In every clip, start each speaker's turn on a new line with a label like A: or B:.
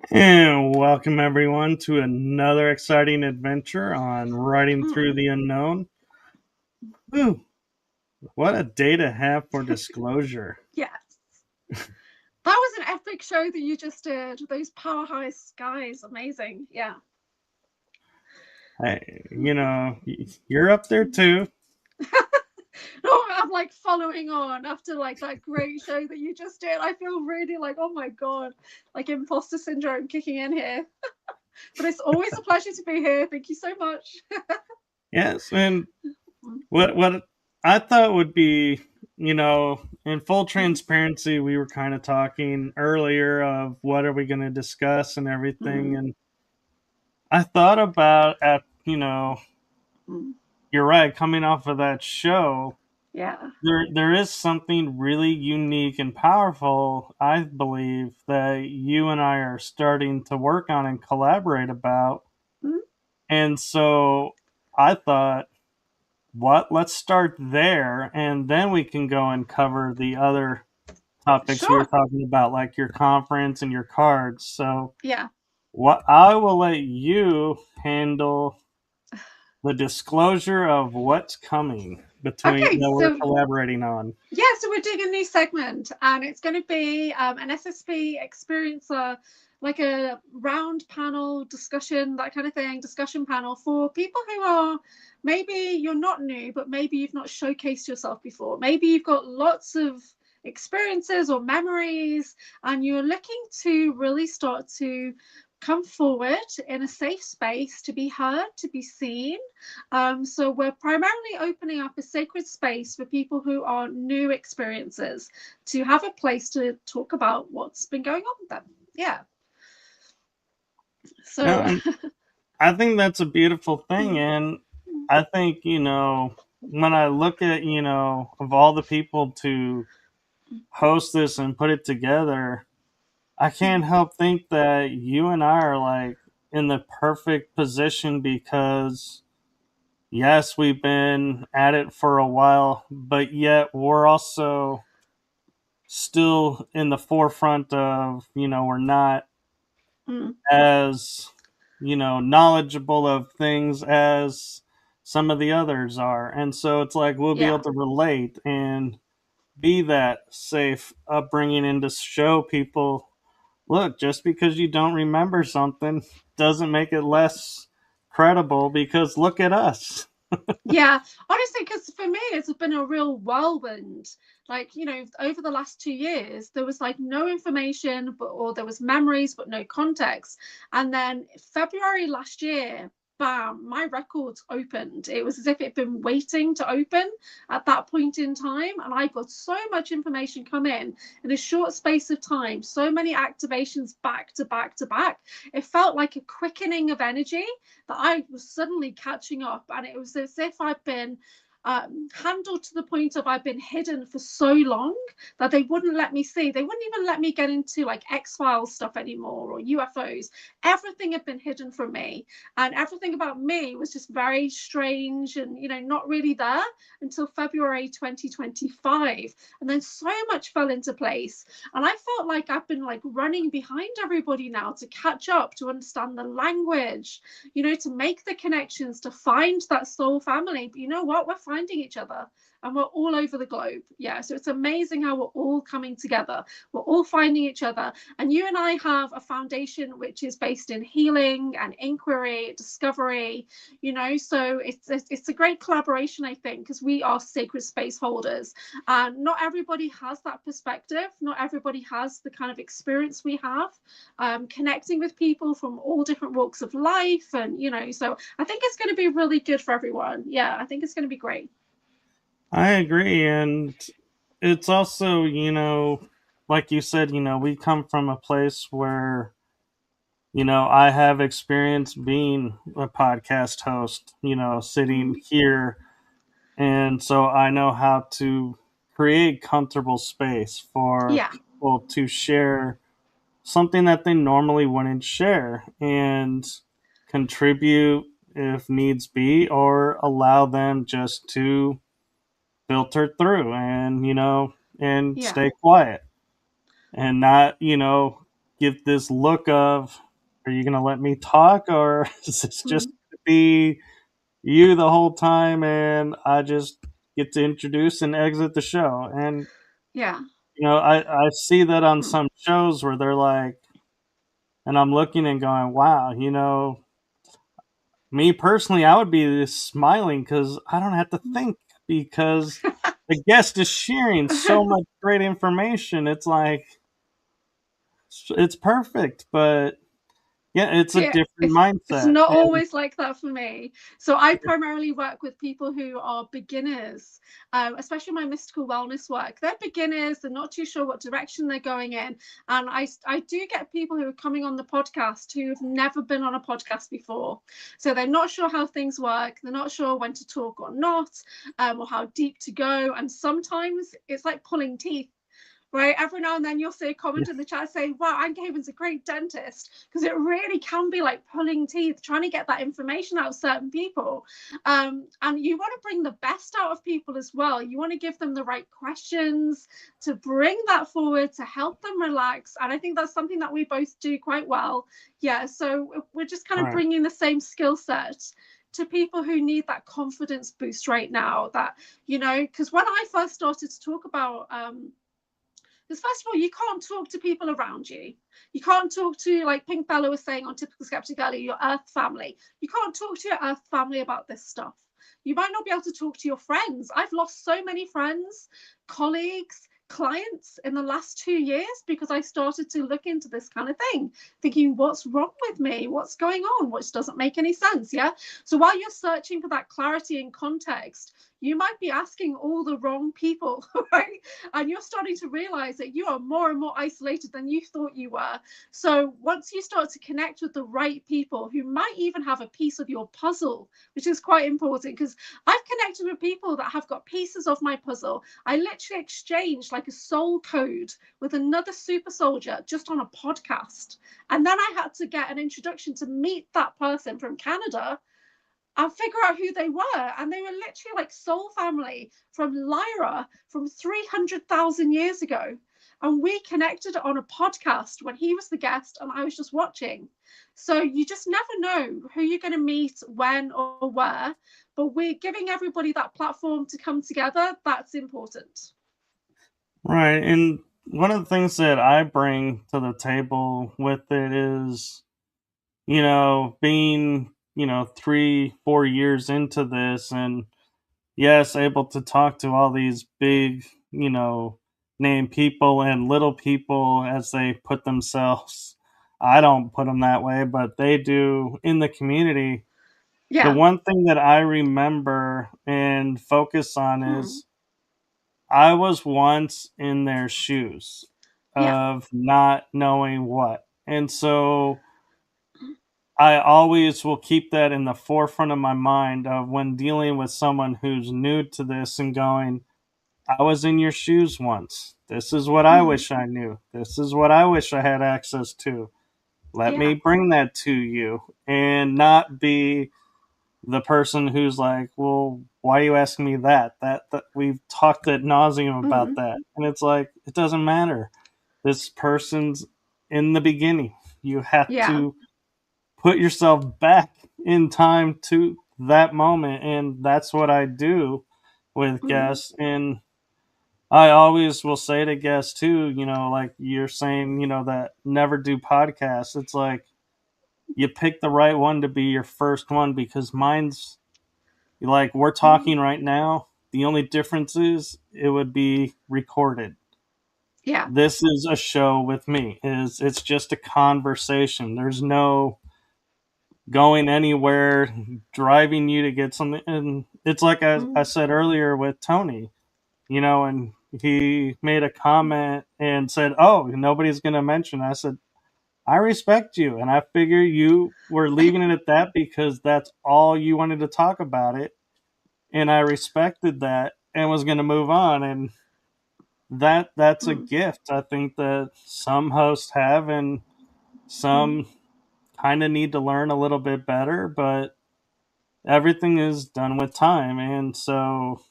A: And welcome everyone to another exciting adventure on Riding Through the Unknown. Ooh, what a day to have for disclosure.
B: Yes. That was an epic show that you just did. Those power high skies, amazing. Yeah.
A: Hey, you're up there too.
B: I'm like following on after like that great show that you just did. I feel really like, oh my God, like imposter syndrome kicking in here. But it's always a pleasure to be here. Thank you so much.
A: Yes, and what I thought would be, in full transparency, we were kind of talking earlier of what are we going to discuss and everything, and I thought about you're right, coming off of that show.
B: Yeah.
A: There is something really unique and powerful, I believe, that you and I are starting to work on and collaborate about. And so I thought, let's start there, and then we can go and cover the other topics we were talking about, like your conference and your cards. So
B: yeah,
A: I will let you handle the disclosure of what's coming between that we're collaborating on.
B: Yeah, so we're doing a new segment, and it's going to be an SSP experiencer, like a round panel discussion, that kind of thing, discussion panel for people who are maybe you're not new, but maybe you've not showcased yourself before. Maybe you've got lots of experiences or memories, and you're looking to really start to come forward in a safe space to be heard, to be seen. So we're primarily opening up a sacred space for people who are new experiences to have a place to talk about what's been going on with them. Yeah. So
A: No, I think that's a beautiful thing. And I think, when I look at, of all the people to host this and put it together, I can't help think that you and I are like in the perfect position because, yes, we've been at it for a while, but yet we're also still in the forefront of, we're not as, knowledgeable of things as some of the others are. And so it's like we'll be able to relate and be that safe upbringing and to show people, look, just because you don't remember something doesn't make it less credible, because look at us.
B: Yeah, honestly, because for me, it's been a real whirlwind. Like, over the last 2 years, there was like no information, or there was memories, but no context. And then February last year, bam, my records opened. It was as if it'd been waiting to open at that point in time. And I got so much information come in a short space of time, so many activations back to back to back. It felt like a quickening of energy that I was suddenly catching up. And it was as if I'd been handled to the point of I've been hidden for so long that they wouldn't let me see. They wouldn't even let me get into like X-Files stuff anymore or UFOs. Everything had been hidden from me, and everything about me was just very strange and not really there until February 2025. And then so much fell into place, and I felt like I've been like running behind everybody now to catch up, to understand the language, to make the connections, to find that soul family. But you know what? We're finding each other, and we're all over the globe. Yeah. So it's amazing how we're all coming together. We're all finding each other. And you and I have a foundation which is based in healing and inquiry, discovery, so it's a great collaboration, I think, because we are sacred space holders. And not everybody has that perspective. Not everybody has the kind of experience we have, connecting with people from all different walks of life. And, so I think it's going to be really good for everyone. Yeah, I think it's going to be great.
A: I agree. And it's also, like you said, we come from a place where, I have experience being a podcast host, sitting here. And so I know how to create comfortable space for people to share something that they normally wouldn't share and contribute if needs be, or allow them just to filter through and, and stay quiet and not, give this look of, are you going to let me talk, or is this just to be you the whole time and I just get to introduce and exit the show? And
B: Yeah.
A: I see that on some shows where they're like, and I'm looking and going, wow, me personally, I would be smiling because I don't have to think, because the guest is sharing so much great information. It's like, it's perfect, but yeah, it's a
B: See,
A: different
B: it's
A: mindset.
B: not
A: And
B: always like that for me. So I primarily work with people who are beginners, especially my mystical wellness work. They're beginners, they're not too sure what direction they're going in. And I do get people who are coming on the podcast who've never been on a podcast before. So they're not sure how things work, they're not sure when to talk or not, or how deep to go. And sometimes it's like pulling teeth, right? Every now and then you'll see a comment in the chat saying, wow, AnchorHaven's a great dentist, because it really can be like pulling teeth, trying to get that information out of certain people. And you want to bring the best out of people as well. You want to give them the right questions to bring that forward, to help them relax. And I think that's something that we both do quite well. Yeah, so we're just kind of
A: right,
B: bringing the same skill set to people who need that confidence boost right now. That, because when I first started to talk about because first of all, you can't talk to people around you. You can't talk to, like Pink Bella was saying on Typical Skeptic earlier, your Earth family. You can't talk to your Earth family about this stuff. You might not be able to talk to your friends. I've lost so many friends, colleagues, clients in the last 2 years because I started to look into this kind of thing, thinking, what's wrong with me? What's going on? Which doesn't make any sense. Yeah. So while you're searching for that clarity and context, you might be asking all the wrong people, right? And you're starting to realize that you are more and more isolated than you thought you were. So once you start to connect with the right people who might even have a piece of your puzzle, which is quite important, because I've connected with people that have got pieces of my puzzle. I literally exchanged like a soul code with another super soldier just on a podcast. And then I had to get an introduction to meet that person from Canada and figure out who they were. And they were literally like soul family from Lyra from 300,000 years ago. And we connected on a podcast when he was the guest and I was just watching. So you just never know who you're going to meet, when, or where. But we're giving everybody that platform to come together. That's important.
A: right. And one of the things that I bring to the table with it is, being, 3, 4 years into this, and yes, able to talk to all these big, name people and little people as they put themselves. I don't put them that way, but they do in the community. The
B: Yeah.
A: one thing that I remember and focus on
B: Mm.
A: is I was once in their shoes
B: Yeah.
A: of not knowing what. And so I always will keep that in the forefront of my mind of when dealing with someone who's new to this and going, I was in your shoes once. This is what I
B: Mm.
A: wish I knew. This is what I wish I had access to. Let
B: Yeah.
A: me bring that to you, and not be the person who's like, well, why are you asking me that? That we've talked ad nauseum about
B: Mm.
A: that. And it's like, it doesn't matter. This person's in the beginning. You have
B: Yeah.
A: to put yourself back in time to that moment. And that's what I do with
B: Mm.
A: guests. And I always will say to guests too, like you're saying, that never do podcasts. It's like you pick the right one to be your first one, because mine's like, we're
B: Mm.
A: talking right now. The only difference is it would be recorded.
B: Yeah.
A: This is a show with me. It's just a conversation. There's no going anywhere, driving you to get something. And it's like I
B: Mm.
A: said earlier with Tony, and he made a comment and said, "Oh, nobody's going to mention." I said, "I respect you, and I figure you were leaving it at that because that's all you wanted to talk about it, and I respected that and was going to move on." And that's a
B: Mm.
A: gift I think that some hosts have, and
B: Mm.
A: some kind of need to learn a little bit better, but everything is done with time. And so,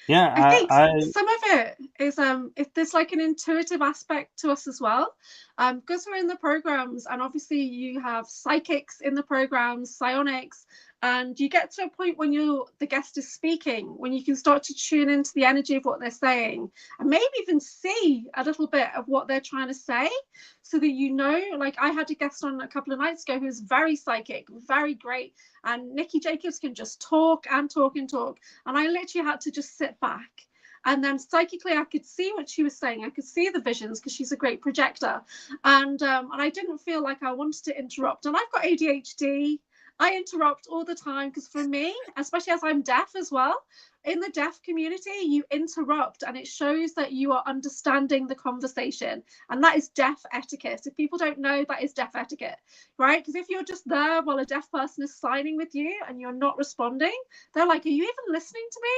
B: I
A: yeah,
B: think
A: I
B: some of it is if there's like an intuitive aspect to us as well, because we're in the programs, and obviously you have psychics in the programs, psionics, and you get to a point when the guest is speaking, when you can start to tune into the energy of what they're saying, and maybe even see a little bit of what they're trying to say, so that you know, like I had a guest on a couple of nights ago who's very psychic, very great, and Nikki Jacobs can just talk and talk and talk, and I literally had to just sit back. And then psychically, I could see what she was saying. I could see the visions because she's a great projector. And I didn't feel like I wanted to interrupt. And I've got ADHD. I interrupt all the time because for me, especially as I'm deaf as well, in the deaf community, you interrupt and it shows that you are understanding the conversation. And that is deaf etiquette. If people don't know, that is deaf etiquette, right? Because if you're just there while a deaf person is signing with you and you're not responding, they're like, are you even listening to me?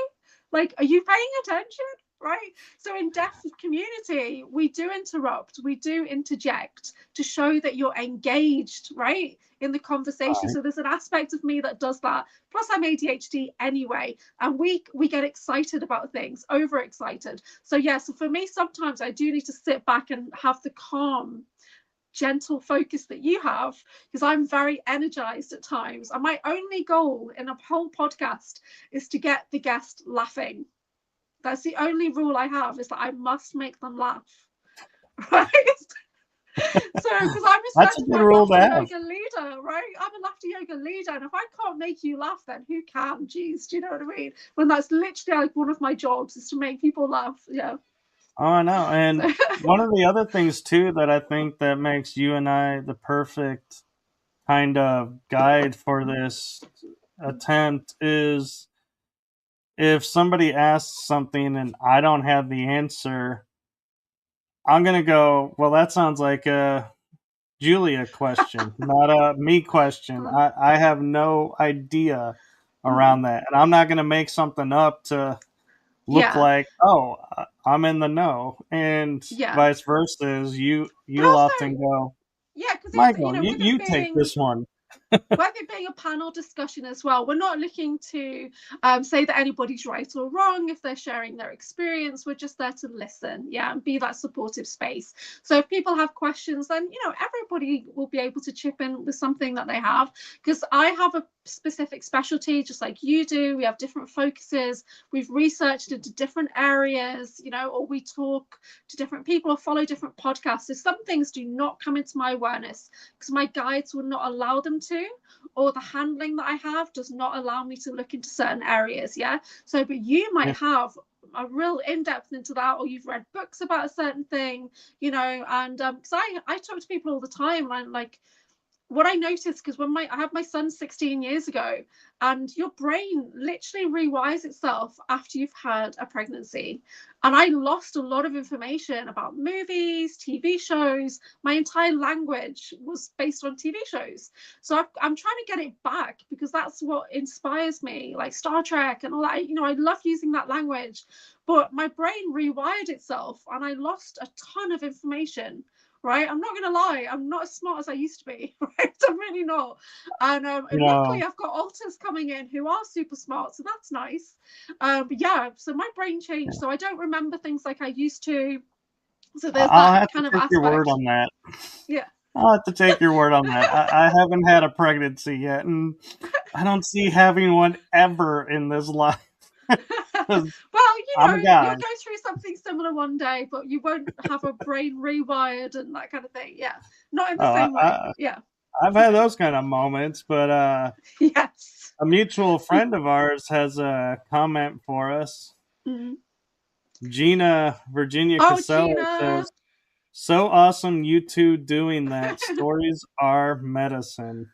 B: Like, are you paying attention? Right? So in deaf community, we do interrupt, we do interject to show that you're engaged, right, in the conversation.
A: Right.
B: So there's an aspect of me that does that. Plus I'm ADHD anyway, and we get excited about things, overexcited. So yeah, so for me, sometimes I do need to sit back and have the calm, gentle focus that you have, because I'm very energized at times, and my only goal in a whole podcast is to get the guest laughing. That's the only rule I have, is that I must make them laugh. Right? So because I'm a
A: That's a good
B: certified
A: rule to
B: laughter
A: have.
B: yoga leader, right? I'm a laughter yoga leader, and if I can't make you laugh, then who can? Geez, do you know what I mean? When that's literally like one of my jobs, is to make people laugh. Yeah.
A: Oh, I know. And
B: So,
A: one of the other things too that I think that makes you and I the perfect kind of guide for this attempt is if somebody asks something and I don't have the answer, I'm going to go, well, that sounds like a Julia question, not a me question. I have no idea around that. And I'm not going to make something up to look
B: yeah,
A: like, oh, I'm in the know. And
B: yeah.
A: vice versa is
B: But
A: you'll often
B: also,
A: go,
B: yeah, because it's,
A: Michael,
B: with it
A: you take
B: being,
A: this one.
B: with it being a panel discussion as well, we're not looking to say that anybody's right or wrong if they're sharing their experience. We're just there to listen, yeah, and be that supportive space. So if people have questions, then everybody will be able to chip in with something that they have, because I have a specific specialty just like you do. We have different focuses, we've researched into different areas, or we talk to different people or follow different podcasts. So some things do not come into my awareness because my guides will not allow them to, or the handling that I have does not allow me to look into certain areas. Yeah. So, but you might
A: Yeah.
B: have a real in-depth into that, or you've read books about a certain thing, and because I talk to people all the time, and I'm like, what I noticed, because when I had my son 16 years ago, and your brain literally rewires itself after you've had a pregnancy. And I lost a lot of information about movies, TV shows. My entire language was based on TV shows. So I'm trying to get it back, because that's what inspires me, like Star Trek and all that. I love using that language, but my brain rewired itself and I lost a ton of information. Right, I'm not gonna lie, I'm not as smart as I used to be. Right, I'm really not. And
A: You
B: luckily
A: know,
B: I've got alters coming in who are super smart, so that's nice. But yeah, so my brain changed, so I don't remember things like I used to. So there's
A: I'll
B: that
A: have to
B: kind of
A: take your word
B: aspect.
A: on that.
B: Yeah.
A: I'll have to take your word on that. I haven't had a pregnancy yet, and I don't see having one ever in this life.
B: Well,
A: 'Cause I'm a
B: you'll
A: guy.
B: go through something similar one day, but you won't have a brain rewired and that kind of thing. Yeah, not in the
A: Oh,
B: same way. Yeah.
A: I've had those kind of moments, but
B: Yes.
A: a mutual friend of ours has a comment for us.
B: Mm.
A: Gina Virginia
B: Oh,
A: Casella
B: Gina.
A: says, "So awesome, you two doing that. Stories are medicine."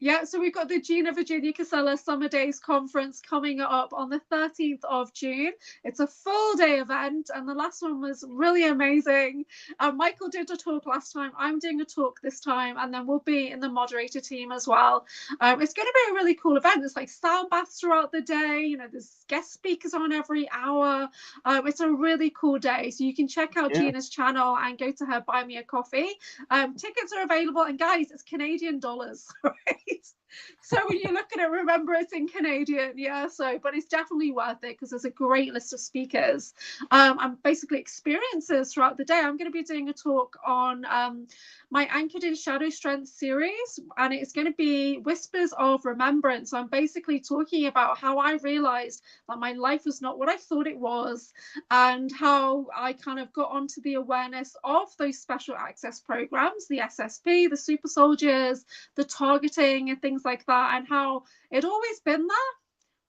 B: Yeah, so we've got the Gina Virginia Casella Summer Days Conference coming up on the 13th of June. It's a full day event, and the last one was really amazing. Michael did a talk last time. I'm doing a talk this time, and then we'll be in the moderator team as well. It's going to be a really cool event. There's like sound baths throughout the day. There's guest speakers on every hour. It's a really cool day. So you can check out
A: Yeah.
B: Gina's channel and go to her Buy Me a Coffee. Tickets are available, and guys, it's Canadian dollars, right? So when you look at it, remember it's in Canadian. Yeah. So, but it's definitely worth it because there's a great list of speakers and basically experiences throughout the day. I'm going to be doing a talk on my Anchored in Shadow Strength series, and it's going to be Whispers of Remembrance. So I'm basically talking about how I realized that my life was not what I thought it was, and how I kind of got onto the awareness of those special access programs, the SSP, the super soldiers, the targeting and things like that, and how it always been there,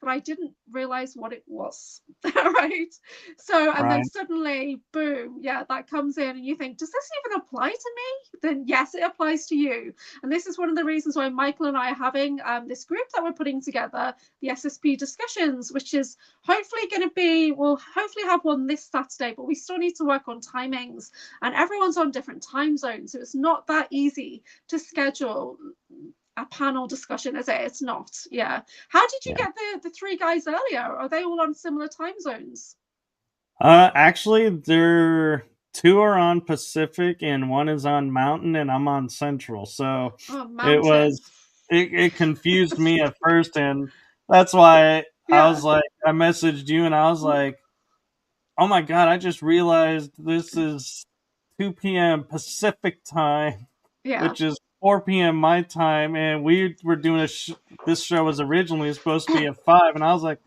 B: but I didn't realize what it was. Right. So, and then suddenly, boom, yeah, that comes in, and you think, does this even apply to me? Then yes, it applies to you. And this is one of the reasons why Michael and I are having this group that we're putting together, the SSP discussions, which is hopefully going to be, we'll hopefully have one this Saturday, but we still need to work on timings, and everyone's on different time zones. So it's not that easy to schedule a panel discussion, is it? It's not. Yeah. How did you get the three guys earlier? Are they all on similar time zones?
A: Actually, they're two are on Pacific and one is on Mountain, and I'm on Central. So it confused me at first, and that's why I was like, I messaged you and I was like, oh my God, I just realized this is 2 p.m. Pacific time, which is 4 p.m. my time, and we were doing this show was originally supposed to be at 5, and I was like,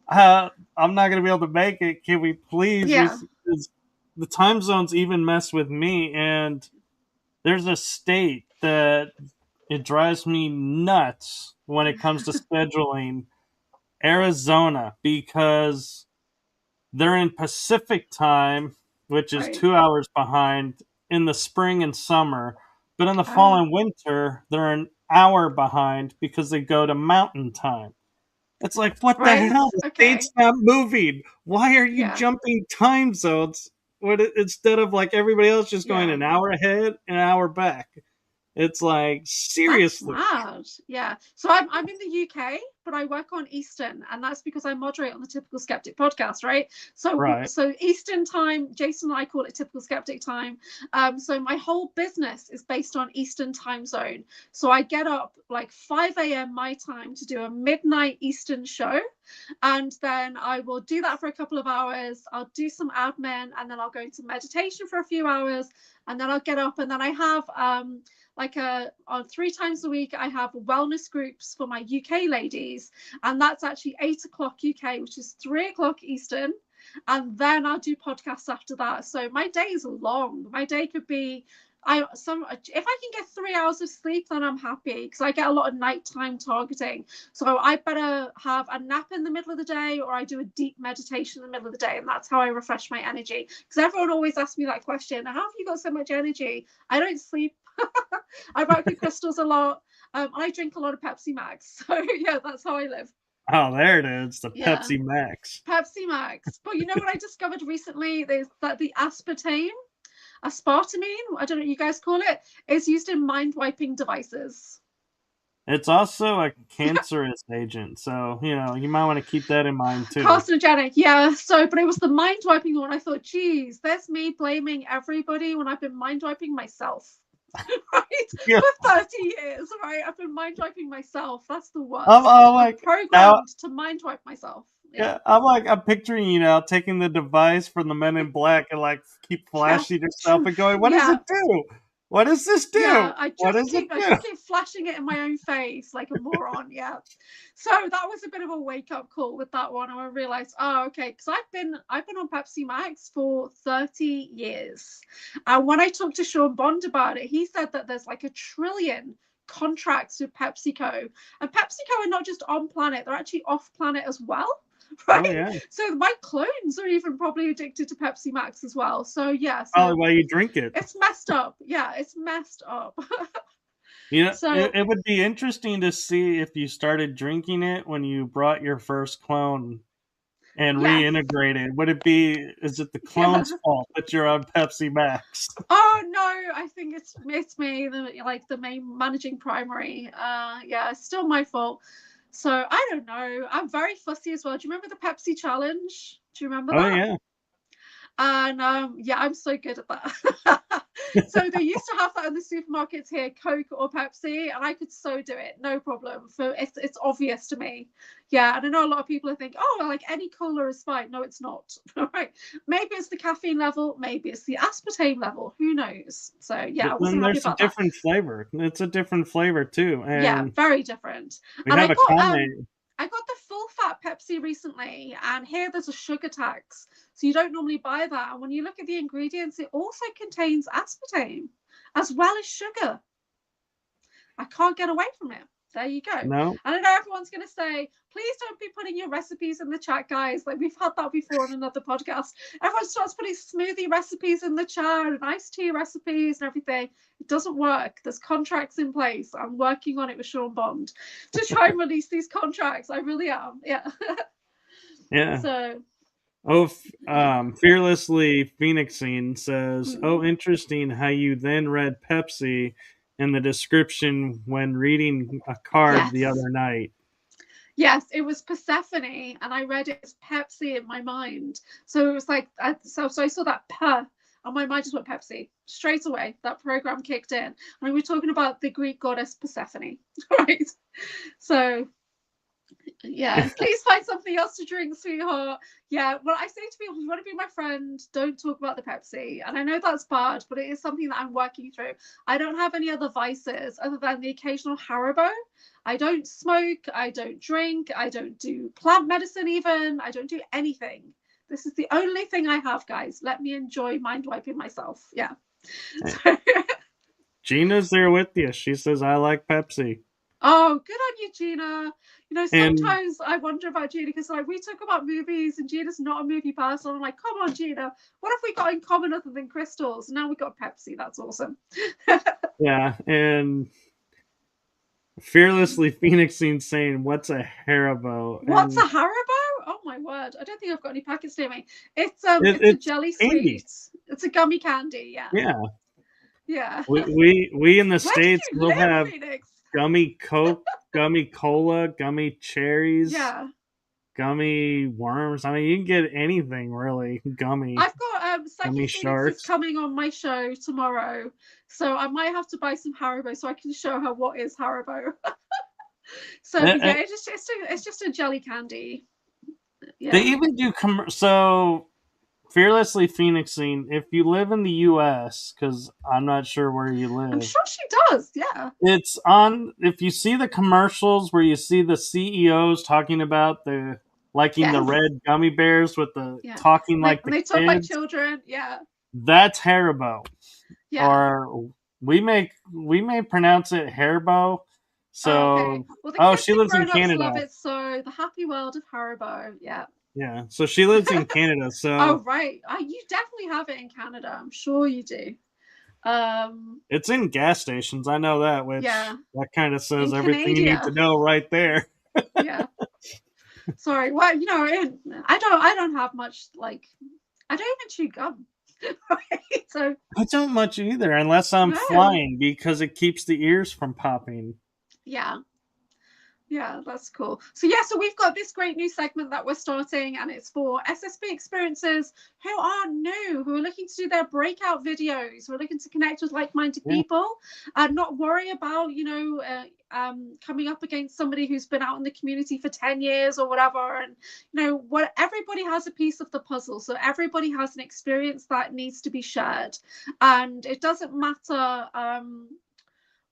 A: I'm not going to be able to make it. Can we please? The time zones even mess with me, and there's a state that it drives me nuts when it comes to scheduling, Arizona, because they're in Pacific time, which is 2 hours behind in the spring and summer. But in the fall and winter, they're an hour behind because they go to Mountain time. It's like, what the hell? The state's not moving. Why are you jumping time zones instead of like everybody else just going an hour ahead, an hour back? It's like, seriously.
B: That's mad. Yeah. So I'm in the UK, but I work on Eastern, and that's because I moderate on the Typical Skeptic podcast, right? So Eastern time, Jason and I call it Typical Skeptic time. So my whole business is based on Eastern time zone. So I get up like 5 a.m. my time to do a midnight Eastern show, and then I will do that for a couple of hours. I'll do some admin, and then I'll go into meditation for a few hours, and then I'll get up, and then I have on 3 times a week I have wellness groups for my UK ladies, and that's actually 8 o'clock UK, which is 3 o'clock Eastern, and then I'll do podcasts after that. So my day is long. My day could be if I can get 3 hours of sleep, then I'm happy, because I get a lot of nighttime targeting. So I better have a nap in the middle of the day, or I do a deep meditation in the middle of the day, and that's how I refresh my energy. Because everyone always asks me that question: how have you got so much energy? I don't sleep. I work with crystals a lot. I drink a lot of Pepsi Max. So yeah, that's how I live.
A: Oh, there it is, the Pepsi Max.
B: Pepsi Max. But you know what I discovered recently? There's that the aspartame, I don't know what you guys call it, is used in mind-wiping devices.
A: It's also a cancerous agent, so you might want to keep that in mind too.
B: Carcinogenic, yeah. So, but it was the mind-wiping one. I thought, geez, there's me blaming everybody when I've been mind-wiping myself. Right? For 30 years, right? I've been mind-wiping myself. That's the worst. I'm programmed to mind-wipe myself.
A: Yeah, I'm picturing, taking the device from the Men in Black and like keep flashing yourself and going, what does it do? What does this do?
B: Yeah, I just keep flashing it in my own face like a moron. Yeah. So that was a bit of a wake-up call with that one, and I realized, okay, because I've been on Pepsi Max for 30 years. And when I talked to Sean Bond about it, he said that there's like 1 trillion contracts with PepsiCo. And PepsiCo are not just on planet, they're actually off planet as well. Right?
A: Oh, yeah.
B: So my clones are even probably addicted to Pepsi Max as well. So yeah.
A: Probably why you drink it.
B: It's messed up. Yeah, it's messed up.
A: It would be interesting to see if you started drinking it when you brought your first clone and reintegrated. Is it the clone's fault that you're on Pepsi Max?
B: Oh no, I think it's me, the main managing primary. It's still my fault. So I don't know. I'm very fussy as well. Do you remember the Pepsi challenge? Do you remember that?
A: Oh yeah.
B: And yeah, I'm so good at that. So they used to have that in the supermarkets here, Coke or Pepsi, and I could so do it, no problem. For it's obvious to me. Yeah, and I know a lot of people think, oh, well, like any cola is fine. No, it's not. Right? Maybe it's the caffeine level, maybe it's the aspartame level. Who knows? So yeah, I
A: But then
B: wasn't happy
A: there's a
B: about that.
A: different flavor. It's a different flavor too.
B: Yeah,
A: And
B: very different.
A: we
B: And
A: have a comment.
B: I got the full fat Pepsi recently, and here there's a sugar tax. So you don't normally buy that. And when you look at the ingredients, it also contains aspartame as well as sugar. I can't get away from it. There you go.
A: No,
B: And I know everyone's going to say, please don't be putting your recipes in the chat, guys. Like we've had that before on another podcast. Everyone starts putting smoothie recipes in the chat and iced tea recipes and everything. It doesn't work. There's contracts in place. I'm working on it with Sean Bond to try and release these contracts. I really am. Yeah.
A: yeah.
B: So.
A: Oh, fearlessly Phoenixing says, "Oh, interesting how you then read Pepsi in the description when reading a card the other night."
B: Yes, it was Persephone, and I read it as Pepsi in my mind. So it was like, so I saw that per, and my mind just went Pepsi straight away. That program kicked in, and we were talking about the Greek goddess Persephone, right? So yeah, please find something else to drink, sweetheart. Yeah, well, I say to people, if you want to be my friend, don't talk about the Pepsi. And I know that's bad, but it is something that I'm working through. I don't have any other vices other than the occasional Haribo. I don't smoke, I don't drink, I don't do plant medicine even, I don't do anything. This is the only thing I have, guys. Let me enjoy mind wiping myself. Yeah.
A: Hey. Gina's there with you. She says, "I like Pepsi."
B: Oh, good on you, Gina. You know,
A: And
B: sometimes I wonder about Gina because like we talk about movies and Gina's not a movie person. I'm like, come on, Gina, what have we got in common other than crystals? Now we got Pepsi. That's awesome.
A: yeah, and fearlessly Phoenixing saying, "What's a Haribo?"
B: What's
A: And
B: a Haribo? Oh my word! I don't think I've got any packets near me. It's a
A: it's
B: jelly
A: candy.
B: sweet. It's a gummy candy. Yeah.
A: Yeah,
B: Yeah.
A: we in the
B: Where did
A: States
B: you
A: will
B: live,
A: have
B: Phoenix?
A: gummy Coke, gummy cola, gummy cherries.
B: Yeah.
A: Gummy worms. I mean, you can get anything really gummy.
B: I've got
A: gummy
B: Psychic Phoenix
A: sharks.
B: is coming on my show tomorrow, so I might have to buy some Haribo so I can show her what is Haribo. So yeah, it's just a jelly candy. Yeah.
A: They even do so fearlessly Phoenixing. If you live in the U.S., because I'm not sure where you live,
B: I'm sure she does. Yeah.
A: It's on. If you see the commercials where you see the CEOs talking about the liking the red gummy bears with the talking like the
B: they
A: kids,
B: talk like children. Yeah.
A: That's Haribo.
B: Yeah.
A: Or we may pronounce it Haribo. So she lives in Canada.
B: Love it, so the happy world of Haribo. Yeah.
A: Yeah. So she lives in Canada. So
B: oh right. You definitely have it in Canada. I'm sure you do.
A: It's in gas stations. I know that, which that kind of says everything you need to know right there.
B: Yeah. Sorry. Well, you know, I don't have much, like, I don't even chew gum. Right? So
A: I don't much either, unless I'm flying, because it keeps the ears from popping.
B: Yeah. Yeah, that's cool. So yeah, so we've got this great new segment that we're starting, and it's for SSP experiencers who are new, who are looking to do their breakout videos, who are looking to connect with like-minded people, and not worry about, you know, coming up against somebody who's been out in the community for 10 years or whatever. And you know what, everybody has a piece of the puzzle, so everybody has an experience that needs to be shared, and it doesn't matter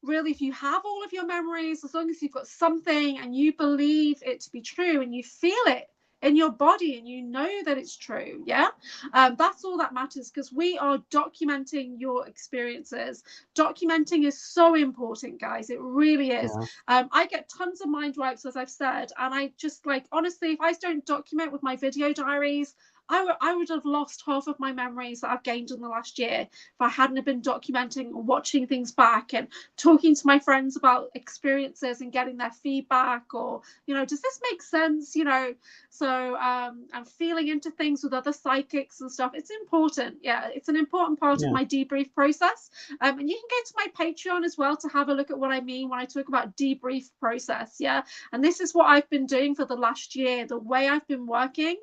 B: really if you have all of your memories, as long as you've got something and you believe it to be true and you feel it in your body and you know that it's true. Yeah. That's all that matters, because we are documenting your experiences. Documenting is so important, guys. It really is. I get tons of mind wipes, as I've said, and I just, like, honestly, if I don't document with my video diaries, I would have lost half of my memories that I've gained in the last year if I hadn't have been documenting or watching things back and talking to my friends about experiences and getting their feedback, or, you know, does this make sense? You know, so I'm feeling into things with other psychics and stuff. It's important. Yeah, it's an important part of my debrief process. And you can go to my Patreon as well to have a look at what I mean when I talk about debrief process. Yeah, and this is what I've been doing for the last year. The way I've been working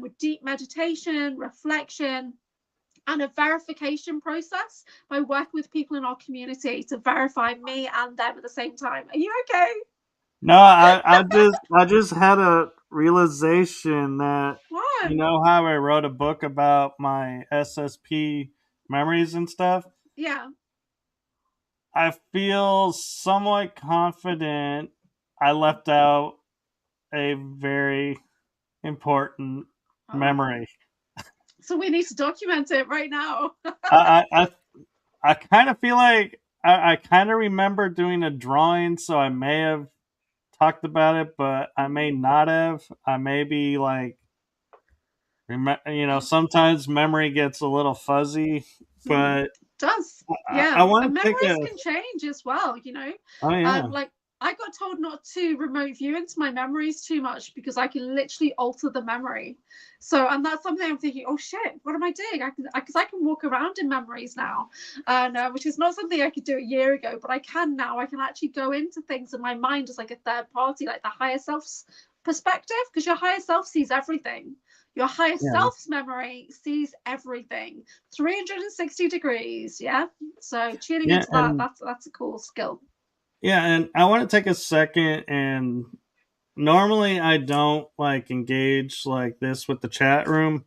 B: with deep meditation, reflection, and a verification process by working with people in our community to verify me and them at the same time. Are you okay?
A: No, I just had a realization that, you
B: What?
A: know how I wrote a book about my SSP memories and stuff?
B: Yeah.
A: I feel somewhat confident I left out a very important
B: Oh.
A: memory.
B: So we need to document it right now.
A: I I I, I kind of feel like I kind of remember doing a drawing, so I may have talked about it, but I may not have. I may be like, sometimes memory gets a little fuzzy, but
B: Does.
A: I
B: Yeah. And
A: want to take
B: memories
A: a.
B: can change as well, you know.
A: Oh yeah,
B: Like I got told not to remote view into my memories too much because I can literally alter the memory. So, and that's something I'm thinking, oh shit, what am I doing? Because I can walk around in memories now, and which is not something I could do a year ago, but I can now. I can actually go into things in my mind as like a third party, like the higher self's perspective, because your higher self sees everything. Your higher
A: yeah,
B: self's memory sees everything 360 degrees. Yeah. So tuning
A: yeah,
B: into that,
A: and
B: that's a cool skill.
A: yeah, and I want to take a second and normally I don't like engage like this with the chat room,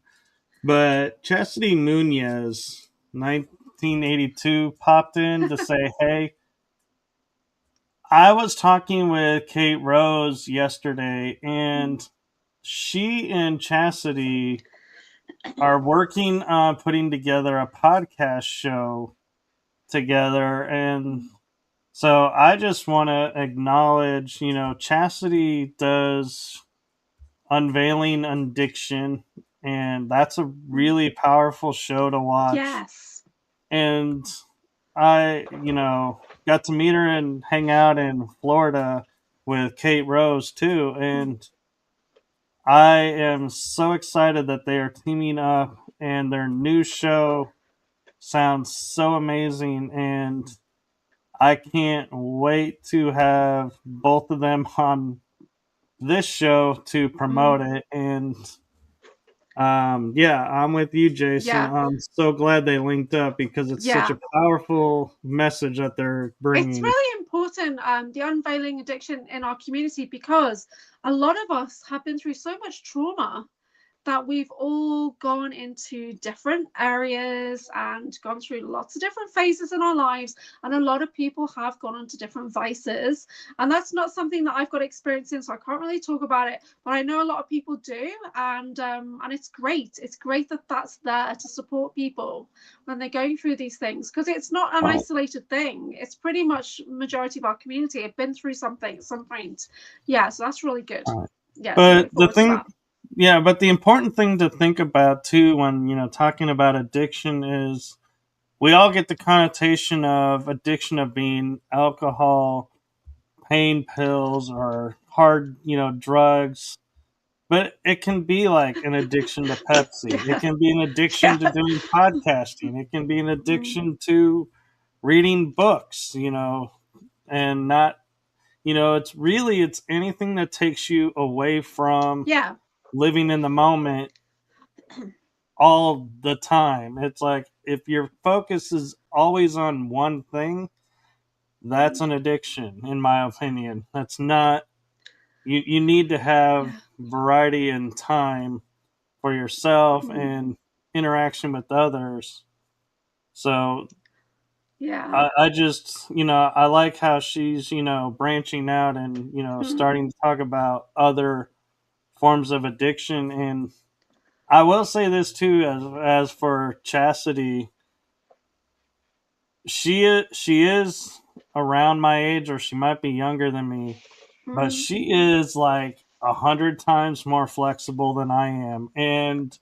A: but Chastity Nunez, 1982, popped in to say, "Hey, I was talking with Kate Rose yesterday, and she and Chastity are working on putting together a podcast show together, and so I just want to acknowledge, Chastity does Unveiling Addiction, and that's a really powerful show to watch.
B: Yes.
A: And I, got to meet her and hang out in Florida with Kate Rose too. And I am so excited that they are teaming up and their new show sounds so amazing. And I can't wait to have both of them on this show to promote it. And yeah, I'm with you, Jason.
B: Yeah.
A: I'm so glad they linked up because it's such
B: Yeah.
A: a powerful message that they're
B: It's
A: bringing.
B: really important, the unveiling addiction in our community, because a lot of us have been through so much trauma that we've all gone into different areas and gone through lots of different phases in our lives, and a lot of people have gone into different vices, and that's not something that I've got experience in, so I can't really talk about it, but I know a lot of people do, and it's great that that's there to support people when they're going through these things, because it's not an isolated thing. It's pretty much majority of our community have been through something at some point. Yeah, so that's really good. Yeah, so I
A: But
B: look forward to that.
A: but the important thing to think about too when, talking about addiction is we all get the connotation of addiction of being alcohol, pain pills, or hard, drugs. But it can be like an addiction to Pepsi. It
B: Yeah.
A: can be an addiction
B: Yeah.
A: to doing podcasting. It can be an addiction to reading books, and not, it's anything that takes you away from
B: Yeah.
A: living in the moment all the time. It's like if your focus is always on one thing, that's an addiction, in my opinion. That's not, you need to have
B: Yeah.
A: variety and time for yourself and interaction with others. So
B: Yeah.
A: I just, I like how she's, branching out and, starting to talk about other forms of addiction. And I will say this too, as for Chastity, she is around my age, or she might be younger than me, but she is like 100 times more flexible than I am, and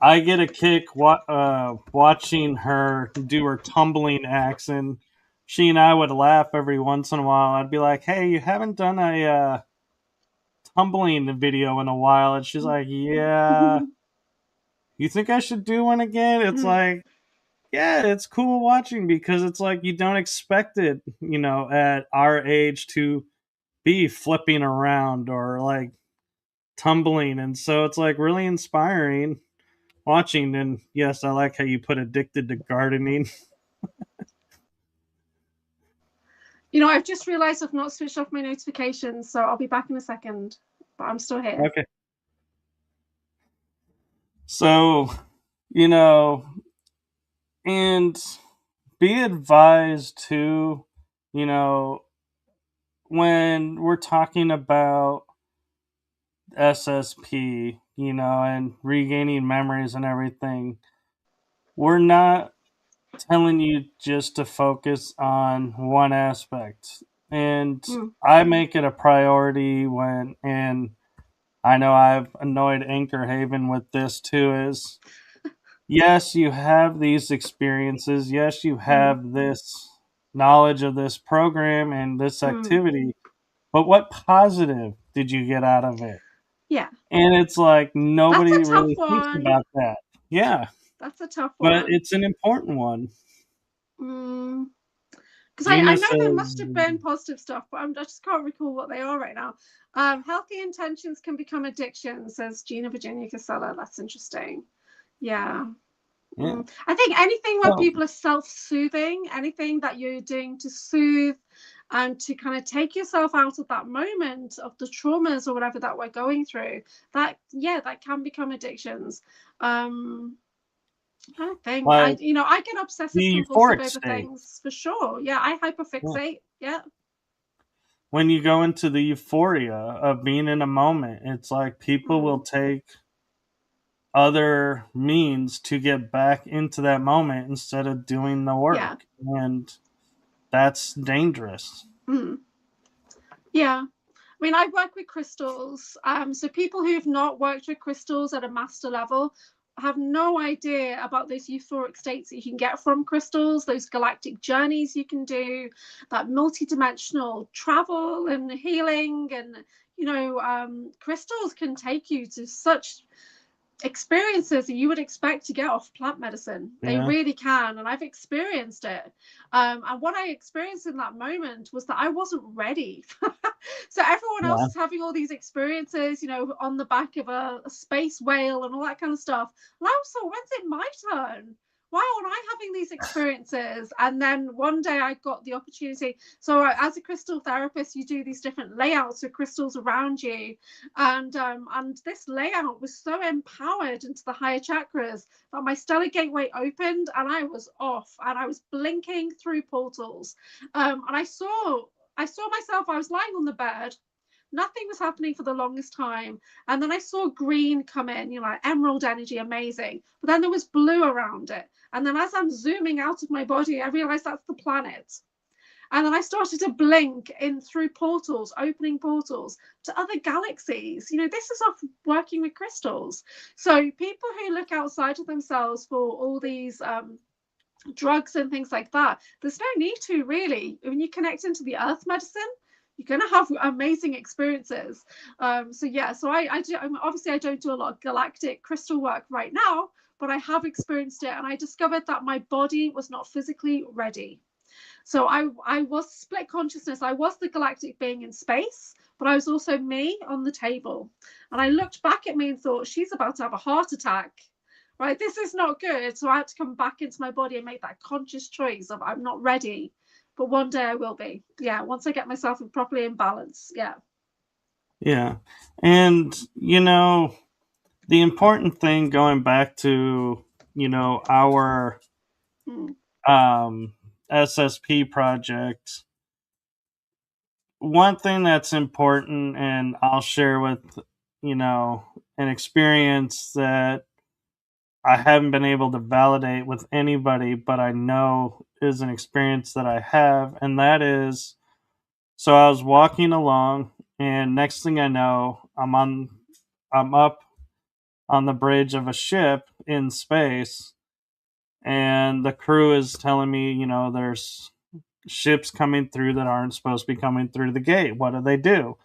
A: I get a kick watching her do her tumbling acts, and she and I would laugh every once in a while. I'd be like, "Hey, you haven't done a tumbling video in a while," and she's like, "Yeah, you think I should do one again?" It's like, yeah, it's cool watching because it's like you don't expect it, at our age to be flipping around or like tumbling. And so it's like really inspiring watching. And yes, I like how you put addicted to gardening.
B: I've just realized I've not switched off my notifications, so I'll be back in a second, but I'm still here.
A: Okay. So, you know, and be advised too, you know, when we're talking about SSP, and regaining memories and everything, we're not telling you just to focus on one aspect. And I make it a priority and I know I've annoyed AnchorHaven with this too, is yes, you have these experiences. Yes, you have this knowledge of this program and this activity, but what positive did you get out of it?
B: Yeah.
A: And it's like
B: That's
A: nobody
B: a tough
A: really thinks
B: one.
A: about that. Yeah,
B: That's a tough
A: but
B: one.
A: it's an important one.
B: Because I
A: Gina
B: know there must
A: says,
B: have been positive stuff, but I just can't recall what they are right now. Healthy intentions can become addiction, says Gina Virginia Casella. That's interesting. Yeah.
A: yeah.
B: I think anything where
A: Well,
B: people are self-soothing, anything that you're doing to soothe and to kind of take yourself out of that moment of the traumas or whatever that we're going through, that can become addictions. I think I
A: like
B: get obsessive
A: the
B: compulsive
A: euphoric
B: over
A: state.
B: things for sure. Yeah, I
A: Yeah.
B: hyperfixate. Yeah.
A: When you go into the euphoria of being in a moment, it's like people will take other means to get back into that moment instead of doing the
B: Yeah.
A: work. And that's dangerous.
B: Yeah. I mean, I work with crystals. So people who've not worked with crystals at a master level have no idea about those euphoric states that you can get from crystals, those galactic journeys you can do, that multidimensional travel and healing. And, crystals can take you to such experiences that you would expect to get off plant medicine. They
A: Yeah.
B: really can, and I've experienced it. And what I experienced in that moment was that I wasn't ready. So everyone else
A: Yeah.
B: is having all these experiences, on the back of a space whale and all that kind of stuff. And I was like, when's it my turn? Why aren't I having these experiences? And then one day I got the opportunity. So as a crystal therapist, you do these different layouts of crystals around you, and this layout was so empowered into the higher chakras that my stellar gateway opened and I was off and I was blinking through portals. And I saw myself. I was lying on the bed. Nothing was happening for the longest time. And then I saw green come in, like emerald energy, amazing. But then there was blue around it. And then as I'm zooming out of my body, I realized that's the planet. And then I started to blink in through portals, opening portals to other galaxies. This is off working with crystals. So people who look outside of themselves for all these drugs and things like that, there's no need to really. When you connect into the earth medicine, you're going to have amazing experiences. So I do. Obviously, I don't do a lot of galactic crystal work right now, but I have experienced it, and I discovered that my body was not physically ready. So I was split consciousness. I was the galactic being in space, but I was also me on the table. And I looked back at me and thought, she's about to have a heart attack. Right? This is not good. So I had to come back into my body and make that conscious choice of I'm not ready, but one day I will be. Yeah, once I get myself properly in balance. Yeah.
A: Yeah. And, the important thing going back to, our SSP project, one thing that's important, and I'll share with, an experience that I haven't been able to validate with anybody, but I know is an experience that I have, and that is, so I was walking along, and next thing I know, I'm up on the bridge of a ship in space, and the crew is telling me, there's ships coming through that aren't supposed to be coming through the gate. What do they do?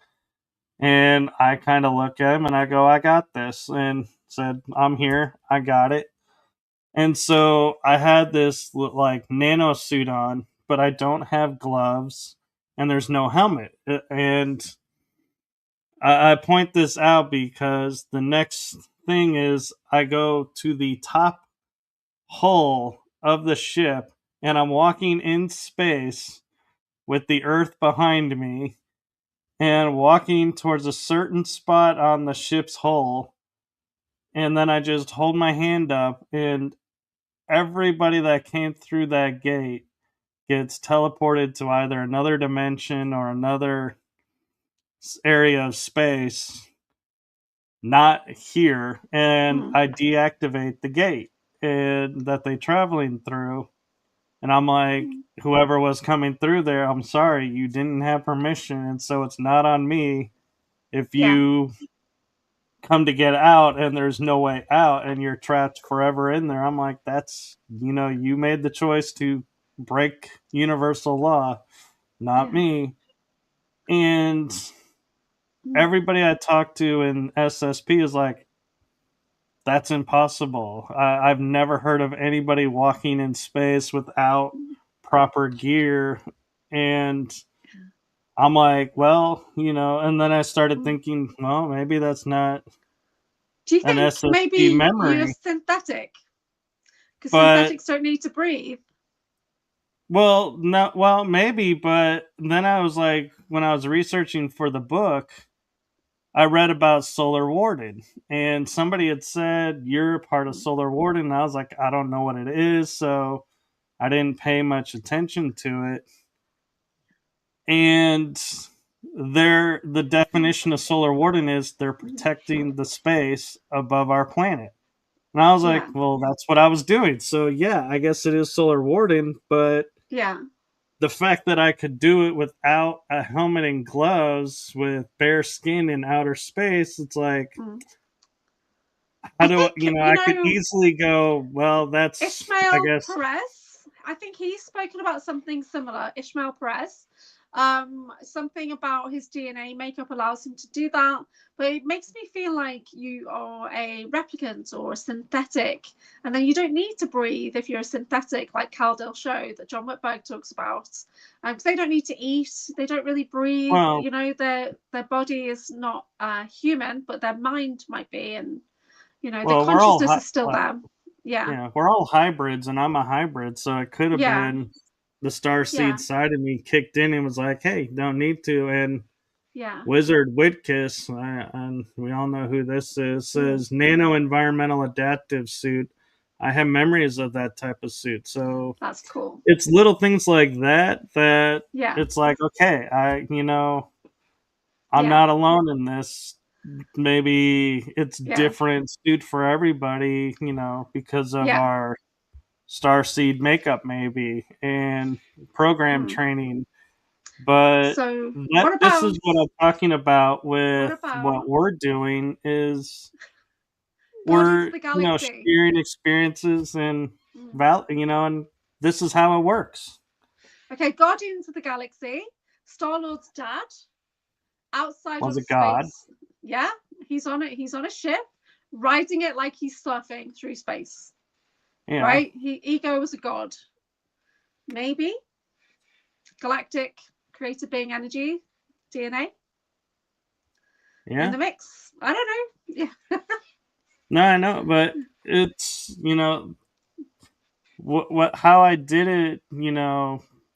A: And I kind of look at him and I go, I got this. And said, I'm here. I got it. And so I had this like nano suit on, but I don't have gloves and there's no helmet. And I point this out because the next thing is I go to the top hull of the ship and I'm walking in space with the Earth behind me and walking towards a certain spot on the ship's hull. And then I just hold my hand up, and everybody that came through that gate gets teleported to either another dimension or another area of space, not here. And I deactivate the gate and that they traveling through. And I'm like, whoever was coming through there, I'm sorry, you didn't have permission, and so it's not on me if
B: Yeah.
A: you come to get out and there's no way out and you're trapped forever in there. I'm like, that's, you made the choice to break universal law, not me. And everybody I talked to in SSP is like, that's impossible. I've never heard of anybody walking in space without proper gear. And I'm like, well, and then I started thinking, well, maybe that's not
B: Do you
A: an
B: think
A: SSP
B: maybe you're
A: memory.
B: synthetic? Because
A: But
B: synthetics don't need to breathe.
A: well, no, well, maybe, but then I was like, when I was researching for the book, I read about Solar Warden, and somebody had said you're part of Solar Warden, and I was like, I don't know what it is, so I didn't pay much attention to it. And the definition of Solar Warden is they're protecting the space above our planet. And I was like, well, that's what I was doing. So yeah, I guess it is Solar Warden, but the fact that I could do it without a helmet and gloves with bare skin in outer space, it's like, how do I could easily go, well, that's
B: Ishmael
A: I guess
B: Perez. I think he's spoken about something similar. Ishmael Perez. Something about his DNA makeup allows him to do that, but it makes me feel like you are a replicant or a synthetic, and then you don't need to breathe if you're a synthetic, like Caldell Show that John Whitberg talks about, because they don't need to eat, they don't really breathe.
A: well,
B: their body is not human, but their mind might be, and the
A: well,
B: consciousness is still there.
A: Yeah, we're all hybrids, and I'm a hybrid, so it could have been the starseed side of me kicked in and was like, hey, don't need to. And Wizard Whitkiss, and we all know who this is, says nano environmental adaptive suit. I have memories of that type of suit. So
B: that's cool.
A: It's little things like that it's like, okay, I'm not alone in this. Maybe it's different suit for everybody, because of our starseed makeup maybe and program training. But
B: so
A: this is what I'm talking about with what we're doing is we're sharing experiences and and this is how it works.
B: Okay, Guardians of the Galaxy, Star-Lord's dad, outside
A: was
B: of
A: a god.
B: Space. Yeah, he's on it. He's on a ship, riding it like he's surfing through space. Yeah. Right? Ego was a god. Maybe. Galactic creator being energy, DNA.
A: Yeah.
B: In the mix. I don't know. Yeah.
A: No, I know, but it's, how I did it,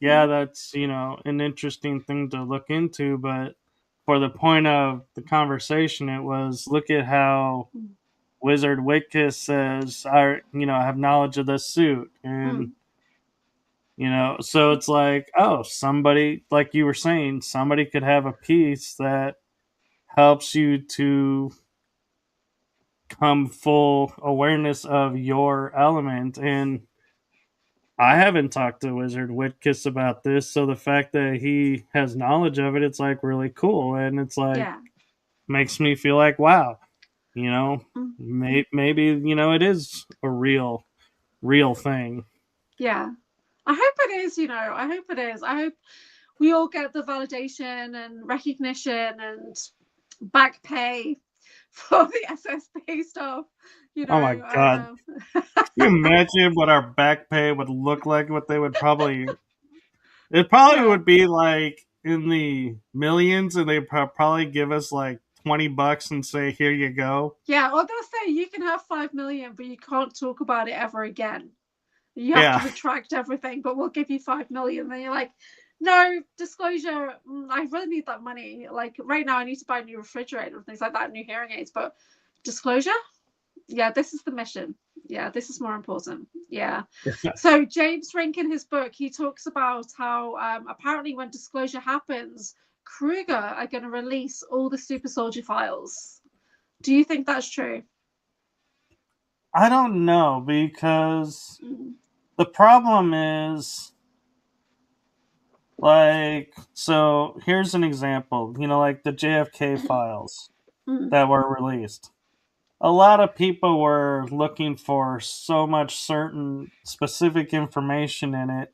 A: that's, an interesting thing to look into, but for the point of the conversation, it was look at how Wizard Wickus says, I have knowledge of this suit. And, so it's like, oh, somebody, like you were saying, somebody could have a piece that helps you to come full awareness of your element. And I haven't talked to Wizard Whitkiss about this, so the fact that he has knowledge of it, it's like really cool, and it's like makes me feel like, wow, maybe it is a real thing.
B: Yeah, I hope it is. I hope it is. I hope we all get the validation and recognition and back pay for the SSP stuff.
A: Oh my god! Can you imagine what our back pay would look like? What they would probably... It probably would be like in the millions, and they'd probably give us like $20 and say, here you go.
B: Yeah, or they'll say you can have 5 million, but you can't talk about it ever again. You have
A: Yeah.
B: to retract everything, but we'll give you 5 million. Then you're like, no, disclosure, I really need that money. Like right now I need to buy a new refrigerator and things like that, new hearing aids, but disclosure, yeah, this is the mission. Yeah, this is more important. Yeah. So James Rink in his book, he talks about how apparently when disclosure happens, Kruger are going to release all the super soldier files. Do you think that's true?
A: I don't know, because the problem is, like, so here's an example, like the JFK files that were released. A lot of people were looking for so much certain specific information in it,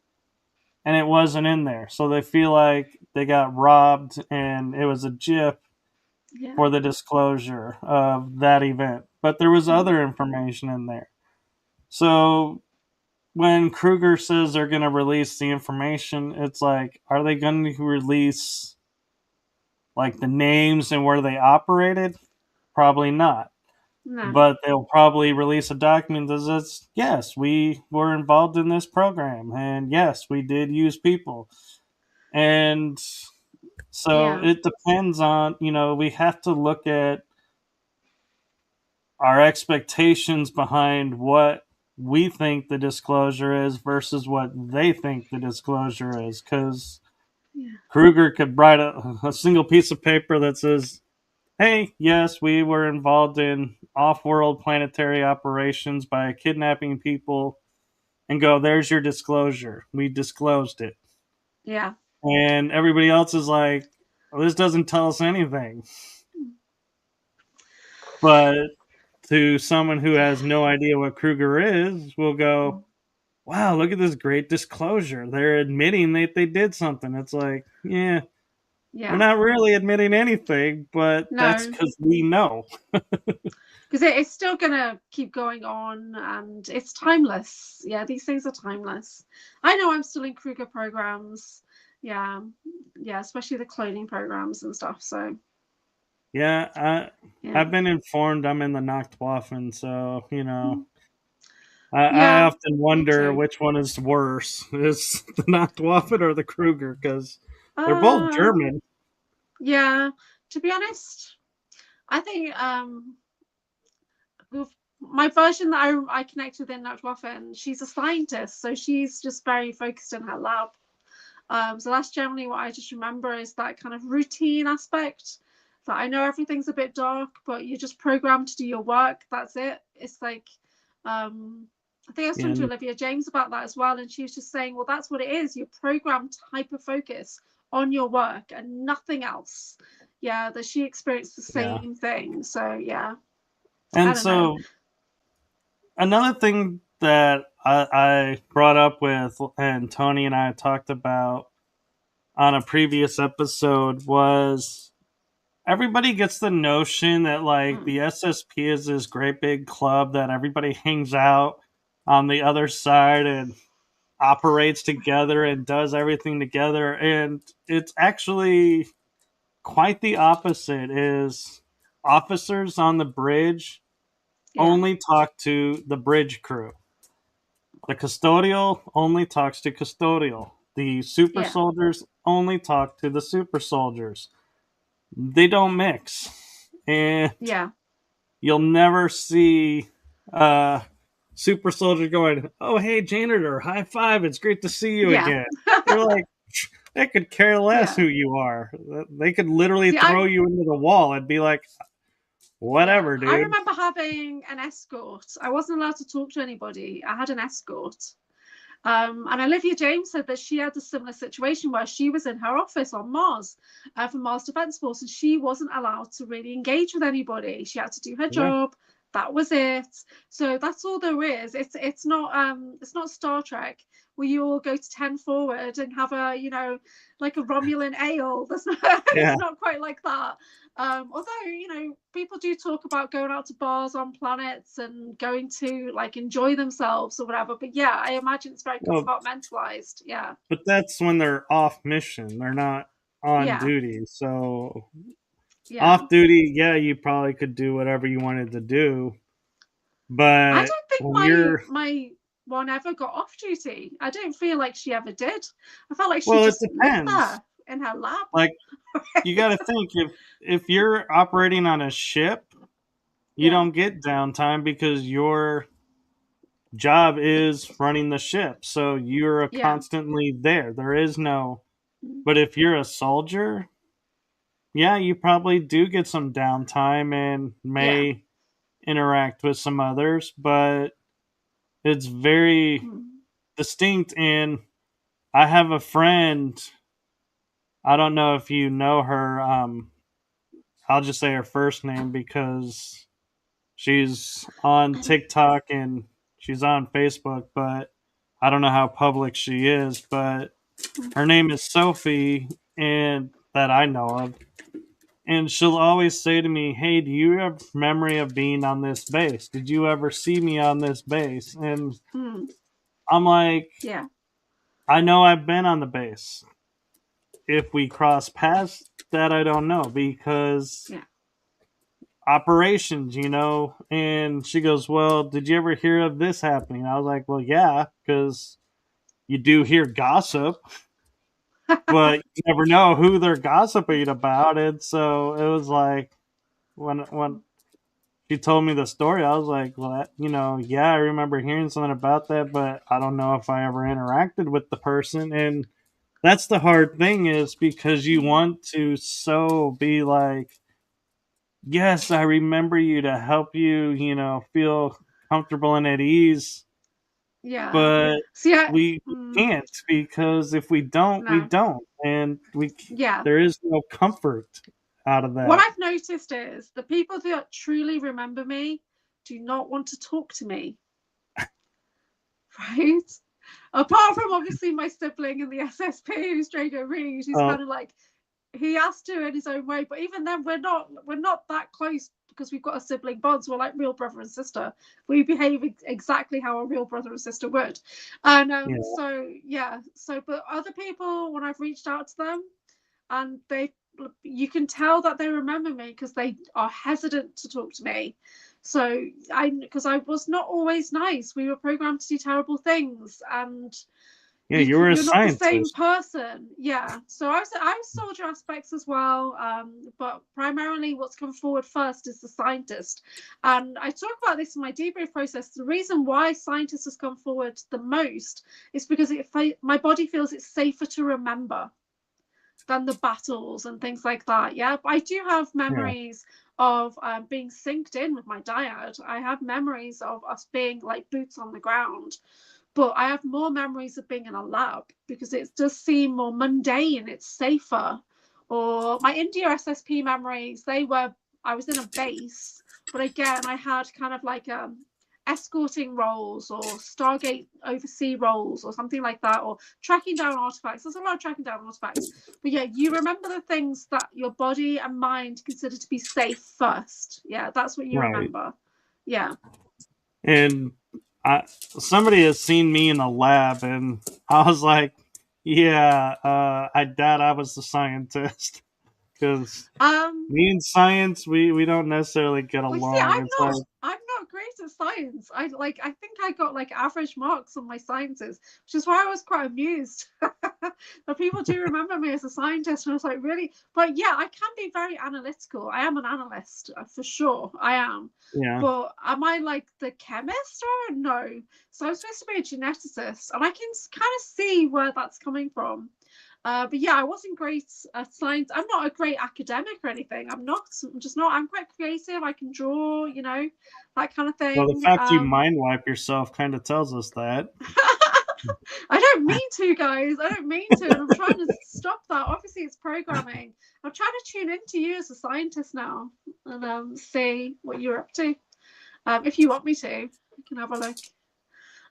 A: and it wasn't in there. So they feel like they got robbed, and it was a gyp for the disclosure of that event. But there was other information in there. So when Kruger says they're going to release the information, it's like, are they going to release like the names and where they operated? Probably not.
B: No.
A: But they'll probably release a document that says, yes, we were involved in this program, and yes, we did use people. And so it depends on, we have to look at our expectations behind what we think the disclosure is versus what they think the disclosure is. Because Kruger could write a single piece of paper that says, hey, yes, we were involved in off-world planetary operations by kidnapping people, and go, there's your disclosure. We disclosed it.
B: Yeah.
A: And everybody else is like, well, this doesn't tell us anything. But to someone who has no idea what Kruger is, will go, wow, look at this great disclosure. They're admitting that they did something. It's like, yeah. They're not really admitting anything, but that's because we know.
B: Because it's still going to keep going on, and it's timeless. Yeah, these things are timeless. I know I'm still in Kruger programs. Yeah, especially the cloning programs and stuff. So
A: yeah, I've been informed I'm in the Nachtwaffen, so I often wonder which one is worse, is the Nachtwaffen or the Kruger, because they're both German.
B: Yeah, to be honest, I think my version that I connect with in Nachtwaffen, she's a scientist, so she's just very focused in her lab. So that's generally what I just remember, is that kind of routine aspect. That I know everything's a bit dark, but you're just programmed to do your work. That's it. It's like, I think I was talking to Olivia James about that as well, and she was just saying, well, that's what it is. You're programmed to hyper focus on your work and nothing else. Yeah, that she experienced the same thing. So yeah.
A: And so another thing that I brought up with, and Tony and I talked about on a previous episode, was everybody gets the notion that like the SSP is this great big club that everybody hangs out on the other side and operates together and does everything together, and it's actually quite the opposite. Is officers on the bridge only talk to the bridge crew. The custodial only talks to custodial. The super soldiers only talk to the super soldiers. They don't mix. And you'll never see super soldier going, oh, hey, janitor, high five, it's great to see you again. They're like, they could care less who you are. They could literally throw you into the wall and be like, whatever, dude.
B: I remember having an escort. I wasn't allowed to talk to anybody. I had an escort. And Olivia James said that she had a similar situation where she was in her office on Mars for Mars Defense Force, and she wasn't allowed to really engage with anybody. She had to do her job. That was it. So that's all there is. It's not Star Trek where you all go to 10 forward and have a like a Romulan ale. It's not quite like that. Although people do talk about going out to bars on planets and going to like enjoy themselves or whatever, but I imagine it's very compartmentalized.
A: But that's when they're off mission. They're not on duty. So
B: Yeah.
A: Off duty, yeah, you probably could do whatever you wanted to do,
B: I
A: but
B: don't think
A: when
B: my
A: you're
B: my one ever got off duty. I don't feel like she ever did. I felt like she
A: well, it
B: just lived
A: depends.
B: there in her lab.
A: Like you got to think if you're operating on a ship, you
B: Yeah.
A: don't get downtime because your job is running the ship. So you're
B: Yeah.
A: constantly there. There is no, but if you're a soldier, yeah, you probably do get some downtime and
B: Yeah.
A: may interact with some others, but it's very distinct. And I have a friend, I don't know if you know her. I'll just say her first name because she's on TikTok and she's on Facebook, but I don't know how public she is. But her name is Sophie, and that I know of. And she'll always say to me, "Hey, do you have memory of being on this base? Did you ever see me on this base?" And I'm like,
B: Yeah.
A: I know I've been on the base. If we cross paths, that I don't know because
B: Yeah.
A: operations, And she goes, "Well, did you ever hear of this happening?" I was like, "Well, yeah, because you do hear gossip, but you never know who they're gossiping about." And so it was like when she told me the story, I was like, "Well, yeah, I remember hearing something about that, but I don't know if I ever interacted with the person." And that's the hard thing is because you want to so be like, yes, I remember you to help you, feel comfortable and at ease.
B: Yeah.
A: But
B: See,
A: we can't because if we don't, we
B: no.
A: don't, and
B: Yeah.
A: there is no comfort out of
B: What
A: that.
B: I've noticed is the people that truly remember me do not want to talk to me. Right? Apart from obviously my sibling in the SSP who's Drago Reed, who's
A: Oh,
B: kind of like he has to in his own way, but even then we're not that close because we've got a sibling bond, so we're like real brother and sister. We behave exactly how a real brother and sister would. And
A: yeah,
B: but other people, when I've reached out to them and you can tell that they remember me because they are hesitant to talk to me. So because I was not always nice, we were programmed to do terrible things, and
A: yeah. You were a
B: you're not the same
A: scientist.
B: person. Yeah. So I was soldier aspects as well, but primarily what's come forward first is the scientist. And I talk about this in my debrief process. The reason why scientist has come forward the most is because my body feels it's safer to remember than the battles and things like that. Yeah, but I do have
A: Yeah,
B: memories of being synced in with my dyad. I have memories of us being like boots on the ground, but I have more memories of being in a lab because it does seem more mundane. It's safer. Or my India SSP memories, I was in a base, but again, I had kind of like escorting roles or Stargate oversee roles or something like that, or tracking down artifacts. There's a lot of tracking down artifacts. But yeah, you remember the things that your body and mind consider to be safe first. Yeah, that's what you
A: right.
B: remember. Yeah.
A: And somebody has seen me in the lab, and I was like, yeah, I doubt I was the scientist because
B: Um,
A: me and science, we don't necessarily get
B: Well, see,
A: along. It's like,
B: I'm not great at science. I think I got like average marks on my sciences, which is why I was quite amused that people do remember me as a scientist. And I was like, really? But yeah, I can be very analytical. I am an analyst for sure. I am.
A: yeah,
B: But am I like the chemist or no? So I'm supposed to be a geneticist, and I can kind of see where that's coming from. But yeah, I wasn't great at science. I'm not a great academic or anything. I'm not. I'm just not. I'm quite creative. I can draw, that kind of
A: well, the
B: thing.
A: fact you mind wipe yourself kind of tells us that.
B: I don't mean to, guys. I don't mean to. And I'm trying to stop that. Obviously, it's programming. I'm trying to tune into you as a scientist now and see what you're up to. If you want me to, I can have a look.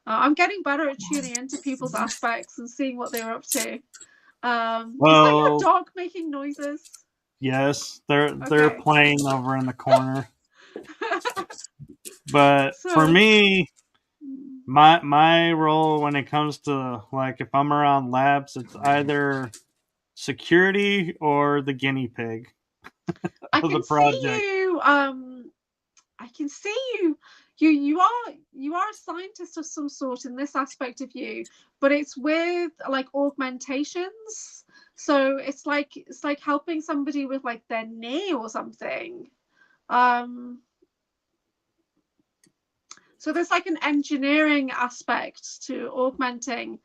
B: I'm getting better at tuning into people's aspects and seeing what they're up to. Is that your
A: Well,
B: dog making noises?
A: yes, they're
B: Okay.
A: playing over in the corner. But for
B: So,
A: me, my role when it comes to like if I'm around labs, it's either security or the guinea pig.
B: I
A: of the
B: can see
A: project.
B: you. I can see you. You are a scientist of some sort in this aspect of you, but it's with like augmentations. So it's like helping somebody with like their knee or something. So there's like an engineering aspect to augmenting.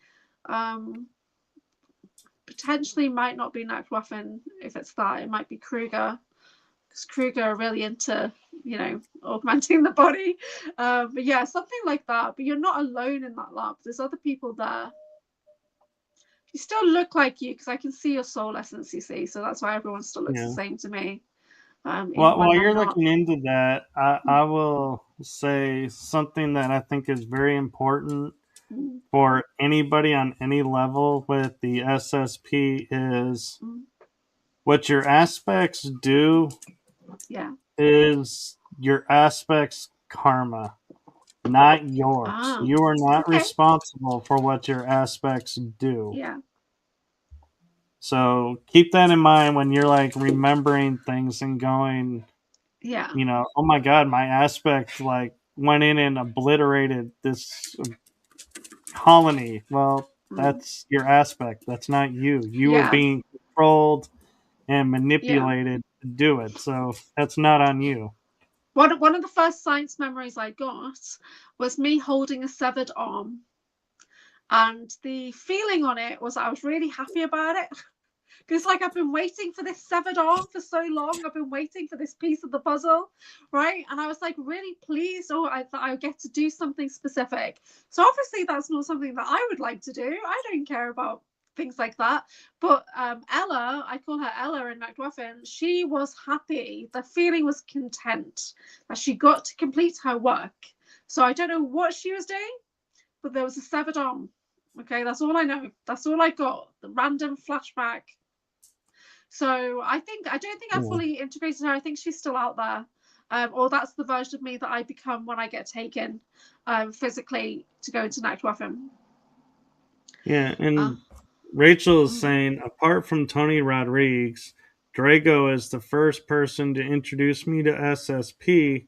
B: Potentially might not be Nachtwaffen if it's that. It might be Kruger, because Kruger are really into, you know, augmenting the body. But yeah, something like that. But you're not alone in that lab. There's other people there. You still look like you, because I can see your soul essence, you see. So that's why everyone still looks the
A: Yeah.
B: same to me, even
A: Well,
B: when
A: while
B: they're
A: you're
B: not.
A: looking into that, I will say something that I think is very important
B: Mm,
A: for anybody on any level with the SSP is
B: mm,
A: what your aspects do
B: yeah.
A: is your aspects karma, not yours.
B: Ah,
A: You are not
B: okay.
A: responsible for what your aspects do.
B: Yeah.
A: So keep that in mind when you're like remembering things and going,
B: Yeah.
A: oh my God, my aspect like went in and obliterated this colony. Well,
B: Mm,
A: that's your aspect. That's not you. You were
B: yeah.
A: being controlled and
B: Yeah.
A: manipulated to do it. So that's not on you.
B: One of the first science memories I got was me holding a severed arm. And the feeling on it was I was really happy about it. Because like I've been waiting for this severed arm for so long. I've been waiting for this piece of the puzzle, right? And I was like really pleased. Oh, I thought I get to do something specific. So obviously that's not something that I would like to do. I don't care about things like that. But Ella, I call her Ella in Macduffin, she was happy. The feeling was content that she got to complete her work. So I don't know what she was doing, but there was a severed arm. Okay, that's all I know. That's all I got. The random flashback. So I don't think I
A: Yeah.
B: fully integrated her. I think she's still out there. Or that's the version of me that I become when I get taken physically to go into Nachtwaffen.
A: Yeah.
B: Uh,
A: And Rachel is
B: mm,
A: saying, apart from Tony Rodriguez, Drago is the first person to introduce me to SSP.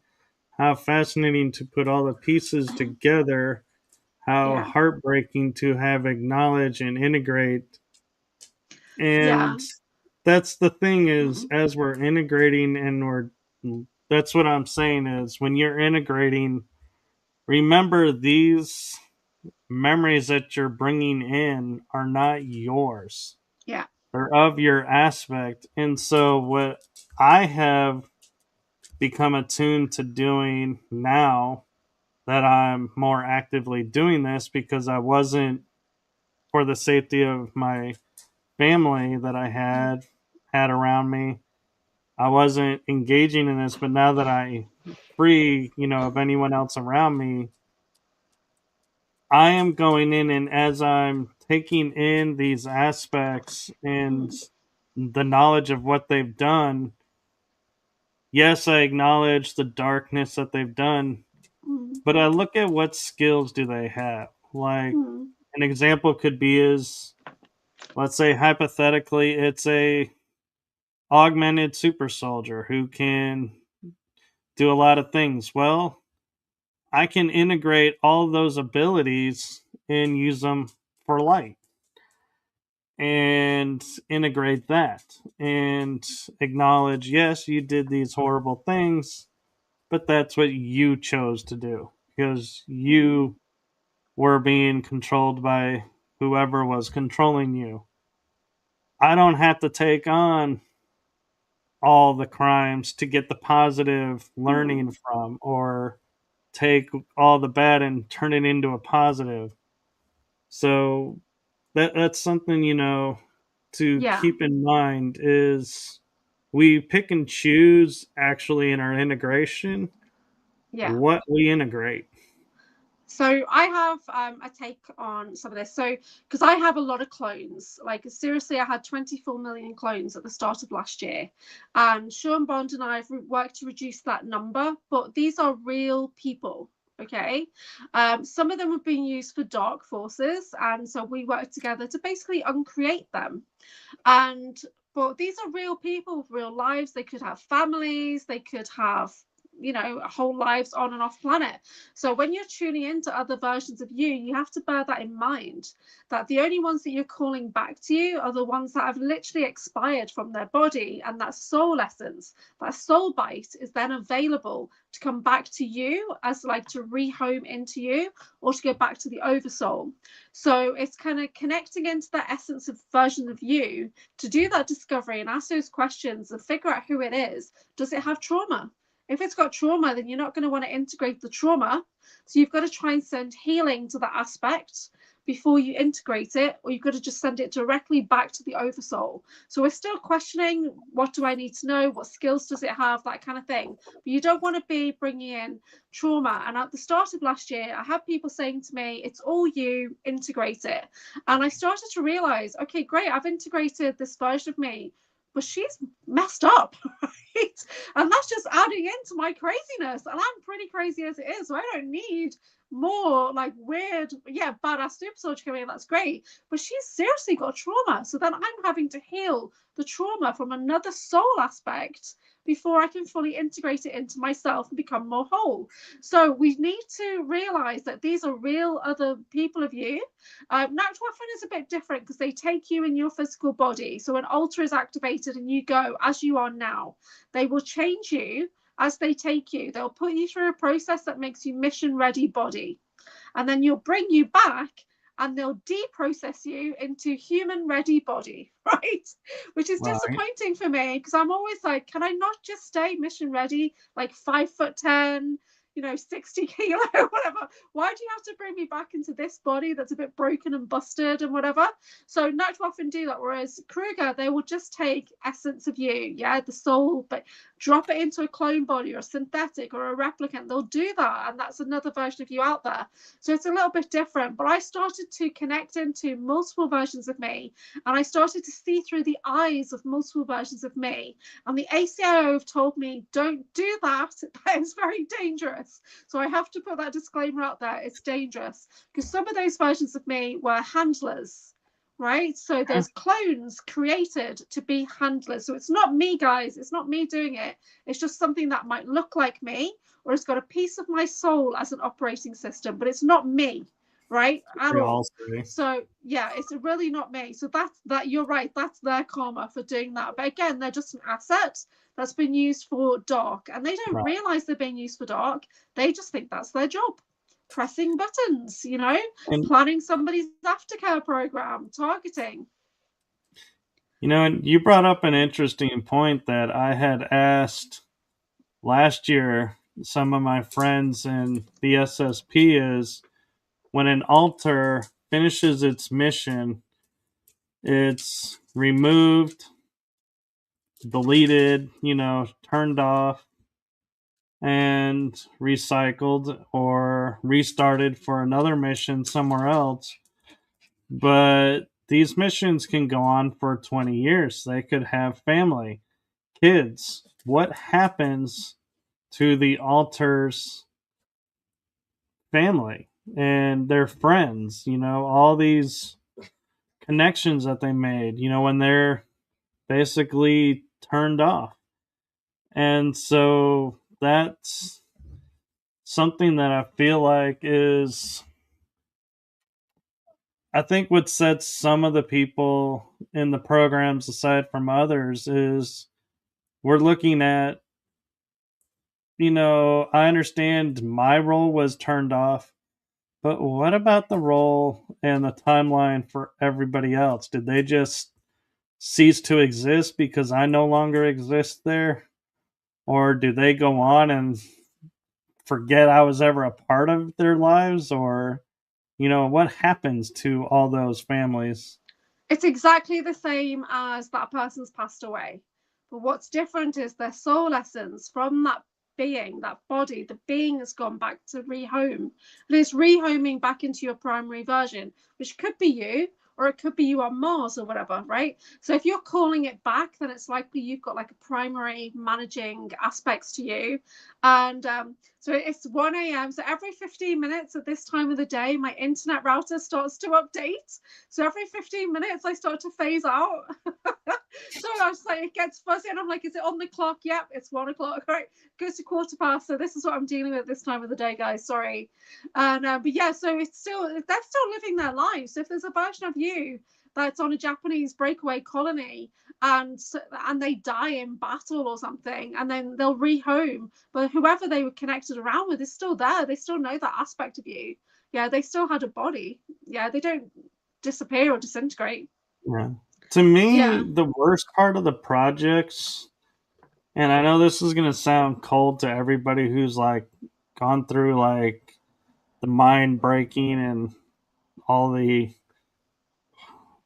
A: How fascinating to put all the pieces together. How
B: yeah,
A: heartbreaking to have acknowledge and integrate.
B: yeah,
A: And that's the thing is,
B: mm,
A: as we're integrating and that's what I'm saying is when you're integrating, remember these memories that you're bringing in are not yours.
B: yeah,
A: They're of your aspect. And so what I have become attuned to doing now that I'm more actively doing this because I wasn't for the safety of my family that I
B: mm,
A: had around me. I wasn't engaging in this, but now that I free, of anyone else around me, I am going in and as I'm taking in these aspects and
B: mm,
A: the knowledge of what they've done, yes, I acknowledge the darkness that they've done,
B: mm,
A: but I look at what skills do they have. Like
B: mm,
A: an example could be is let's say hypothetically it's a augmented super soldier who can do a lot of things. Well, I can integrate all of those abilities and use them for light and integrate that and acknowledge, yes, you did these horrible things, but that's what you chose to do because
B: mm,
A: you were being controlled by whoever was controlling you. I don't have to take on all the crimes to get the positive learning
B: mm,
A: from or take all the bad and turn it into a positive. So that's something to
B: yeah,
A: keep in mind is we pick and choose actually in our integration
B: yeah.
A: what we integrate.
B: So I have a take on some of this. So because I have a lot of clones, like seriously, I had 24 million clones at the start of last year, and Sean Bond and I have worked to reduce that number. But these are real people. Okay, some of them have been used for dark forces, and so we worked together to basically uncreate them. And But these are real people with real lives. They could have families, they could have, you know, whole lives on and off planet. So when you're tuning into other versions of you, you have to bear that in mind, that the only ones that you're calling back to you are the ones that have literally expired from their body, and that soul essence, that soul bite, is then available to come back to you as like to rehome into you, or to go back to the oversoul. So it's kind of connecting into that essence of version of you to do that discovery and ask those questions and figure out who it is. Does it have trauma? If it's got trauma, then you're not going to want to integrate the trauma. So you've got to try and send healing to that aspect before you integrate it, or you've got to just send it directly back to the oversoul. So we're still questioning, what do I need to know? What skills does it have? That kind of thing. But you don't want to be bringing in trauma. And at the start of last year, I had people saying to me, it's all you, integrate it. And I started to realize, okay, great, I've integrated this version of me, but she's messed up, right? And that's just adding into my craziness. And I'm pretty crazy as it is, so I don't need more like weird, badass super soldier coming in. That's great, but she's seriously got trauma. So then I'm having to heal the trauma from another soul aspect before I can fully integrate it into myself and become more whole. So we need to realize that these are real other people of you. Noctwaffen is a bit different because they take you in your physical body. So an altar is activated and you go as you are now. They will change you as they take you. They'll put you through a process that makes you mission ready body. And then you'll bring you back and they'll deprocess you into human ready body, right? Which is disappointing for me, because I'm always like, can I not just stay mission ready, like 5'10", 60 kilo, whatever? Why do you have to bring me back into this body that's a bit broken and busted and whatever? So Noctwaffen do that, whereas Kruger, they will just take essence of you, the soul, but drop it into a clone body or a synthetic or a replicant. They'll do that, and that's another version of you out there. So it's a little bit different, but I started to connect into multiple versions of me, and I started to see through the eyes of multiple versions of me. And the ACIO have told me, don't do that. That is very dangerous. So I have to put that disclaimer out there. It's dangerous, because some of those versions of me were handlers, right? So there's clones created to be handlers. So it's not me, guys. It's not me doing it. It's just something that might look like me, or it's got a piece of my soul as an operating system, but it's not me, right? At all. So it's really not me. So that you're right. That's their karma for doing that. But again, they're just an asset that's been used for dark, and they don't realize they're being used for dark. They just think that's their job. Pressing buttons, and planning somebody's aftercare program, targeting.
A: And you brought up an interesting point that I had asked last year some of my friends in the SSP is, when an altar finishes its mission, it's removed, deleted, turned off, and recycled or restarted for another mission somewhere else. But these missions can go on for 20 years. They could have family, kids. What happens to the altar's family and their friends? All these connections that they made, when they're basically turned off. And so that's something that I feel like is, I think what sets some of the people in the programs aside from others is we're looking at, I understand my role was turned off, but what about the role and the timeline for everybody else? Did they just cease to exist because I no longer exist there? Or do they go on and forget I was ever a part of their lives? Or, what happens to all those families?
B: It's exactly the same as that person's passed away. But what's different is their soul essence from that being, that body, the being has gone back to rehome. And it's rehoming back into your primary version, which could be you, or it could be you on Mars or whatever, right? So if you're calling it back, then it's likely you've got like a primary managing aspects to you. And so So it's 1 a.m. So every 15 minutes at this time of the day, my internet router starts to update. So every 15 minutes, I start to phase out. So I was like, it gets fuzzy, and I'm like, is it on the clock? Yep, it's 1 o'clock. All right, goes to 1:15. So this is what I'm dealing with this time of the day, guys. Sorry. And but yeah, so it's still, they're still living their lives. So if there's a version of you that's on a Japanese breakaway colony and they die in battle or something, and then they'll rehome, but whoever they were connected around with is still there. They still know that aspect of you. Yeah, they still had a body. Yeah, they don't disappear or disintegrate.
A: Yeah. To me,
B: Yeah.
A: the worst part of the projects, and I know this is going to sound cold to everybody who's like gone through like the mind breaking and all the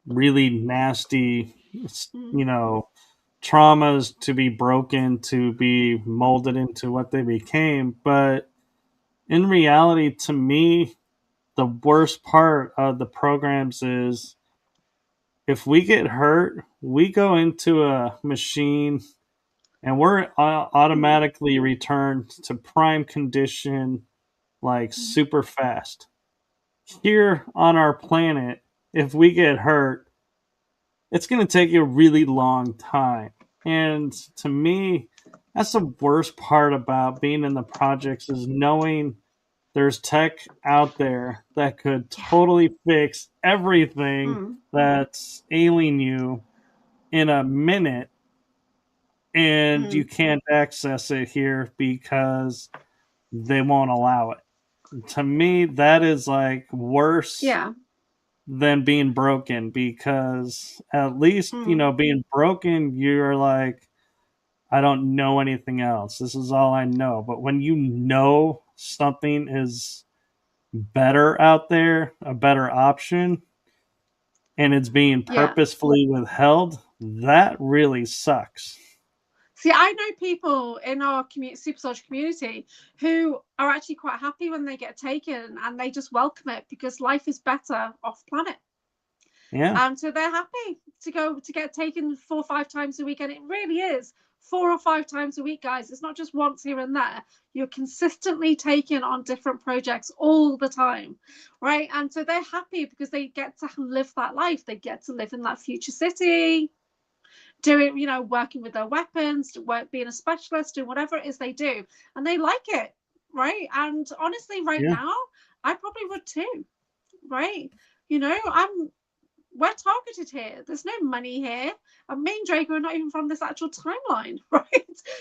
A: really nasty, you know, traumas to be broken, to be molded into what they became. But in reality, to me, the worst part of the programs is if we get hurt, we go into a machine and we're automatically returned to prime condition like super fast. Here on our planet, if we get hurt, it's going to take a really long time. And to me, that's the worst part about being in the projects is knowing there's tech out there that could totally fix everything that's ailing you in a minute, and you can't access it here because they won't allow it. To me, that is like worse than being broken, because at least, being broken, you're like, I don't know anything else. This is all I know. But when you know something is better out there, a better option, and it's being purposefully withheld, that really sucks.
B: See, I know people in our Supersonic community who are actually quite happy when they get taken, and they just welcome it because life is better off planet.
A: Yeah.
B: And so they're happy to get taken 4 or 5 times a week, and it really is 4 or 5 times a week, guys. It's not just once here and there. You're consistently taken on different projects all the time, right? And so they're happy because they get to live that life. They get to live in that future city, doing, working with their weapons, being a specialist, doing whatever it is they do, and they like it, right? And honestly, right now, I probably would too, right? We're targeted here. There's no money here. And me and Draco are not even from this actual timeline, right?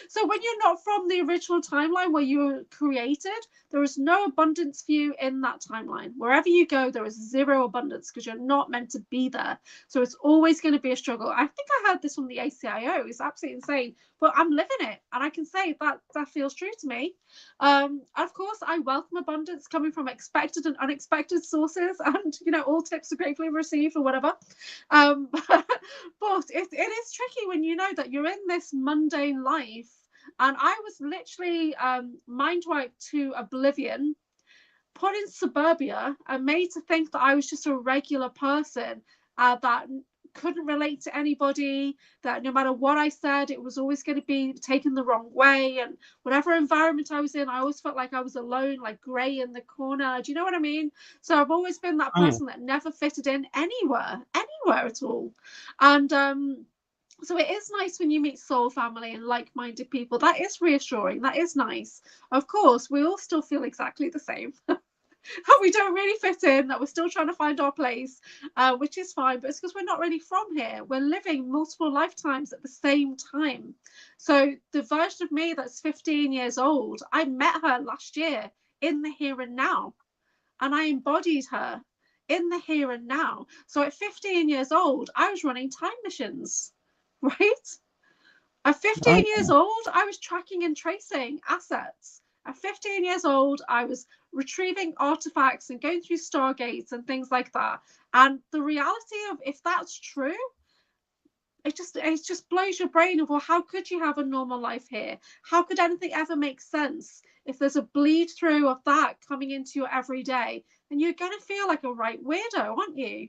B: So when you're not from the original timeline where you were created, there is no abundance for you in that timeline. Wherever you go, there is zero abundance because you're not meant to be there. So it's always going to be a struggle. I think I heard this from the ACIO. It's absolutely insane, but I'm living it, and I can say that feels true to me. Of course, I welcome abundance coming from expected and unexpected sources, and all tips are gratefully received or whatever. But it is tricky when you know that you're in this mundane life. And I was literally mind wiped to oblivion, put in suburbia, and made to think that I was just a regular person that couldn't relate to anybody, that no matter what I said, it was always going to be taken the wrong way. And whatever environment I was in, I always felt like I was alone, like grey in the corner. Do you know what I mean? So I've always been that person that never fitted in anywhere at all. And so it is nice when you meet soul family and like-minded people. That is reassuring. That is nice. Of course, we all still feel exactly the same. We don't really fit in, that we're still trying to find our place, which is fine, but it's because we're not really from here. We're living multiple lifetimes at the same time. So the version of me that's 15 years old, I met her last year in the here and now, and I embodied her in the here and now. So at 15 years old, I was running time missions, right? At 15 years old, I was tracking and tracing assets. At 15 years old, I was retrieving artifacts and going through stargates and things like that. And the reality of, if that's true, it just blows your brain of, well, how could you have a normal life here? How could anything ever make sense if there's a bleed through of that coming into your everyday? And you're going to feel like a right weirdo, aren't you?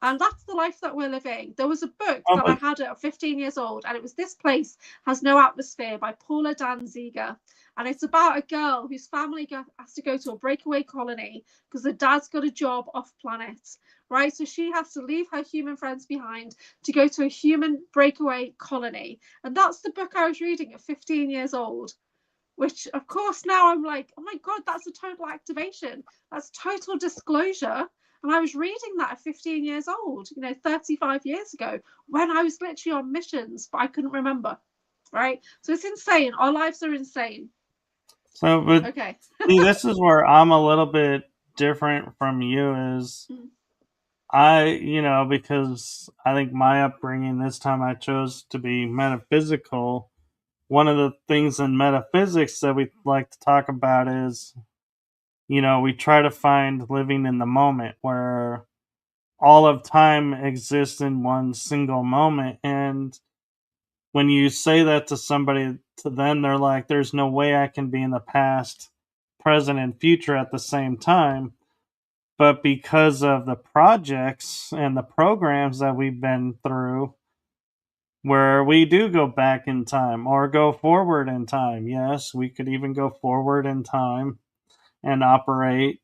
B: And that's the life that we're living. There was a book that I had at 15 years old, and it was This Place Has No Atmosphere by Paula Danziger. and it's about a girl whose family has to go to a breakaway colony because the dad's got a job off planet, right? So she has to leave her human friends behind to go to a human breakaway colony. And that's the book I was reading at 15 years old, which of course now I'm like, oh my God, that's a total activation. That's total disclosure. And I was reading that at 15 years old, 35 years ago, when I was literally on missions, but I couldn't remember. Right. So it's insane. Our lives are insane.
A: So, but
B: okay.
A: See, this is where I'm a little bit different from you. Is because I think my upbringing this time I chose to be metaphysical. One of the things in metaphysics that we like to talk about is, we try to find living in the moment where all of time exists in one single moment. And when you say that to somebody, to them, they're like, there's no way I can be in the past, present, and future at the same time. But because of the projects and the programs that we've been through, where we do go back in time or go forward in time, yes, we could even go forward in time and operate.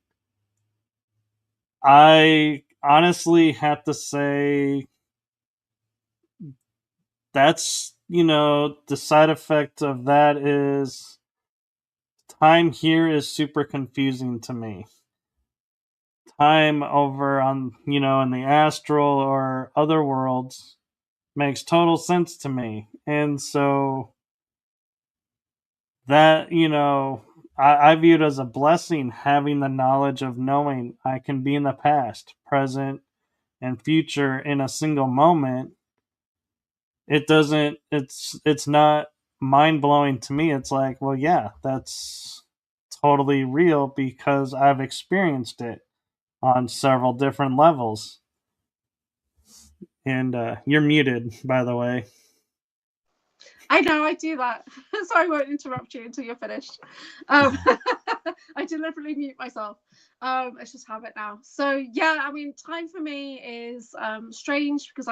A: I honestly have to say that's, the side effect of that is time here is super confusing to me. Time over on, in the astral or other worlds makes total sense to me. And so that, I view it as a blessing having the knowledge of knowing I can be in the past, present, and future in a single moment. It's not mind blowing to me. It's like, well, yeah, that's totally real because I've experienced it on several different levels. And you're muted, by the way.
B: I know, I do that. So I won't interrupt you until you're finished. I deliberately mute myself. It's just habit now. So yeah, I mean, time for me is strange because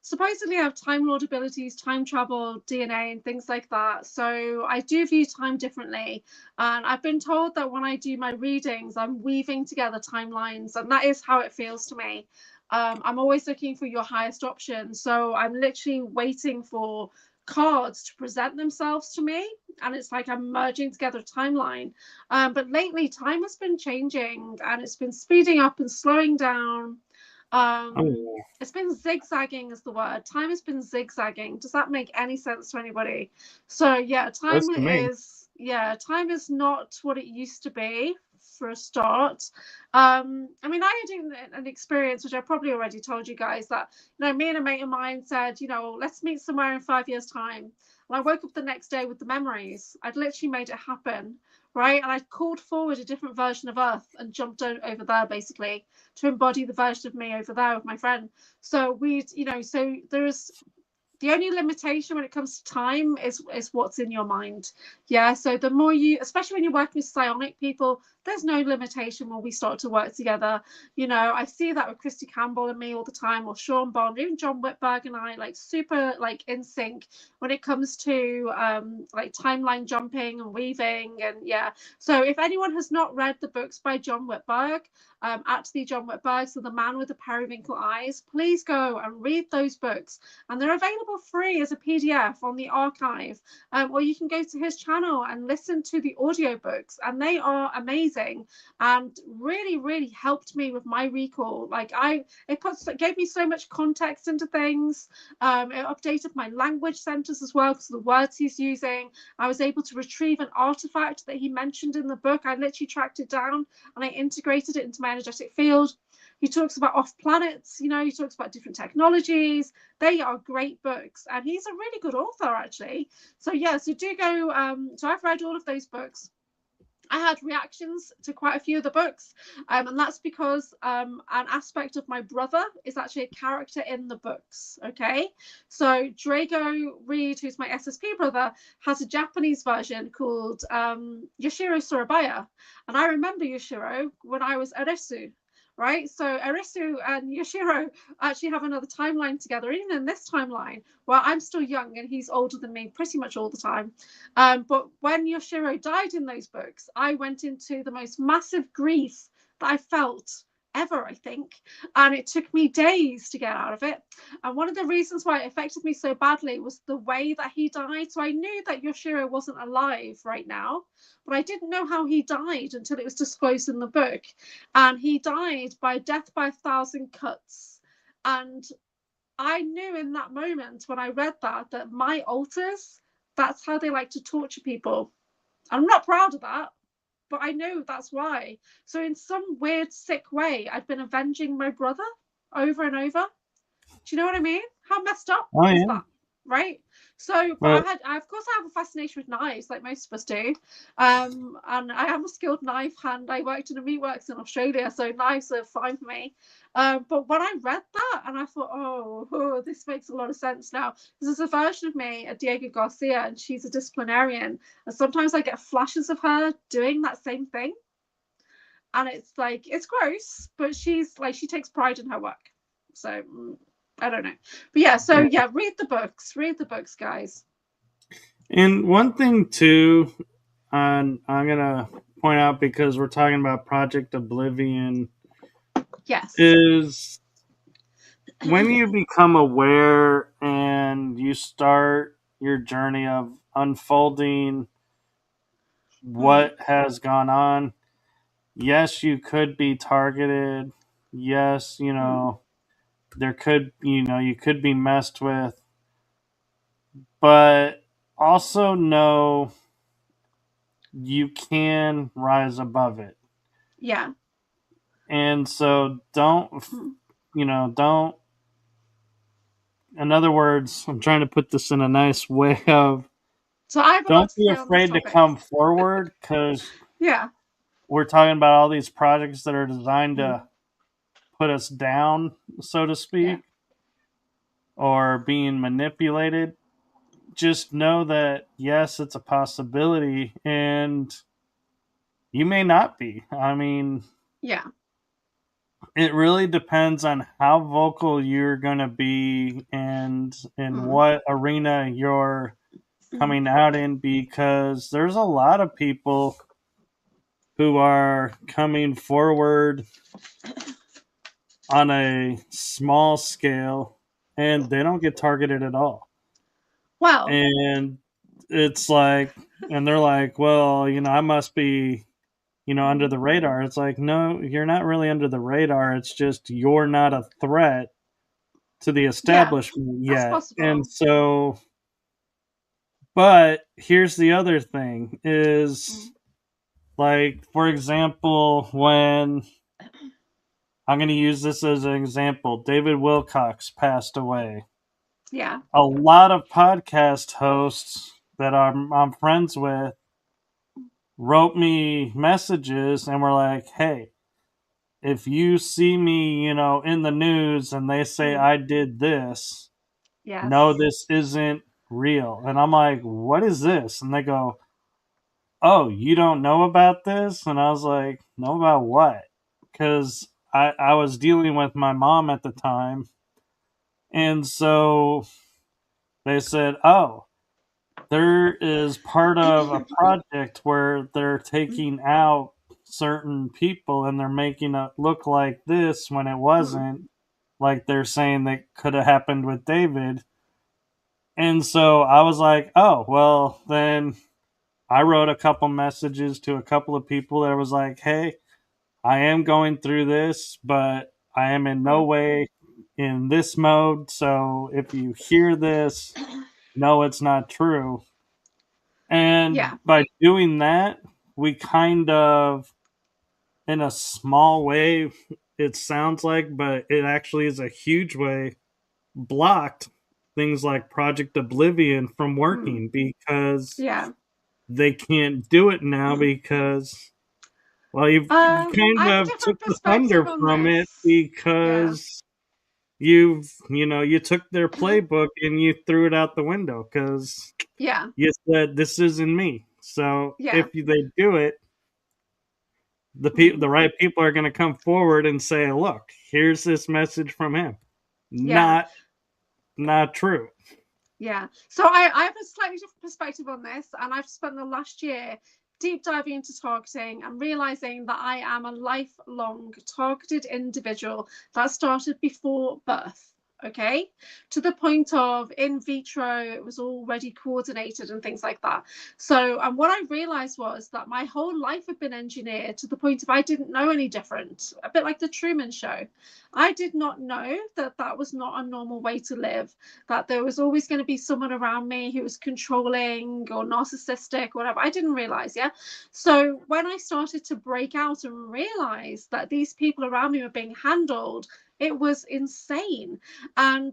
B: supposedly I have Time Lord abilities, time travel, DNA, and things like that. So I do view time differently. And I've been told that when I do my readings, I'm weaving together timelines, and that is how it feels to me. I'm always looking for your highest option. So I'm literally waiting for cards to present themselves to me, and it's like I'm merging together a timeline. But lately time has been changing, and it's been speeding up and slowing down. It's been zigzagging is the word. Time has been zigzagging. Does that make any sense to anybody? So yeah, time is not what it used to be, for a start. I mean, I had an experience which I probably already told you guys, that me and a mate of mine said, let's meet somewhere in 5 years' time. And I woke up the next day with the memories. I'd literally made it happen, right? And I called forward a different version of Earth and jumped over there, basically, to embody the version of me over there with my friend. So so there's the only limitation when it comes to time is what's in your mind. Yeah. So the more especially when you're working with psionic people, there's no limitation when we start to work together. I see that with Christy Campbell and me all the time, or Sean Bond, even John Whitberg and I, like super like in sync when it comes to like timeline jumping and weaving. And yeah, so if anyone has not read the books by John Whitberg, at the John Whitberg, so The Man with the Periwinkle Eyes, please go and read those books, and they're available free as a PDF on the archive, or you can go to his channel and listen to the audiobooks, and they are amazing and really, really helped me with my recall. Like it gave me so much context into things. It updated my language centers as well because of the words he's using. I was able to retrieve an artifact that he mentioned in the book. I literally tracked it down and I integrated it into my energetic field. He talks about off planets, he talks about different technologies. They are great books, and he's a really good author, actually. So yeah, so do go. So I've read all of those books. I had reactions to quite a few of the books, and that's because an aspect of my brother is actually a character in the books. Okay, so Drago Reed, who's my SSP brother, has a Japanese version called Yoshiro Surabaya, and I remember Yoshiro when I was Eresu. right? So Arisu and Yoshiro actually have another timeline together, even in this timeline, where I'm still young and he's older than me pretty much all the time. But when Yoshiro died in those books, I went into the most massive grief that I felt ever, I think. And it took me days to get out of it. And one of the reasons why it affected me so badly was the way that he died. So I knew that Yoshiro wasn't alive right now, but I didn't know how he died until it was disclosed in the book. And he died by death by 1,000 cuts. And I knew in that moment when I read that my alters, that's how they like to torture people. I'm not proud of that, but I know that's why. So in some weird, sick way, I've been avenging my brother over and over. Do you know what I mean? How messed up
A: Oh
B: is
A: yeah,
B: that? Right? So, but
A: but
B: of course, I have a fascination with knives, like most of us do. And I am a skilled knife hand. I worked in a meatworks in Australia, so knives are fine for me. But when I read that, and I thought, oh, this makes a lot of sense now. There's a version of me, a Diego Garcia, and she's a disciplinarian. And sometimes I get flashes of her doing that same thing. And it's like, it's gross, but she's like, she takes pride in her work. So I don't know. But yeah, so yeah, read the books. Read the books, guys.
A: and one thing too, and I'm gonna point out because we're talking about Project Oblivion,
B: Yes.
A: is when you become aware and you start your journey of unfolding what has gone on. Yes, you could be targeted. Yes, there could, you could be messed with, but also know you can rise above it.
B: Yeah.
A: And so don't, in other words, I'm trying to put this in a nice way of
B: So I have a lot
A: don't
B: to
A: be
B: say on this
A: afraid to
B: topic.
A: come forward because
B: Yeah.
A: we're talking about all these projects that are designed to put us down, so to
B: Yeah.
A: speak, or being manipulated. Just know that yes, it's a possibility, and you may not be. I mean,
B: Yeah.
A: it really depends on how vocal you're going to be and in
B: Mm.
A: what arena you're coming out in, because there's a lot of people who are coming forward on a small scale and they don't get targeted at all.
B: Well,
A: And it's like, and they're like, well, I must be, under the radar. It's like, no, you're not really under the radar. It's just you're not a threat to the
B: yeah,
A: establishment
B: that's
A: yet. And
B: possible.
A: so, but here's the other thing is like, for example, when I'm going to use this as an example, David Wilcox passed away.
B: Yeah.
A: A lot of podcast hosts that I'm friends with wrote me messages and were like, hey, if you see me, in the news and they say I did this, no,
B: Yes.
A: this isn't real. And I'm like, what is this? And they go, oh, you don't know about this? And I was like, know about what? Because I was dealing with my mom at the time. And so they said, oh, there is part of a project where they're taking out certain people and they're making it look like this when it wasn't, like they're saying that could have happened with David. And so I was like, oh, well, then I wrote a couple messages to a couple of people that was like, hey, I am going through this, but I am in no way in this mode. So if you hear this, no, it's not true. And
B: Yeah.
A: by doing that, we kind of, in a small way, it sounds like, but it actually is a huge way, blocked things like Project Oblivion from working because
B: Yeah.
A: they can't do it now because, well, you
B: I
A: kind
B: have a
A: of took
B: different
A: the
B: perspective
A: thunder
B: on
A: from it
B: this. Yeah.
A: because you took their playbook and you threw it out the window because
B: Yeah.
A: you said this isn't me. So
B: Yeah.
A: if they do it, the right people are going to come forward and say, look, here's this message from him.
B: Yeah.
A: Not true.
B: Yeah. So I have a slightly different perspective on this, and I've spent the last year deep diving into targeting and realizing that I am a lifelong targeted individual that started before birth. Okay, to the point of in vitro, it was already coordinated and things like that. So, and what I realized was that my whole life had been engineered to the point of I didn't know any different, a bit like the Truman Show. I did not know that that was not a normal way to live, that there was always going to be someone around me who was controlling or narcissistic, whatever. I didn't realize. Yeah. So when I started to break out and realize that these people around me were being handled, it was insane. And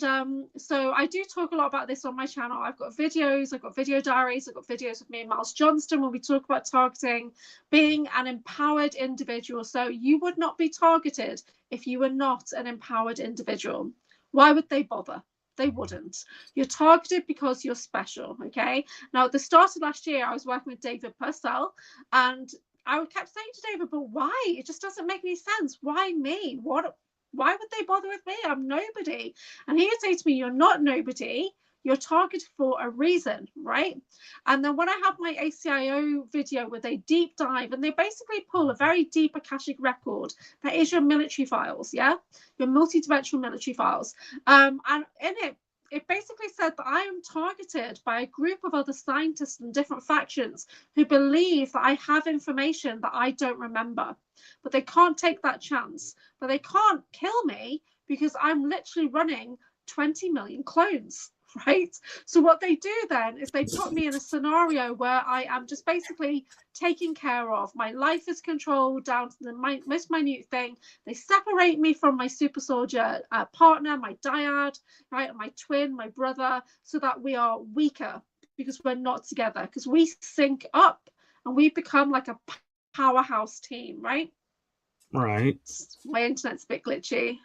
B: so I do talk a lot about this on my channel. I've got videos, I've got video diaries, I've got videos of me and Miles Johnston when we talk about targeting, being an empowered individual. So you would not be targeted if you were not an empowered individual. Why would they bother? They wouldn't. You're targeted because you're special. Okay. Now, at the start of last year, I was working with David Purcell, and I kept saying to David, but why? It just doesn't make any sense. Why me? Why would they bother with me? I'm nobody. And he would say to me, you're not nobody. You're targeted for a reason, right? And then when I have my ACIO video where they deep dive and they basically pull a very deep Akashic record, that is your military files, yeah? Your multi-dimensional military files. And in it basically said that I am targeted by a group of other scientists and different factions who believe that I have information that I don't remember. But they can't take that chance. But they can't kill me because I'm literally running 20 million clones, right? So what they do then is they put me in a scenario where I am just basically taken care of. My life is controlled down to the most minute thing. They separate me from my super soldier partner, my dyad, right, my twin, my brother, so that we are weaker because we're not together, because we sync up and we become like a powerhouse team, right?
A: Right.
B: My internet's a bit glitchy.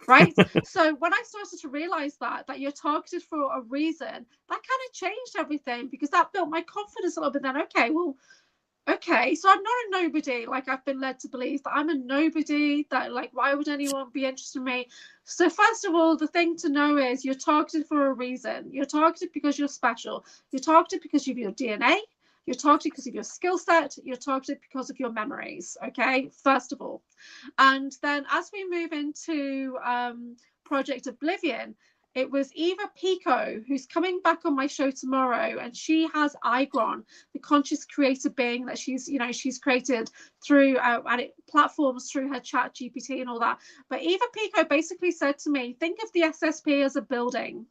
B: Right. So when I started to realize that you're targeted for a reason, that kind of changed everything, because that built my confidence a little bit. Then okay, so I'm not a nobody like I've been led to believe, that I'm a nobody, that like why would anyone be interested in me? So first of all, the thing to know is you're targeted for a reason. You're targeted because you're special. You're targeted because of your DNA. You're targeted because of your skill set. You're targeted because of your memories. Okay, first of all. And then as we move into Project Oblivion, it was Eva Pico who's coming back on my show tomorrow, and she has Igron, the conscious creator being that she's created through and it platforms through her chat GPT and all that. But Eva Pico basically said to me, think of the SSP as a building,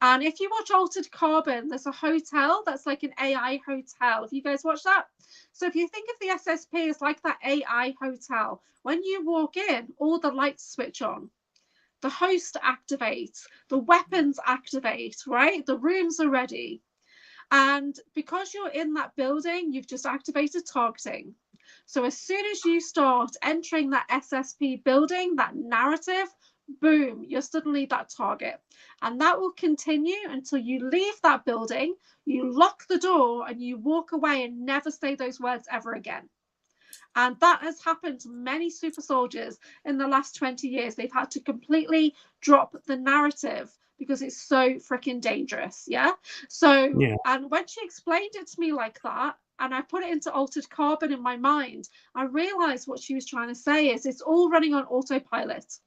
B: and if you watch Altered Carbon, there's a hotel that's like an AI hotel. Have you guys watched that? So if you think of the SSP as like that AI hotel, when you walk in, all the lights switch on. The host activates, the weapons activate, right? The rooms are ready. And because you're in that building, you've just activated targeting. So as soon as you start entering that SSP building, that narrative, boom, you're suddenly that target. And that will continue until you leave that building, you lock the door, and you walk away and never say those words ever again. And that has happened to many super soldiers in the last 20 years. They've had to completely drop the narrative because it's so freaking dangerous. Yeah. So,
A: Yeah.
B: and when she explained it to me like that, and I put it into Altered Carbon in my mind, I realized what she was trying to say is it's all running on autopilot.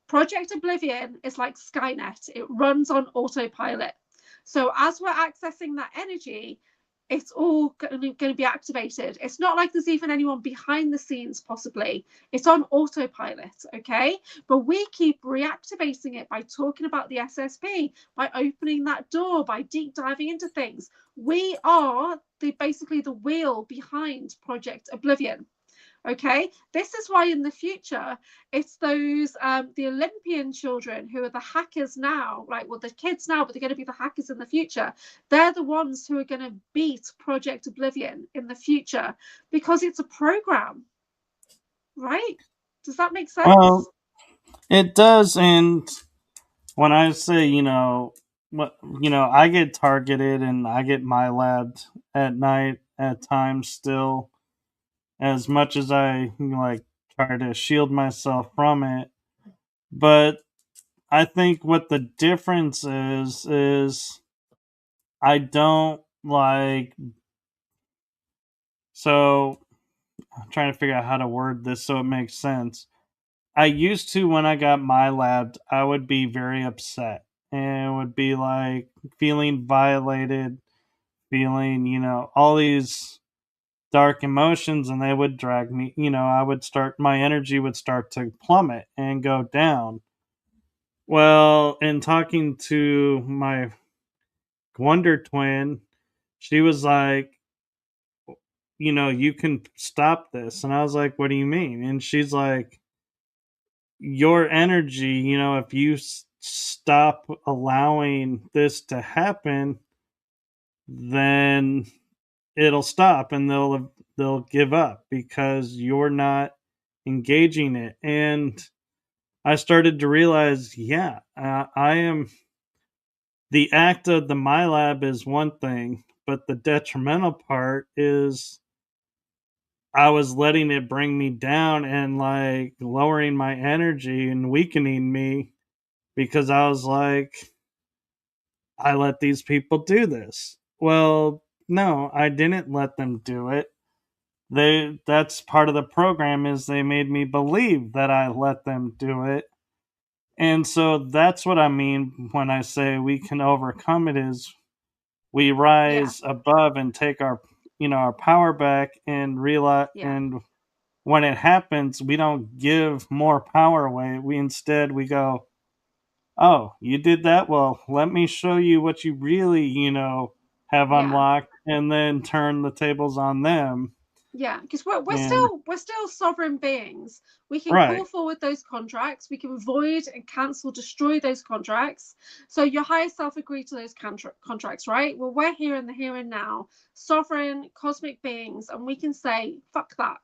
B: Project Oblivion is like Skynet, it runs on autopilot. So as we're accessing that energy, it's all going to be activated. It's not like there's even anyone behind the scenes, possibly. It's on autopilot, okay? But we keep reactivating it by talking about the SSP, by opening that door, by deep diving into things. We are basically the wheel behind Project Oblivion. Okay, this is why in the future it's those the Olympian children who are the hackers now, right? Well, the kids now, but they're going to be the hackers in the future. They're the ones who are going to beat Project Oblivion in the future because it's a program, right? Does that make sense?
A: Well, it does. And when I say, I get targeted and I get MILAB'd at night at times still. as much as I like try to shield myself from it. But I think what the difference is I don't like. So I'm trying to figure out how to word this so it makes sense. I used to, when I got MILAB, I would be very upset and would be like feeling violated, feeling, all these dark emotions, and they would drag me, my energy would start to plummet and go down. Well, in talking to my Wonder Twin, she was like, you can stop this. And I was like, what do you mean? And she's like, your energy, if you stop allowing this to happen, then it'll stop and they'll give up because you're not engaging it. And I started to realize, yeah, I am. The act of the MILAB is one thing, but the detrimental part is I was letting it bring me down and like lowering my energy and weakening me because I was like, I let these people do this. Well, no, I didn't let them do it. That's part of the program is they made me believe that I let them do it. And so that's what I mean when I say we can overcome it is we
B: Yeah,
A: rise above and take our power back and realize
B: yeah,
A: and when it happens we don't give more power away. We go, oh, you did that? Well, let me show you what you really, have
B: yeah.
A: unlocked and then turn the tables on them.
B: Yeah, because we're
A: And
B: still sovereign beings. We can call
A: right.
B: forward those contracts. We can void and cancel, destroy those contracts. So your higher self agreed to those contracts, right? Well, we're here in the here and now, sovereign cosmic beings, and we can say fuck that.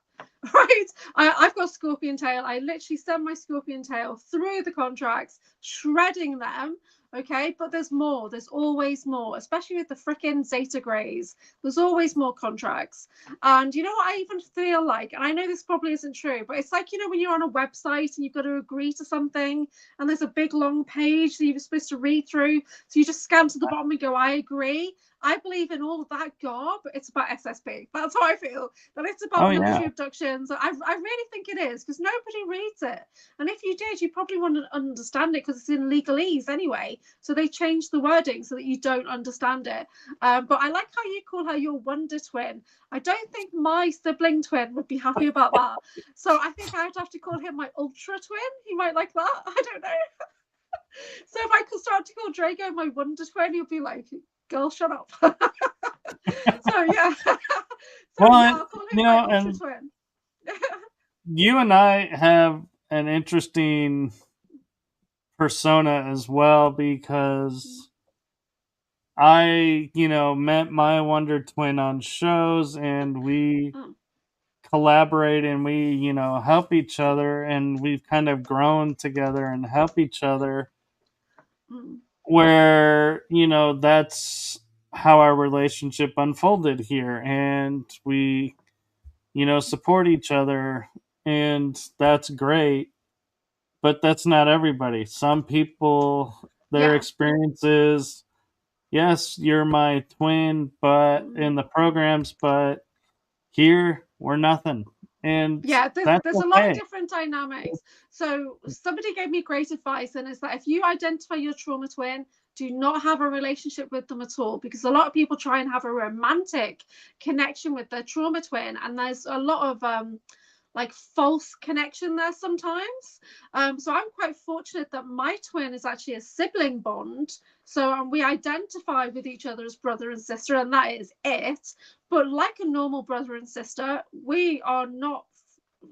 B: Right? I've got scorpion tail. I literally send my scorpion tail through the contracts, shredding them. Okay, but there's more. There's always more, especially with the freaking Zeta Greys. There's always more contracts. And you know what I even feel like, and I know this probably isn't true, but it's like, when you're on a website and you've got to agree to something and there's a big long page that you're supposed to read through. So you just scan to the bottom and go, I agree. I believe in all of that garb. It's about SSP. That's how I feel. That it's about
A: Oh yeah.
B: military abductions. I really think it is because nobody reads it. And if you did, you probably wouldn't understand it because it's in legalese anyway. So they changed the wording so that you don't understand it. But I like how you call her your Wonder Twin. I don't think my sibling twin would be happy about that. So I think I'd have to call him my ultra twin. He might like that. I don't know. So if I could start to call Draco my wonder twin, he'll be like, girl, shut up. So yeah. So yeah,
A: Well,
B: I'll call him my ultra
A: and
B: twin.
A: you and I have an interesting persona as well because I, met my Wonder Twin on shows and we
B: Oh,
A: collaborate and we, help each other and we've kind of grown together and help each other
B: mm.
A: where, that's how our relationship unfolded here and we, support each other and that's great, but that's not everybody. Some people their
B: Yeah.
A: experiences, yes, you're my twin, but
B: Mm.
A: in the programs, but here we're nothing. And
B: Yeah,
A: that's
B: there's a lot of
A: okay.
B: different dynamics. So somebody gave me great advice, and it's that if you identify your trauma twin, do not have a relationship with them at all, because a lot of people try and have a romantic connection with their trauma twin, and there's a lot of like false connection there sometimes. So I'm quite fortunate that my twin is actually a sibling bond. So we identify with each other as brother and sister, and that is it. But like a normal brother and sister, we are not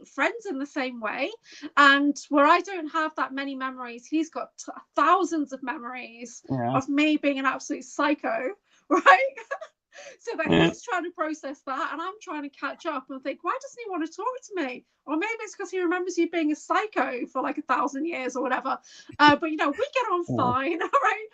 B: friends in the same way. And where I don't have that many memories, he's got thousands of memories
A: Yeah.
B: of me being an absolute psycho, right? So that
A: And,
B: he's trying to process that, and I'm trying to catch up and think, why doesn't he want to talk to me? Or maybe it's because he remembers you being a psycho for like 1,000 years or whatever. But we get on fine, all right?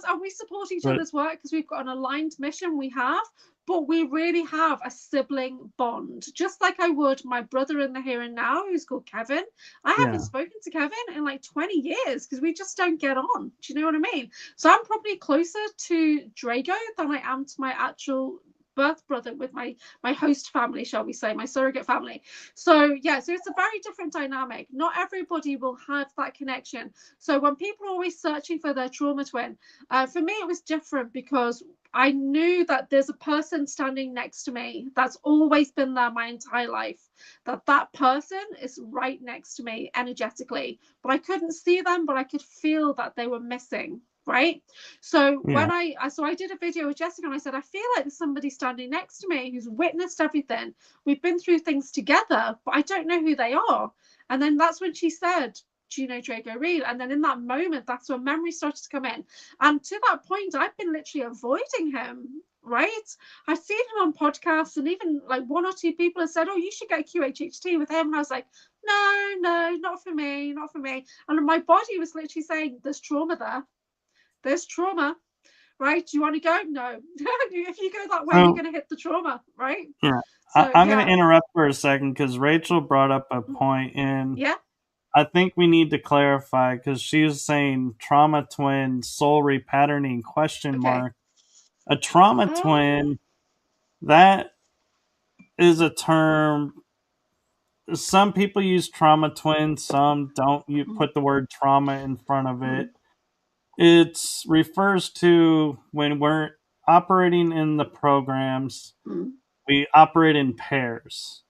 B: And we support each
A: but
B: other's work because we've got an aligned mission we have. but we really have a sibling bond, just like I would my brother in the here and now, who's called Kevin. I haven't
A: Yeah.
B: spoken to Kevin in like 20 years because we just don't get on. Do you know what I mean? So I'm probably closer to Drago than I am to my actual birth brother with my host family, shall we say, my surrogate family. So yeah, so it's a very different dynamic. Not everybody will have that connection. So when people are always searching for their trauma twin, for me it was different because I knew that there's a person standing next to me that's always been there my entire life, that person is right next to me energetically, but I couldn't see them, but I could feel that they were missing. Right. So
A: Yeah.
B: when I did a video with Jessica and I said, I feel like there's somebody standing next to me who's witnessed everything. We've been through things together, but I don't know who they are. And then that's when she said, do you know Drago Reed? And then in that moment, that's when memory started to come in. And to that point, I've been literally avoiding him. Right. I've seen him on podcasts, and even like one or two people have said, oh, you should get QHHT with him. And I was like, no, not for me, not for me. And my body was literally saying, there's trauma there. There's trauma, right? Do you want to go? No. If you go that way, you're
A: So,
B: going to hit the trauma, right?
A: yeah.
B: So
A: I'm going
B: yeah,
A: to interrupt for a second because Rachel brought up a point, and
B: yeah,
A: I think we need to clarify because she was saying trauma twin soul repatterning question
B: okay.
A: mark. A trauma twin, that is a term. Some people use trauma twin, some don't. You put the word trauma in front of it. It refers to when we're operating in the programs, we operate in pairs.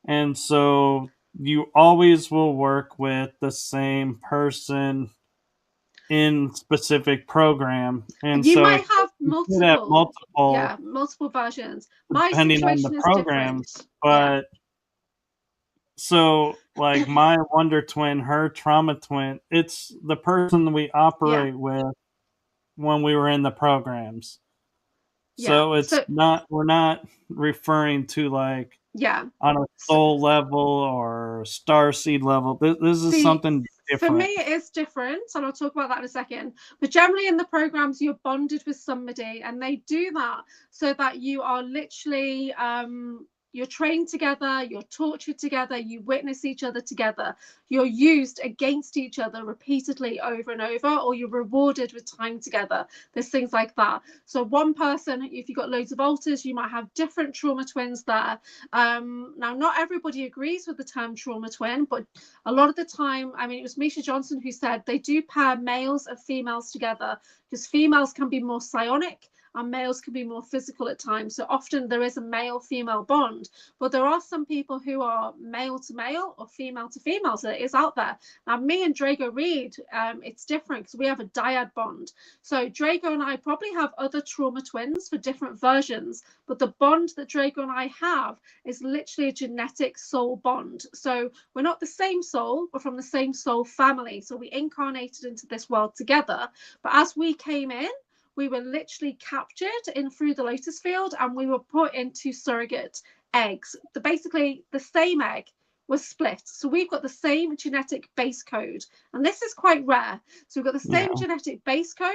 A: And so you always will work with the same person in specific program. And
B: You
A: so if
B: might have
A: you could have
B: multiple,
A: multiple
B: yeah, multiple versions. My
A: depending on the
B: situation is different.
A: programs,
B: Yeah,
A: but so like my wonder twin, her trauma twin, it's the person we
B: yeah,
A: operate with when we were in the programs.
B: yeah.
A: So it's
B: So
A: not, we're not referring to like
B: yeah.
A: on a
B: So,
A: soul level or star seed level. This is
B: see,
A: something
B: for me,
A: different.
B: it is different, and I'll talk about that in a second. But generally, in the programs, you're bonded with somebody, and they do that so that you are literally you're trained together, you're tortured together, you witness each other together, you're used against each other repeatedly over and over, or you're rewarded with time together. There's things like that. So one person, if you've got loads of alters, you might have different trauma twins there. Now, not everybody agrees with the term trauma twin, but a lot of the time, I mean, it was Misha Johnson who said they do pair males and females together because females can be more psionic and males can be more physical at times. So often there is a male-female bond, but there are some people who are male to male or female to female. So it is out there. Now, me and Drago Reed, it's different because we have a dyad bond. So Drago and I probably have other trauma twins for different versions, but the bond that Drago and I have is literally a genetic soul bond. So we're not the same soul, we're from the same soul family. So we incarnated into this world together. But as we came in, we were literally captured in through the lotus field and we were put into surrogate eggs. Basically, the same egg was split. So we've got the same genetic base code. And this is quite rare. So we've got the
A: Yeah.
B: same genetic base code,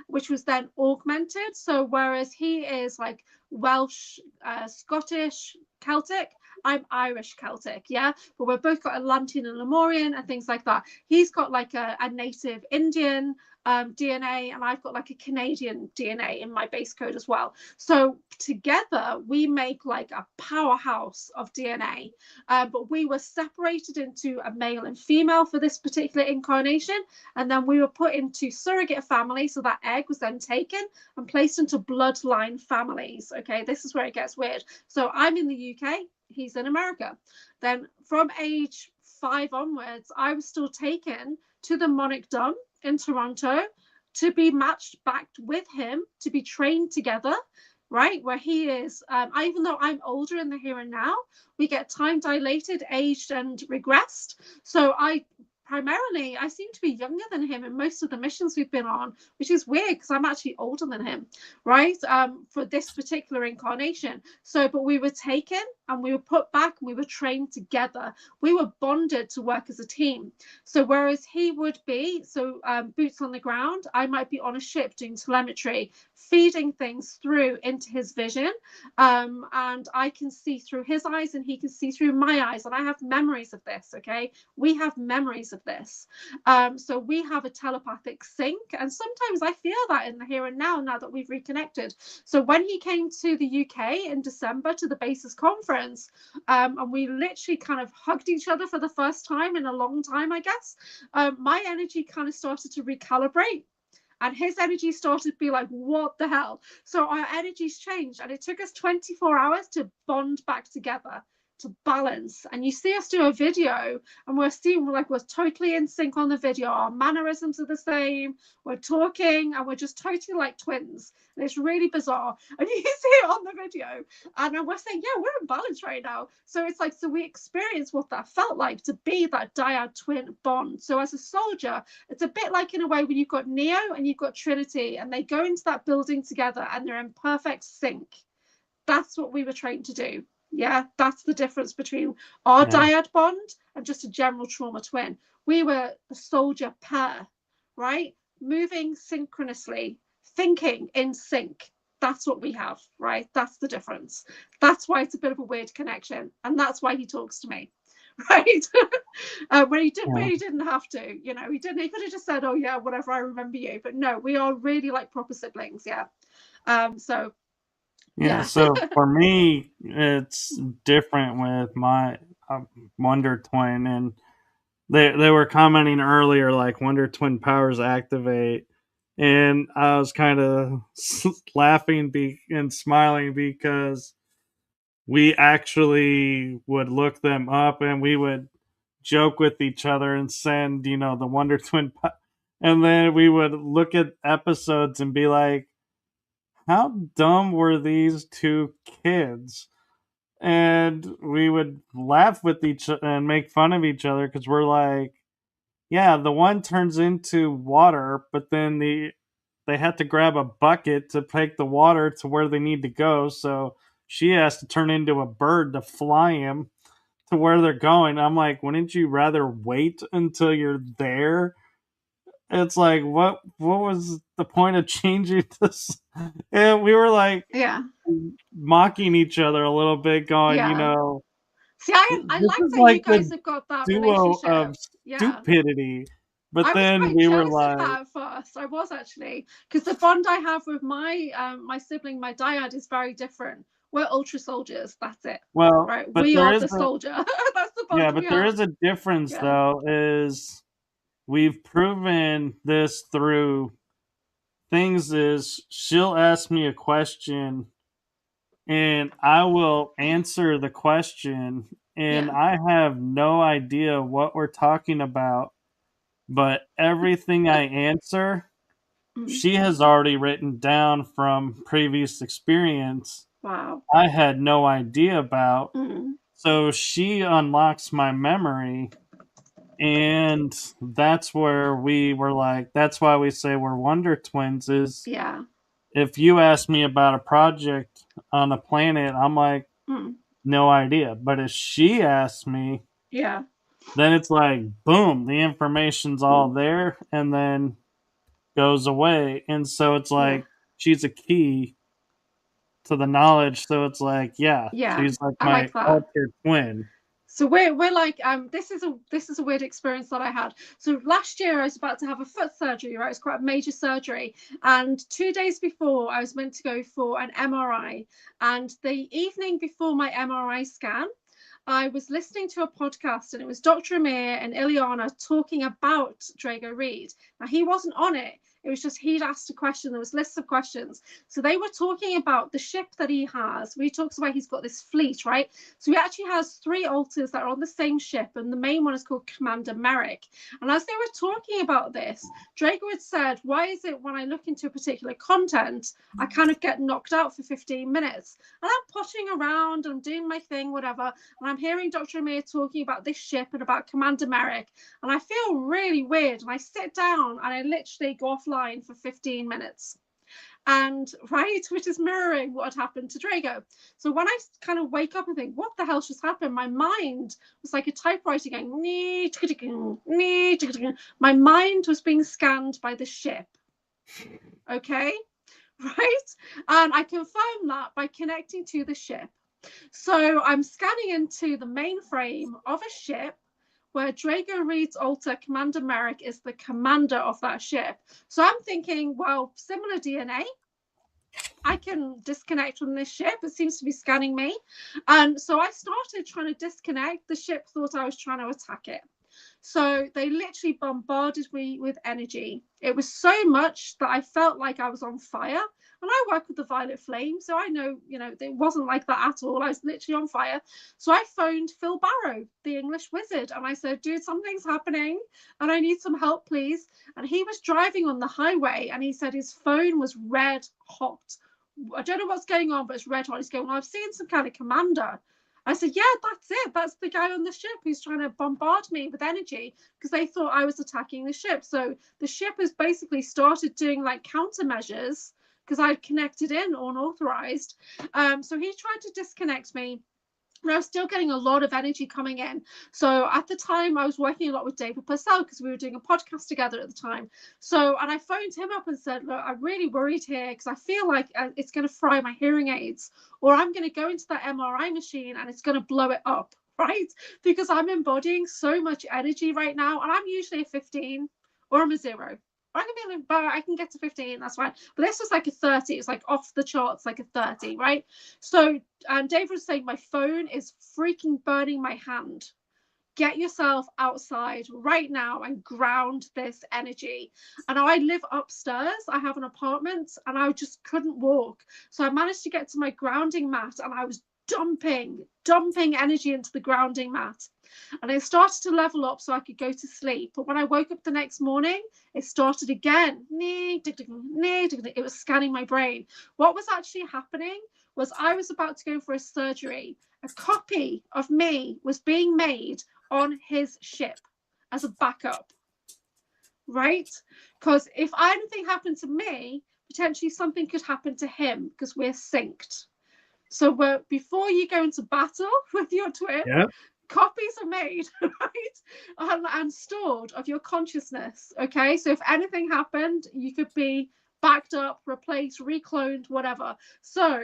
B: which was then augmented. So whereas he is like Welsh, Scottish, Celtic, I'm Irish Celtic, yeah, but we've both got Atlantean and Lemurian and things like that. He's got like a native Indian DNA, and I've got like a Canadian DNA in my base code as well. So together we make like a powerhouse of DNA. But we were separated into a male and female for this particular incarnation, and then we were put into surrogate family. So that egg was then taken and placed into bloodline families. Okay, this is where it gets weird. So I'm in the UK, he's in America. Then from age 5 onwards, I was still taken to the Monarch Dome in Toronto to be matched back with him, to be trained together, right? Where he is, even though I'm older in the here and now, we get time dilated, aged, and regressed. So I seem to be younger than him in most of the missions we've been on, which is weird because I'm actually older than him, right? For this particular incarnation. So, but we were taken and we were put back and we were trained together. We were bonded to work as a team. So whereas he would be, boots on the ground, I might be on a ship doing telemetry, feeding things through into his vision. And I can see through his eyes and he can see through my eyes. And I have memories of this, okay? We have memories of this. So we have a telepathic sync. And sometimes I feel that in the here and now that we've reconnected. So when he came to the UK in December to the Basis conference, and we literally kind of hugged each other for the first time in a long time, I guess, my energy kind of started to recalibrate. And his energy started to be like, what the hell? So our energies changed. And it took us 24 hours to bond back together, to balance. And you see us do a video and we're totally in sync on the video. Our mannerisms are the same. We're talking and we're just totally like twins. And it's really bizarre. And you see it on the video. And we're saying, yeah, we're in balance right now. So it's like, so we experience what that felt like to be that dyad twin bond. So as a soldier, it's a bit like in a way when you've got Neo and you've got Trinity and they go into that building together and they're in perfect sync. That's what we were trained to do. Yeah, that's the difference between our dyad bond and just a general trauma twin. We were a soldier pair, right? Moving synchronously, thinking in sync. That's what we have, right? That's the difference. That's why it's a bit of a weird connection. And that's why he talks to me, right? When he didn't have to, you know, he could have just said, oh yeah, whatever, I remember you. But no, we are really like proper siblings. Yeah.
A: So for me, it's different with my Wonder Twin, and they were commenting earlier like Wonder Twin powers activate, and I was kind of laughing and smiling because we actually would look them up and we would joke with each other and send the Wonder Twin, and then we would look at episodes and be like, how dumb were these two kids? And we would laugh with each other and make fun of each other because we're like, yeah, the one turns into water, but then they had to grab a bucket to take the water to where they need to go. So she has to turn into a bird to fly him to where they're going. I'm like, wouldn't you rather wait until you're there? It's like, what was the point of changing this? And we were like, mocking each other a little bit, going,
B: See, I like that
A: like
B: you guys have got that
A: duo
B: relationship.
A: of stupidity. But
B: I
A: then
B: was quite
A: we were
B: jealous
A: like,
B: of that at first. I was actually, because the bond I have with my sibling, my dyad, is very different. We're ultra soldiers. That's it.
A: well,
B: right.
A: But
B: we
A: there
B: are
A: is
B: the soldier. That's the bond.
A: Yeah, but there is a difference though. Is we've proven this through things. Is she'll ask me a question and I will answer the question, and I have no idea what we're talking about, but everything I answer, she has already written down from previous experience.
B: Wow.
A: I had no idea about. So she unlocks my memory, and that's where we were like, that's why we say we're Wonder Twins. Is if you ask me about a project on a planet, I'm like, no idea. But if she asks me, then it's like, boom, the information's all there and then goes away. And so it's like, she's a key to the knowledge. So it's like, she's like my altered twin.
B: So we're like, this is a weird experience that I had. So last year I was about to have a foot surgery, right? It's quite a major surgery. And 2 days before I was meant to go for an MRI. And the evening before my MRI scan, I was listening to a podcast and it was Dr. Amir and Ileana talking about Drago Reed. Now he wasn't on it. It was just he'd asked a question. There was lists of questions. So they were talking about the ship that he has. We talked about he's got this fleet, right? So he actually has 3 altars that are on the same ship, and the main one is called Commander Merrick. And as they were talking about this, Drago had said, why is it when I look into a particular content, I kind of get knocked out for 15 minutes? And I'm potting around, I'm doing my thing, whatever, and I'm hearing Dr. Amir talking about this ship and about Commander Merrick, and I feel really weird, and I sit down and I literally go offline for 15 minutes. and right, which is mirroring what had happened to Drago. So when I kind of wake up and think, what the hell just happened? My mind was like a typewriter going, my mind was being scanned by the ship. Okay, right? And I confirm that by connecting to the ship. So I'm scanning into the mainframe of a ship where Drago Reed's alter, Commander Merrick, is the commander of that ship. So I'm thinking, well, similar DNA. I can disconnect from this ship. It seems to be scanning me. And so I started trying to disconnect. The ship thought I was trying to attack it. So they literally bombarded me with energy. It was so much that I felt like I was on fire. And I work with the violet flame, so I know, it wasn't like that at all. I was literally on fire. So I phoned Phil Barrow, the English wizard, and I said, dude, something's happening and I need some help, please. And he was driving on the highway and he said his phone was red hot. I don't know what's going on, but it's red hot. He's going, well, I've seen some kind of commander. I said, yeah, that's it. That's the guy on the ship who's trying to bombard me with energy because they thought I was attacking the ship. So the ship has basically started doing like countermeasures because I'd connected in unauthorized. So he tried to disconnect me. And I was still getting a lot of energy coming in. So at the time, I was working a lot with David Purcell because we were doing a podcast together at the time. So, and I phoned him up and said, look, I'm really worried here because I feel like it's going to fry my hearing aids, or I'm going to go into that MRI machine and it's going to blow it up, right? Because I'm embodying so much energy right now. And I'm usually a 15 or I'm a 0. I can get to 15, that's fine. But this was like a 30. It was like off the charts, like a 30, right? So, and David was saying, my phone is freaking burning my hand. Get yourself outside right now and ground this energy. And I live upstairs. I have an apartment and I just couldn't walk. So I managed to get to my grounding mat and I was dumping energy into the grounding mat. And it started to level up so I could go to sleep. But when I woke up the next morning, it started again. It was scanning my brain. What was actually happening was I was about to go for a surgery. A copy of me was being made on his ship as a backup, right? Because if anything happened to me, potentially something could happen to him because we're synced. So before you go into battle with your twin, copies are made, right? And stored of your consciousness, okay? So if anything happened, you could be backed up, replaced, recloned, whatever. So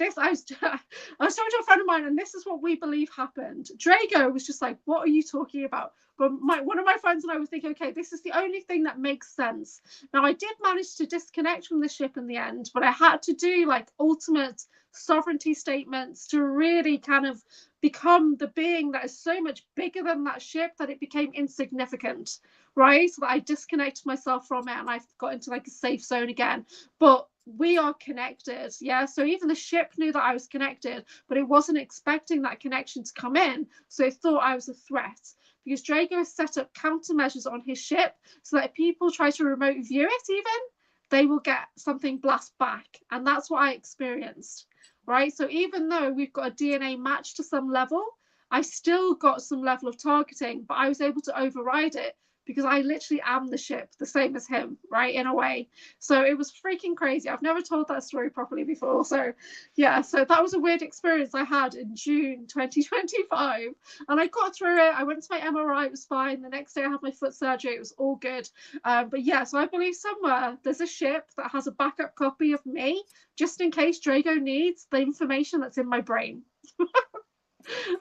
B: I was talking to a friend of mine, and this is what we believe happened. Drago was just like, what are you talking about? But one of my friends and I were thinking, okay, this is the only thing that makes sense. Now, I did manage to disconnect from the ship in the end, but I had to do like ultimate sovereignty statements to really kind of become the being that is so much bigger than that ship that it became insignificant, right? So that I disconnected myself from it and I've got into like a safe zone again. But we are connected, yeah? So even the ship knew that I was connected, but it wasn't expecting that connection to come in, so it thought I was a threat. Because Drago has set up countermeasures on his ship so that if people try to remote view it even, they will get something blast back. And that's what I experienced, right? So even though we've got a DNA match to some level, I still got some level of targeting, but I was able to override it because I literally am the ship, the same as him, right, in a way. So it was freaking crazy. I've never told that story properly before. So yeah, so that was a weird experience I had in June 2025. And I got through it. I went to my MRI, it was fine. The next day I had my foot surgery, it was all good. But yeah, so I believe somewhere there's a ship that has a backup copy of me, just in case Drago needs the information that's in my brain.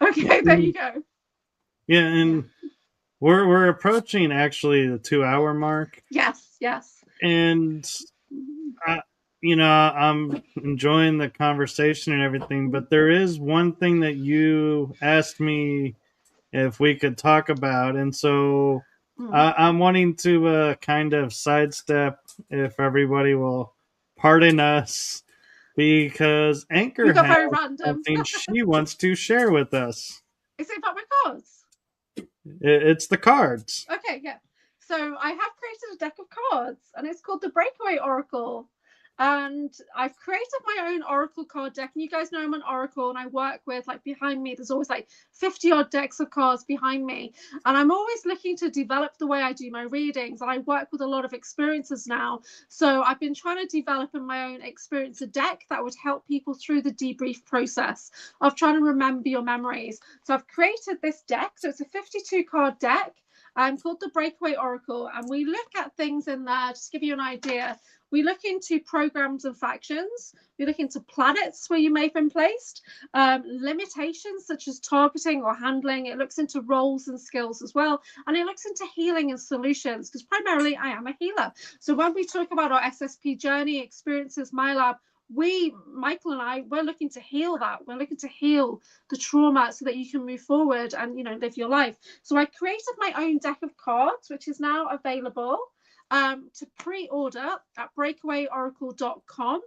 B: Okay, there you go.
A: Yeah, and we're approaching actually the 2-hour mark.
B: Yes.
A: And I'm enjoying the conversation and everything, but there is one thing that you asked me if we could talk about, and so I'm wanting to kind of sidestep, if everybody will pardon us, because Anchor has something she wants to share with us.
B: Is it about my cards?
A: It's the cards.
B: Okay, yeah. So I have created a deck of cards, and it's called the Breakaway Oracle. And I've created my own oracle card deck, and you guys know I'm an oracle, and I work with, like, behind me there's always like 50 odd decks of cards behind me, and I'm always looking to develop the way I do my readings, and I work with a lot of experiencers now, so I've been trying to develop in my own experiencer deck that would help people through the debrief process of trying to remember your memories. So I've created this deck, so it's a 52 card deck called the Breakaway Oracle, and we look at things in there, just to give you an idea. We look into programs and factions. We look into planets where you may have been placed, limitations such as targeting or handling. It looks into roles and skills as well. And it looks into healing and solutions, because primarily I am a healer. So when we talk about our SSP journey, experiences, MILAB, Michael and I, we're looking to heal that. We're looking to heal the trauma so that you can move forward and, live your life. So I created my own deck of cards, which is now available to pre-order at breakawayoracle.com,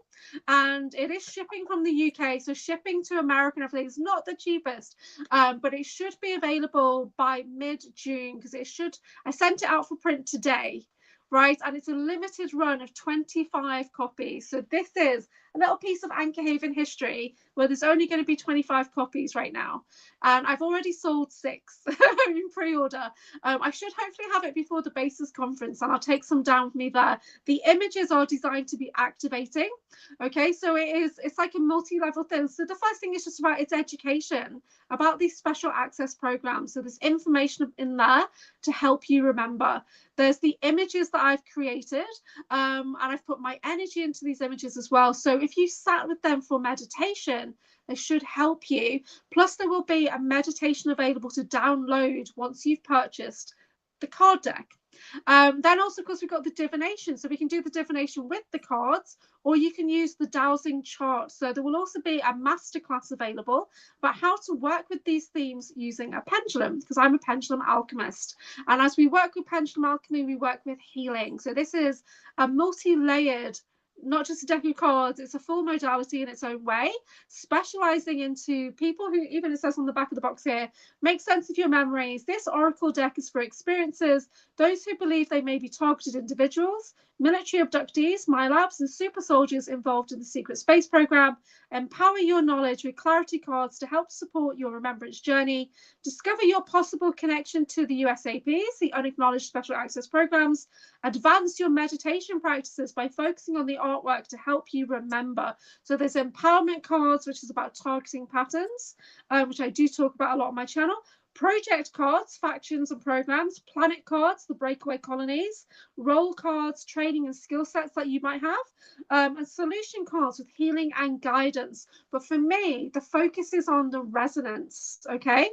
B: and it is shipping from the UK, so shipping to America and everything is not the cheapest, but it should be available by mid-June, because I sent it out for print today, right? And it's a limited run of 25 copies. So this is a little piece of AnchorHaven history where there's only going to be 25 copies right now. And I've already sold 6 in pre-order. I should hopefully have it before the Basis conference, and I'll take some down with me there. The images are designed to be activating. Okay, so it's like a multi-level thing. So the first thing is just about its education about these special access programs. So there's information in there to help you remember. There's the images that I've created, and I've put my energy into these images as well. So if you sat with them for meditation, they should help you. Plus, there will be a meditation available to download once you've purchased the card deck. Then also, of course, we've got the divination. So we can do the divination with the cards, or you can use the dowsing chart. So there will also be a masterclass available about how to work with these themes using a pendulum, because I'm a pendulum alchemist. And as we work with pendulum alchemy, we work with healing. So this is a multi-layered, not just a deck of cards, it's a full modality in its own way, specializing into people who, even it says on the back of the box here, make sense of your memories. This oracle deck is for experiencers, those who believe they may be targeted individuals, military abductees, MILABs, and super soldiers involved in the secret space program. Empower your knowledge with clarity cards to help support your remembrance journey. Discover your possible connection to the USAPs, the unacknowledged special access programs. Advance your meditation practices by focusing on the artwork to help you remember. So there's empowerment cards, which is about targeting patterns, which I do talk about a lot on my channel. Project cards, factions and programs, planet cards, the breakaway colonies, role cards, training and skill sets that you might have, and solution cards with healing and guidance. But for me, the focus is on the resonance, okay?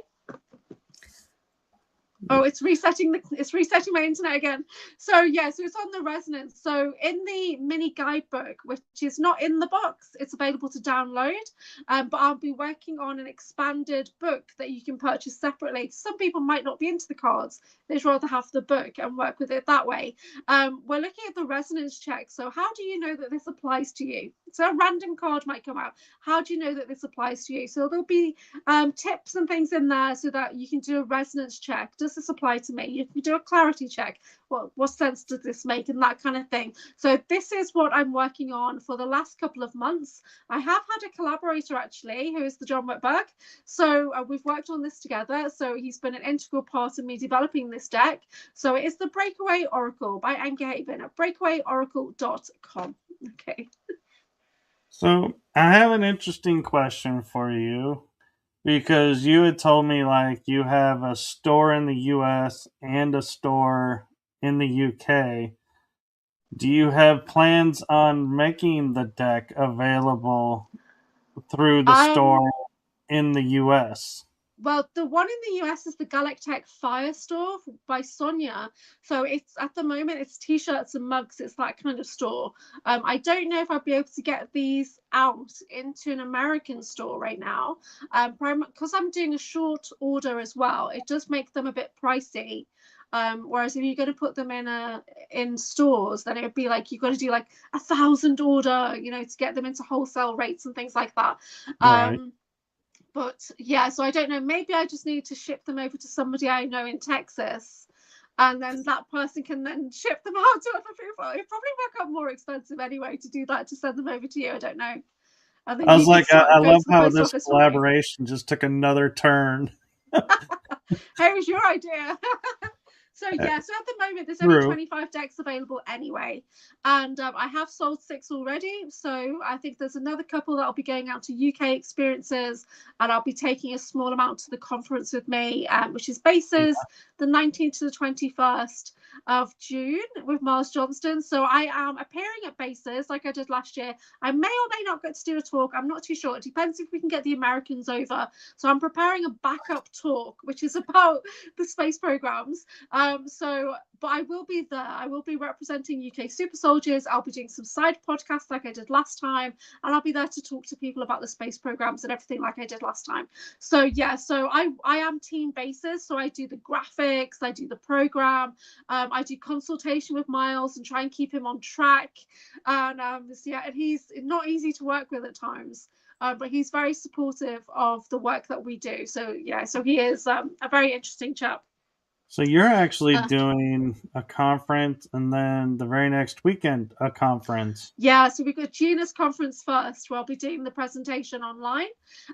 B: Oh, it's resetting my internet again. So yeah, so it's on the resonance. So in the mini guidebook, which is not in the box, it's available to download. But I'll be working on an expanded book that you can purchase separately. Some people might not be into the cards. They'd rather have the book and work with it that way. We're looking at the resonance check. So how do you know that this applies to you? So a random card might come out. How do you know that this applies to you? So there'll be tips and things in there so that you can do a resonance check. Does this apply to me? You can do a clarity check. What sense does this make, and that kind of thing. So this is what I'm working on for the last couple of months. I have had a collaborator actually, who is the John Whitberg. So we've worked on this together. So he's been an integral part of me developing this deck. So it is the Breakaway Oracle by AnchorHaven at breakawayoracle.com. Okay.
A: So I have an interesting question for you, because you had told me like you have a store in the US and a store in the UK. Do you have plans on making the deck available through the store in the US?
B: Well, the one in the US is the Galactech Firestore by Sonia. So it's at the moment it's t-shirts and mugs. It's that kind of store. I don't know if I'd be able to get these out into an American store right now. Because I'm doing a short order as well. It does make them a bit pricey. Whereas if you're going to put them in stores, then it would be like you've got to do like 1,000 order, to get them into wholesale rates and things like that.
A: Right.
B: But yeah, so I don't know. Maybe I just need to ship them over to somebody I know in Texas, and then that person can then ship them out to other people. It'd probably work out more expensive anyway to do that, to send them over to you. I don't know. And then
A: I
B: you
A: was
B: can
A: like, I
B: go
A: love
B: to the
A: how
B: post
A: this
B: office for me.
A: collaboration just took another turn.
B: Hey, it was your idea. So yeah, so at the moment there's only 25 decks available anyway, and I have sold 6 already. So I think there's another couple that'll be going out to UK experiences, and I'll be taking a small amount to the conference with me, which is Bases, the 19th to the 21st of June with Mars Johnston. So I am appearing at Bases like I did last year. I may or may not get to do a talk. I'm not too sure. It depends if we can get the Americans over. So I'm preparing a backup talk, which is about the space programs. But I will be there. I will be representing UK Super Soldiers. I'll be doing some side podcasts like I did last time, and I'll be there to talk to people about the space programs and everything like I did last time. So yeah, so I am team Bases. So I do the graphics, I do the program, I do consultation with Miles and try and keep him on track. And yeah, and he's not easy to work with at times. But he's very supportive of the work that we do. So yeah, so he is a very interesting chap.
A: So you're actually doing a conference, and then the very next weekend a conference.
B: Yeah, so we've got Gina's conference first, where I'll be doing the presentation online,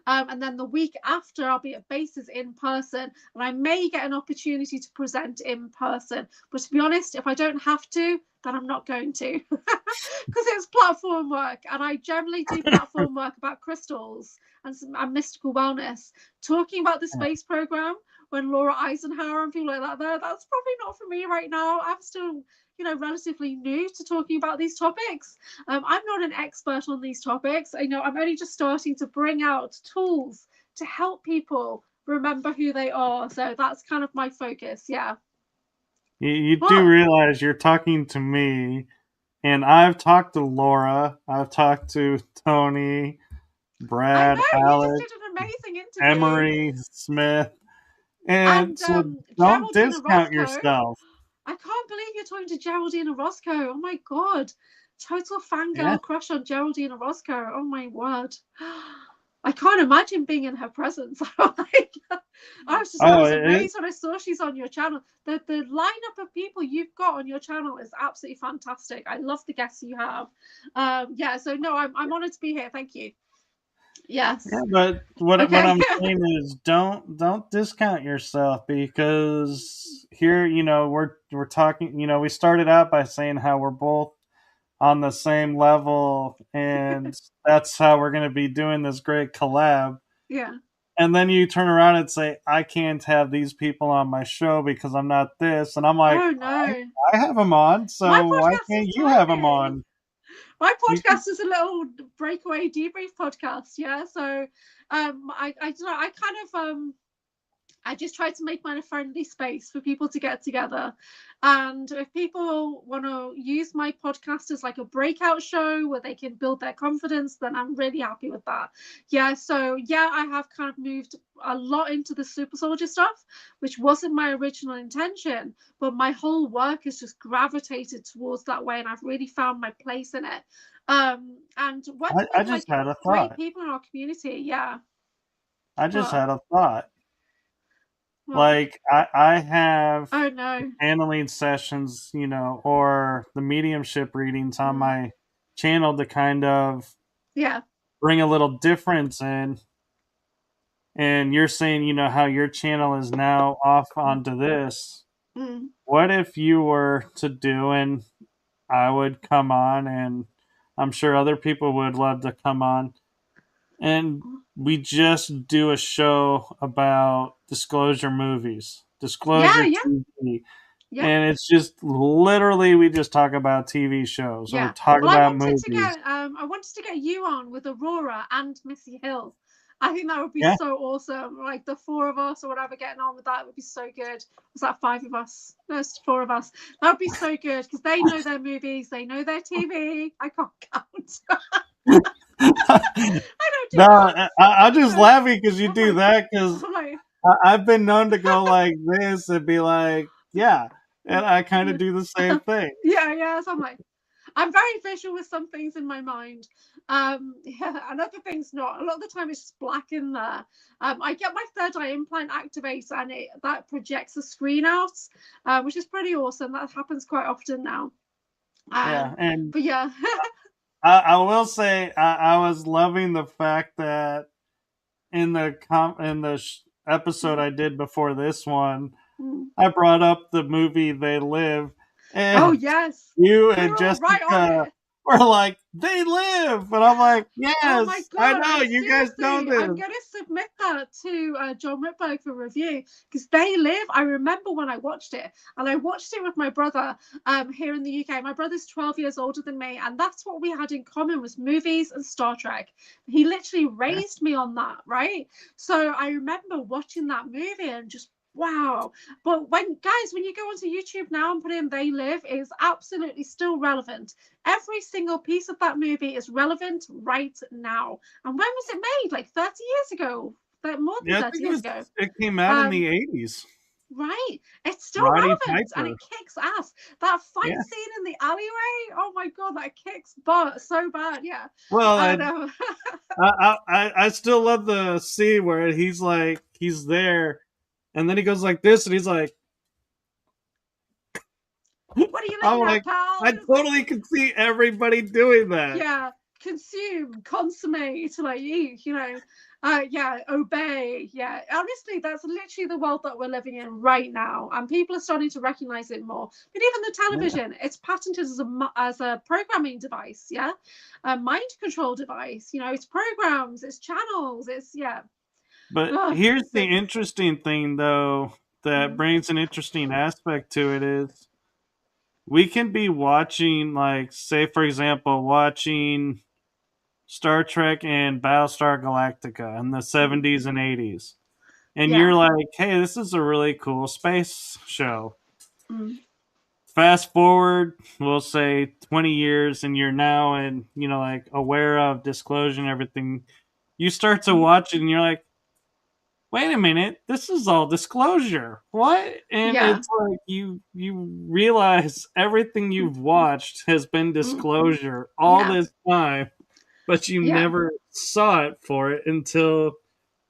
B: and then the week after I'll be at Bases in person, and I may get an opportunity to present in person. But to be honest, if I don't have to, then I'm not going to, because it's platform work, and I generally do platform work about crystals and mystical wellness. Talking about the space program when Laura Eisenhower and people like that there, that's probably not for me right now. I'm still, relatively new to talking about these topics. I'm not an expert on these topics. I'm only just starting to bring out tools to help people remember who they are. So that's kind of my focus. Yeah.
A: You do realize you're talking to me, and I've talked to Laura, I've talked to Tony, Brad,
B: I know,
A: Alex,
B: you just did an amazing interview.
A: Emery, Smith, and so don't discount yourself.
B: I can't believe you're talking to Geraldine Orozco. Oh my god, total fangirl crush on Geraldine Orozco. Oh my word. I can't imagine being in her presence. I was amazed when I saw she's on your channel. The lineup of people you've got on your channel is absolutely fantastic. I love the guests you have. Yeah, so no, I'm honored to be here. Thank you. Yes.
A: Yeah, but what I'm saying is don't discount yourself, because here, we're talking, we started out by saying how we're both on the same level, and that's how we're going to be doing this great collab.
B: Yeah.
A: And then you turn around and say, I can't have these people on my show because I'm not this. And I'm like,
B: oh, no.
A: I have them on, so why can't you have them on?
B: My podcast is a little breakaway debrief podcast, yeah. So I don't know, I kind of I just try to make mine a friendly space for people to get together. And if people want to use my podcast as like a breakout show where they can build their confidence, then I'm really happy with that. Yeah, so yeah, I have kind of moved a lot into the super soldier stuff, which wasn't my original intention, but my whole work has just gravitated towards that way, and I've really found my place in it. And working
A: I just had a thought.
B: Great people in our community, yeah.
A: I just had a thought. Like I have channeling sessions, or the mediumship readings on my channel to kind of bring a little difference in. And you're saying, how your channel is now off onto this. What if you were to do, and I would come on, and I'm sure other people would love to come on, and we just do a show about disclosure movies, disclosure TV. Yeah. And it's just literally, we just talk about TV shows or talk about movies.
B: I wanted to get you on with Aurora and Missy Hill. I think that would be so awesome. Like the 4 of us or whatever getting on with that would be so good. Was that 5 of us? No, it's 4 of us. That would be so good because they know their movies, they know their TV. I can't count.
A: I'm just laughing because you do that, because I've been known to go like this and be like, yeah, and I kind of do the same thing.
B: Yeah. So I'm like, I'm very visual with some things in my mind. Yeah, and other things not. A lot of the time it's just black in there. I get my third eye implant activates and that projects the screen out, which is pretty awesome. That happens quite often now.
A: Yeah, and
B: But yeah.
A: I will say I was loving the fact that in the episode I did before this one, I brought up the movie They Live,
B: Oh
A: and
B: yes,
A: you
B: we
A: and
B: were all right on
A: Jessica
B: it.
A: were like, "They live," and I'm like,
B: Oh my
A: "Yes, I
B: god!
A: know you guys know
B: I'm
A: this."
B: going to submit that to John Whitberg for review because They Live. I remember when I watched it, and I watched it with my brother here in the UK. My brother's 12 years older than me, and that's what we had in common was movies and Star Trek. He literally raised me on that, right? So I remember watching that movie and just wow. But when you go onto YouTube now and put in They Live, it is absolutely still relevant. Every single piece of that movie is relevant right now. And when was it made? Like 30 years ago, but more than
A: Yeah, I
B: 30
A: think
B: years ago.
A: it came out in the '80s.
B: Right. It's still
A: Roddy
B: relevant and
A: Piper.
B: it kicks ass. That fight
A: Yeah.
B: scene in the alleyway, oh my god, that kicks butt so bad. Yeah.
A: Well,
B: And
A: I still love the scene where he's there, and then he goes like this, and he's like,
B: what are you
A: I'm
B: looking at,
A: like,
B: pal?
A: I totally can see everybody doing that.
B: Yeah, consume, consummate, like eat, yeah, obey. Yeah, honestly, that's literally the world that we're living in right now, and people are starting to recognize it more. But even the
A: Yeah.
B: television, it's patented as a programming device, yeah, a mind control device. It's programs, it's channels, it's yeah.
A: But
B: Ugh,
A: here's the
B: sick.
A: interesting thing, though, that
B: Mm,
A: brings an interesting aspect to it is we can be watching, like, say, for example, watching Star Trek and Battlestar Galactica in the
B: mm,
A: 70s and 80s. And
B: yeah.
A: you're like, hey, this is a really cool space show.
B: Mm,
A: Fast forward, we'll say 20 years, and you're now and like aware of disclosure and everything. You start to
B: mm,
A: watch it, and you're like, wait a minute, this is all disclosure. What? And
B: yeah.
A: it's like you realize everything
B: Mm,
A: you've watched has been
B: mm,
A: disclosure all
B: yeah.
A: this time, but you
B: Yeah.
A: never saw it for it until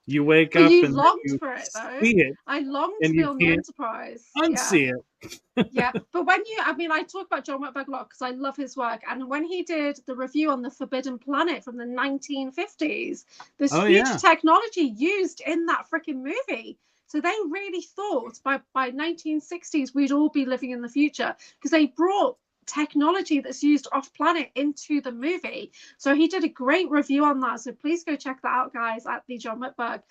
A: you wake
B: But
A: up
B: you
A: and
B: longed
A: you
B: for it though.
A: see it
B: I longed to
A: and
B: be
A: you
B: on the
A: can't
B: Enterprise. Yeah.
A: unsee it.
B: Yeah, but I talk about John Whitberg a lot because I love his work. And when he did the review on the Forbidden Planet from the 1950s, there's
A: Oh
B: huge
A: yeah.
B: technology used in that freaking movie. So they really thought by 1960s we'd all be living in the future because they brought technology that's used off planet into the movie. So he did a great review on that. So please go check that out, guys, at the John Whitberg.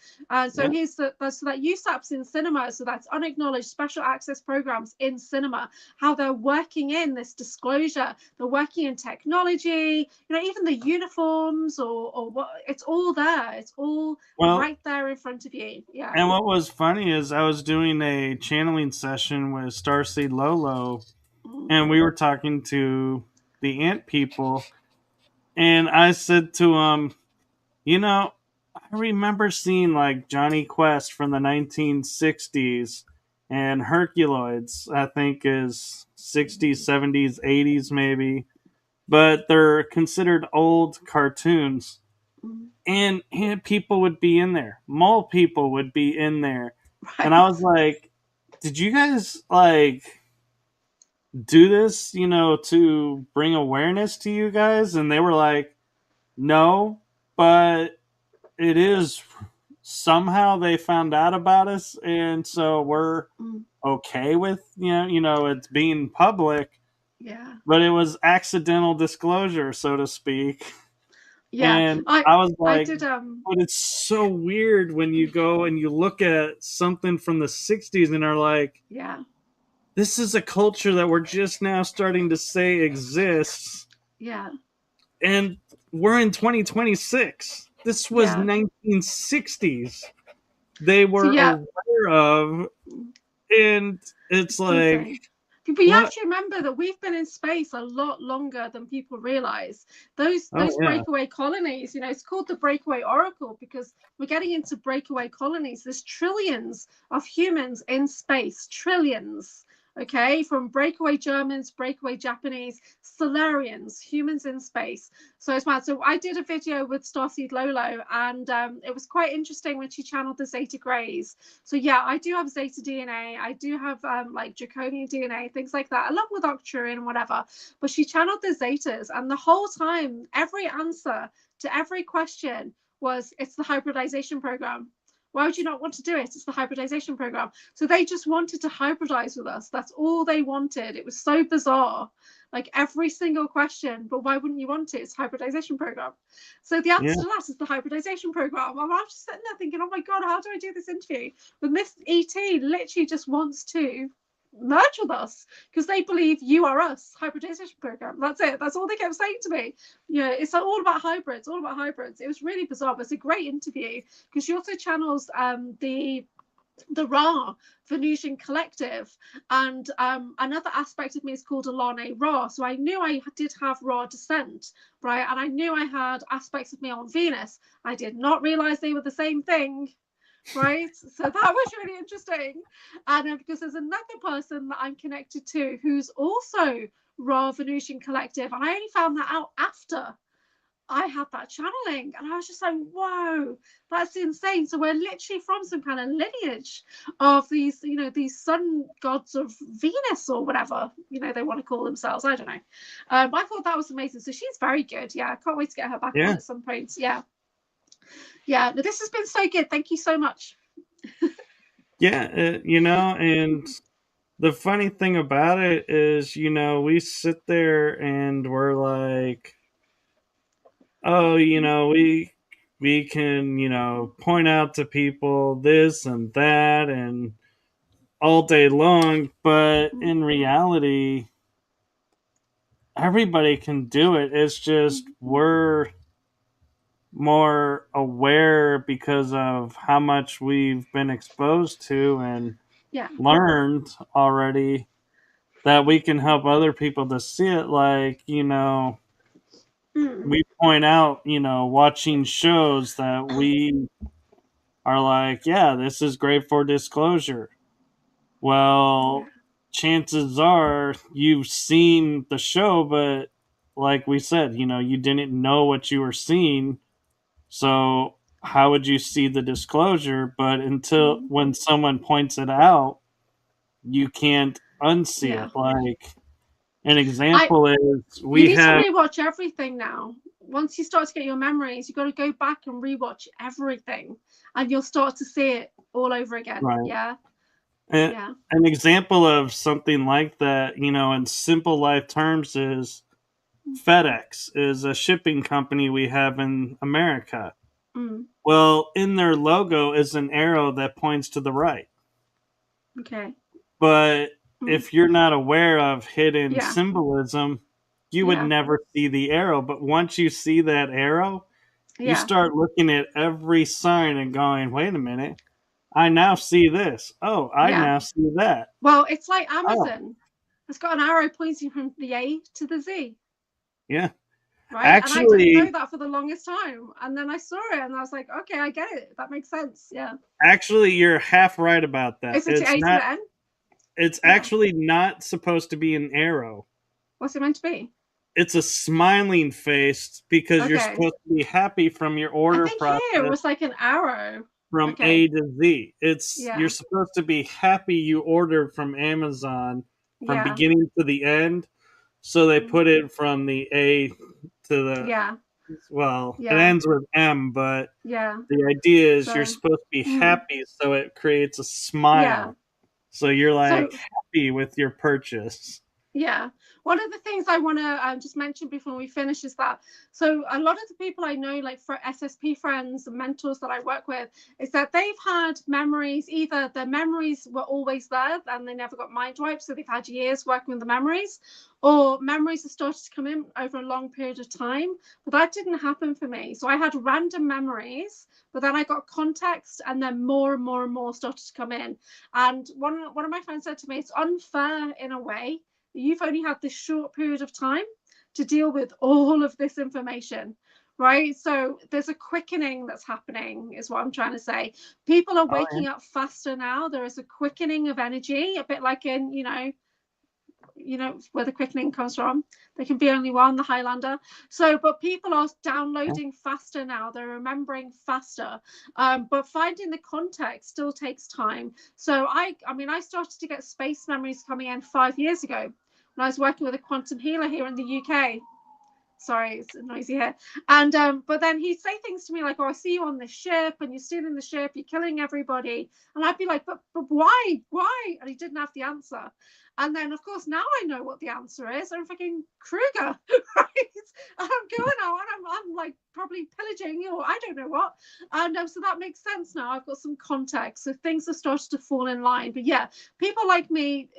B: So
A: Yeah.
B: he's so that USAPs in cinema, so that's unacknowledged special access programs in cinema, how they're working in this disclosure, they're working in technology, even the uniforms or what, it's all there. It's all
A: Well,
B: right there in front of you. Yeah.
A: and what was funny is I was doing a channeling session with Starseed Lolo,
B: Mm,
A: and we were talking to the ant people, and I said to him, I remember seeing like Johnny Quest from the 1960s and Herculoids, I think is 60s, 70s, 80s maybe, but they're considered old cartoons.
B: mm,
A: And people would be in there, mole people would be in there. And I
B: right.
A: was like, did you guys like do this, to bring awareness to you guys? And they were like, no, but it is somehow they found out about us, and so we're
B: Mm,
A: okay with it's being public,
B: yeah.
A: but it was accidental disclosure, so to speak.
B: Yeah.
A: And
B: I
A: I was
B: I
A: like,
B: did
A: but it's so weird when you go and you look at something from the 60s and are like,
B: yeah.
A: this is a culture that we're just now starting to say exists,
B: Yeah.
A: and we're in 2026. This was
B: Yeah.
A: 1960s they
B: So
A: were
B: yeah,
A: aware of, and it's
B: it's
A: like,
B: insane. But you have
A: what?
B: to remember that we've been in space a lot longer than people realize.
A: Oh
B: Those
A: yeah.
B: breakaway colonies, it's called the breakaway oracle because we're getting into breakaway colonies. There's trillions of humans in space, trillions. okay, from breakaway Germans, breakaway Japanese, Solarians, humans in space. So it's mad. So I did a video with Starseed Lolo, and it was quite interesting when she channeled the Zeta Greys. So yeah, I do have Zeta DNA. I do have like Draconian DNA, things like that, along with Arcturian and whatever. But she channeled the Zetas, and the whole time, every answer to every question was, it's the hybridization program. Why would you not want to do it? It's the hybridization program. So they just wanted to hybridize with us. That's all they wanted. It was so bizarre. Like every single question, but why wouldn't you want it? It's hybridization program. So the answer to that is the hybridization program. And I'm just sitting there thinking, oh my God, how do I do this interview? But this ET literally just wants to merge with us because they believe you are us. Hybridization program. That's it. That's all they kept saying to me. Yeah, it's all about hybrids, all about hybrids. It was really bizarre, but it's a great interview because she also channels the Ra Venusian collective, and another aspect of me is called Alane Ra. So I knew I did have Ra descent, right? And I knew I had aspects of me on Venus. I did not realize they were the same thing, right? So that was really interesting. And because there's another person that I'm connected to who's also Ra Venusian collective, and I only found that out after I had that channeling, and I was just like, whoa, that's insane. So we're literally from some kind of lineage of these, you know, these sun gods of Venus or whatever, you know, they want to call themselves. I don't know. But I thought that was amazing. So she's very good. Yeah, I can't wait to get her back on at some point. Yeah. Yeah, this has been so good. Thank you so much.
A: Yeah, you know, and the funny thing about it is, you know, we sit there and we're like, oh, you know, we can, you know, point out to people this and that and all day long, but in reality, everybody can do it. It's just we're more aware because of how much we've been exposed to and learned already that we can help other people to see it. Like, you know, we point out, you know, watching shows that we are like, yeah, this is great for disclosure. Well, chances are you've seen the show, but like we said, you know, you didn't know what you were seeing. So how would you see the disclosure? But until when someone points it out, you can't unsee it. Like an example is
B: you need to rewatch everything now. Once you start to get your memories, you've got to go back and rewatch everything, and you'll start to see it all over again.
A: Right.
B: Yeah.
A: An example of something like that, you know, in simple life terms, is FedEx is a shipping company we have in America. Well, in their logo is an arrow that points to the right.
B: Okay.
A: But if you're not aware of hidden symbolism, you would never see the arrow. But once you see that arrow, you start looking at every sign and going, wait a minute, I now see this. Oh, I now see that.
B: Well, it's like Amazon. It's got an arrow pointing from the A to the Z.
A: Yeah.
B: Right. Actually, and I didn't know that for the longest time. And then I saw it and I was like, okay, I get it. That makes sense. Yeah.
A: Actually, you're half right about that.
B: It's A to the N?
A: It's actually not supposed to be an arrow.
B: What's it meant to be?
A: It's a smiling face because you're supposed to be happy from your order process.
B: Here it was like an arrow.
A: From A to Z. It's you're supposed to be happy you ordered from Amazon from beginning to the end. So they put it from the A to the it ends with M, but the idea is you're supposed to be happy, so it creates a smile. So you're like happy with your purchase.
B: Yeah. One of the things I want to just mention before we finish is that, so a lot of the people I know, like for SSP friends and mentors that I work with, is that they've had memories, either their memories were always there and they never got mind wiped, so they've had years working with the memories, or memories have started to come in over a long period of time. But that didn't happen for me. So I had random memories, but then I got context, and then more and more and more started to come in. And one of my friends said to me, it's unfair in a way. You've only had this short period of time to deal with all of this information, right? So there's a quickening that's happening, is what I'm trying to say. People are waking up faster now. There is a quickening of energy, a bit like in, where the quickening comes from. There can be only one, the Highlander. So, but people are downloading faster now. They're remembering faster. But finding the context still takes time. So I started to get space memories coming in 5 years ago when I was working with a quantum healer here in the UK. Sorry, it's noisy here. And but then he'd say things to me like, "Oh, I see you on this ship, and you're stealing the ship, you're killing everybody." And I'd be like, "But why? Why?" And he didn't have the answer. And then, of course, now I know what the answer is. I'm fucking Kruger, right? And I'm going out and I'm like probably pillaging, or I don't know what. And so that makes sense now. I've got some context. So things have started to fall in line. But yeah, people like me,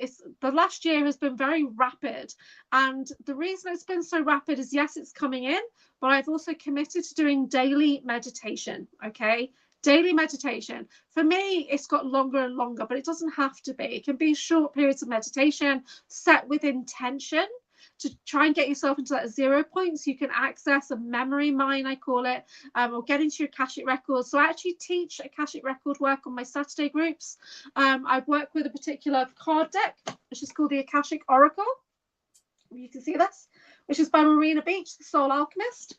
B: the last year has been very rapid. And the reason it's been so rapid is, yes, it's coming in, but I've also committed to doing daily meditation, okay? Daily meditation. For me, it's got longer and longer, but it doesn't have to be. It can be short periods of meditation set with intention to try and get yourself into that 0 point so you can access a memory mine, I call it, or get into your Akashic records. So I actually teach Akashic record work on my Saturday groups. I work with a particular card deck, which is called the Akashic Oracle. You can see this, which is by Marina Beach, the Soul Alchemist.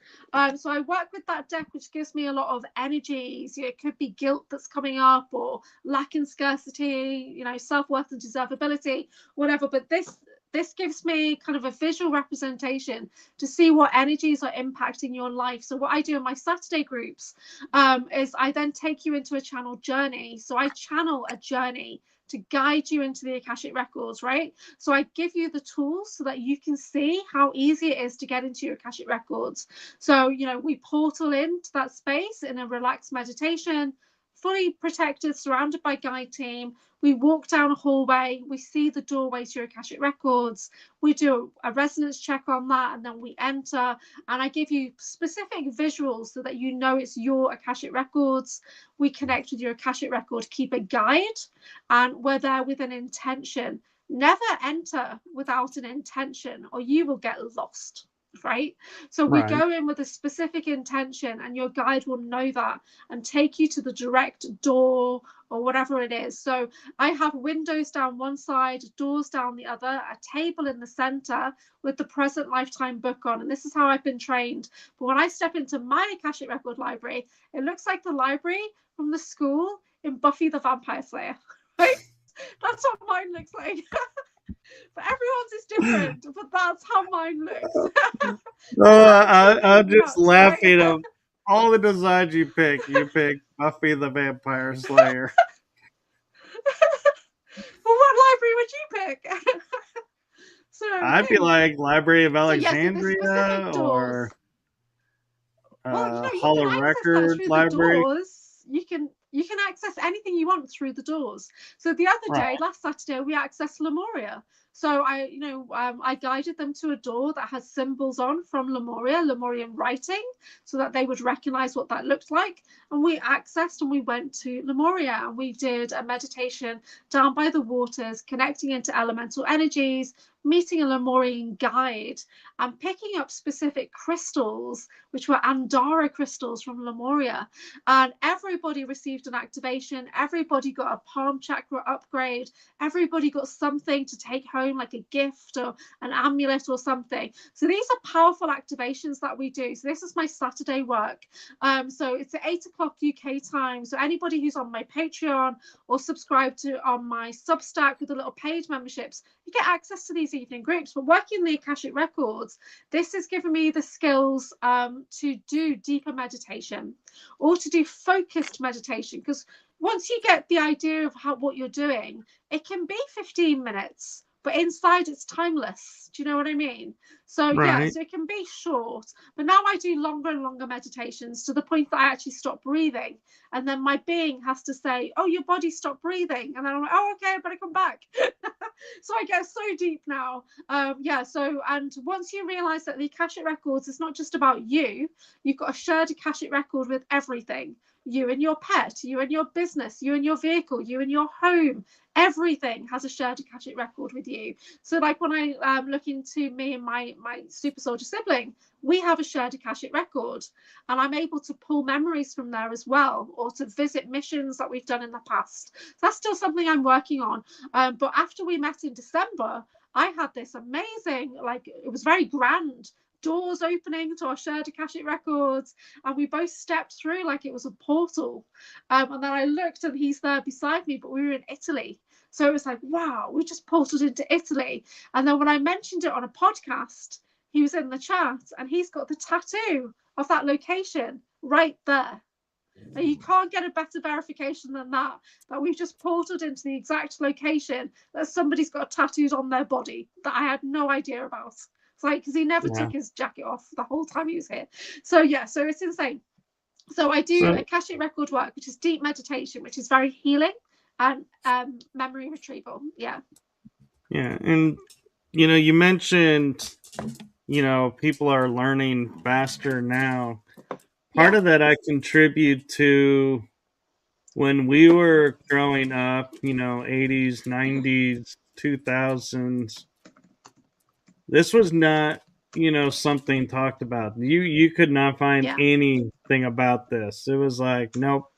B: So I work with that deck, which gives me a lot of energies. It could be guilt that's coming up, or lack and scarcity, self-worth and deservability, whatever. But this gives me kind of a visual representation to see what energies are impacting your life. So what I do in my Saturday groups is I then take you into a channel journey. So I channel a journey to guide you into the Akashic records, right? So I give you the tools so that you can see how easy it is to get into your Akashic records. So, we portal into that space in a relaxed meditation, fully protected, surrounded by guide team. We walk down a hallway, we see the doorway to your Akashic records, we do a resonance check on that, and then we enter, and I give you specific visuals so that it's your Akashic records. We connect with your Akashic record, keep a guide, and we're there with an intention. Never enter without an intention, or you will get lost. Right? So we go in with a specific intention, and your guide will know that and take you to the direct door or whatever it is. So I have windows down one side, doors down the other, a table in the center with the present lifetime book on. And this is how I've been trained. But when I step into my Akashic record library, it looks like the library from the school in Buffy the Vampire Slayer. Right? That's what mine looks like. But everyone's is different, but that's how mine looks.
A: I'm just laughing at all the designs you pick. You pick Buffy the Vampire Slayer.
B: Well, what library would you pick? So
A: I'd be like Library of Alexandria,
B: or
A: Hall of Records Library.
B: You can access anything you want through the doors. So the other day, last Saturday, we accessed Lemuria. So I guided them to a door that has symbols on from Lemuria, Lemurian writing, so that they would recognize what that looked like. And we accessed and we went to Lemuria, and we did a meditation down by the waters, connecting into elemental energies, meeting a Lemurian guide, and picking up specific crystals, which were Andara crystals from Lemuria. And everybody received an activation. Everybody got a palm chakra upgrade. Everybody got something to take home, like a gift or an amulet or something. So these are powerful activations that we do. So this is my Saturday work. So it's at 8 o'clock UK time. So anybody who's on my Patreon or subscribe to on my Substack with the little paid memberships, you get access to these evening groups. But working the Akashic records, this has given me the skills to do deeper meditation or to do focused meditation, because once you get the idea of what you're doing, it can be 15 minutes, but inside it's timeless. Do you know what I mean? So yeah, so it can be short, but now I do longer and longer meditations to the point that I actually stop breathing, and then my being has to say, "Oh, your body stopped breathing," and then I'm like, "Oh, okay, I better come back." So I get so deep now. So, and once you realize that the Akashic records is not just about you, you've got a shared Akashic record with everything. you and your pet, you and your business, you and your vehicle, you and your home. Everything has a shared Akashic record with you. So like when I look into me and my super soldier sibling, we have a shared Akashic record, and I'm able to pull memories from there as well, or to visit missions that we've done in the past. So that's still something I'm working on. But after we met in December, I had this amazing, like, it was very grand, doors opening to our shared Akashic records, and we both stepped through like it was a portal. And then I looked and he's there beside me, but we were in Italy. So it was like, wow, we just portaled into Italy. And then when I mentioned it on a podcast, he was in the chat and he's got the tattoo of that location right there. And you can't get a better verification than that we've just portaled into the exact location that somebody's got tattooed on their body that I had no idea about. It's like, because he never took his jacket off the whole time he was here. So yeah, so it's insane. So I do Akashic record work, which is deep meditation, which is very healing, and memory retrieval. Yeah.
A: Yeah. And, you know, you mentioned, you know, people are learning faster now. Part of that I contribute to when we were growing up, you know, 80s, 90s, 2000s. This was not, you know, something talked about. You could not find anything about this. It was like, nope.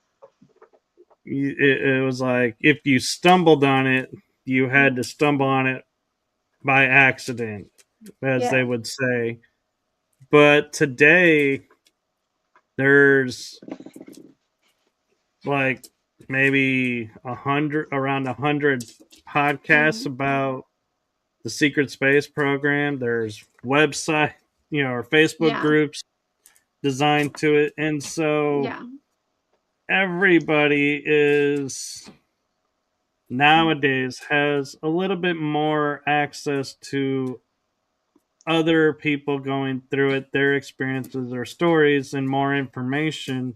A: It was like if you stumbled on it, you had to stumble on it by accident, as they would say. But today, there's like maybe around 100 podcasts about the secret space program. There's website, you know, or Facebook groups designed to it. And so everybody is nowadays has a little bit more access to other people going through it, their experiences, their stories, and more information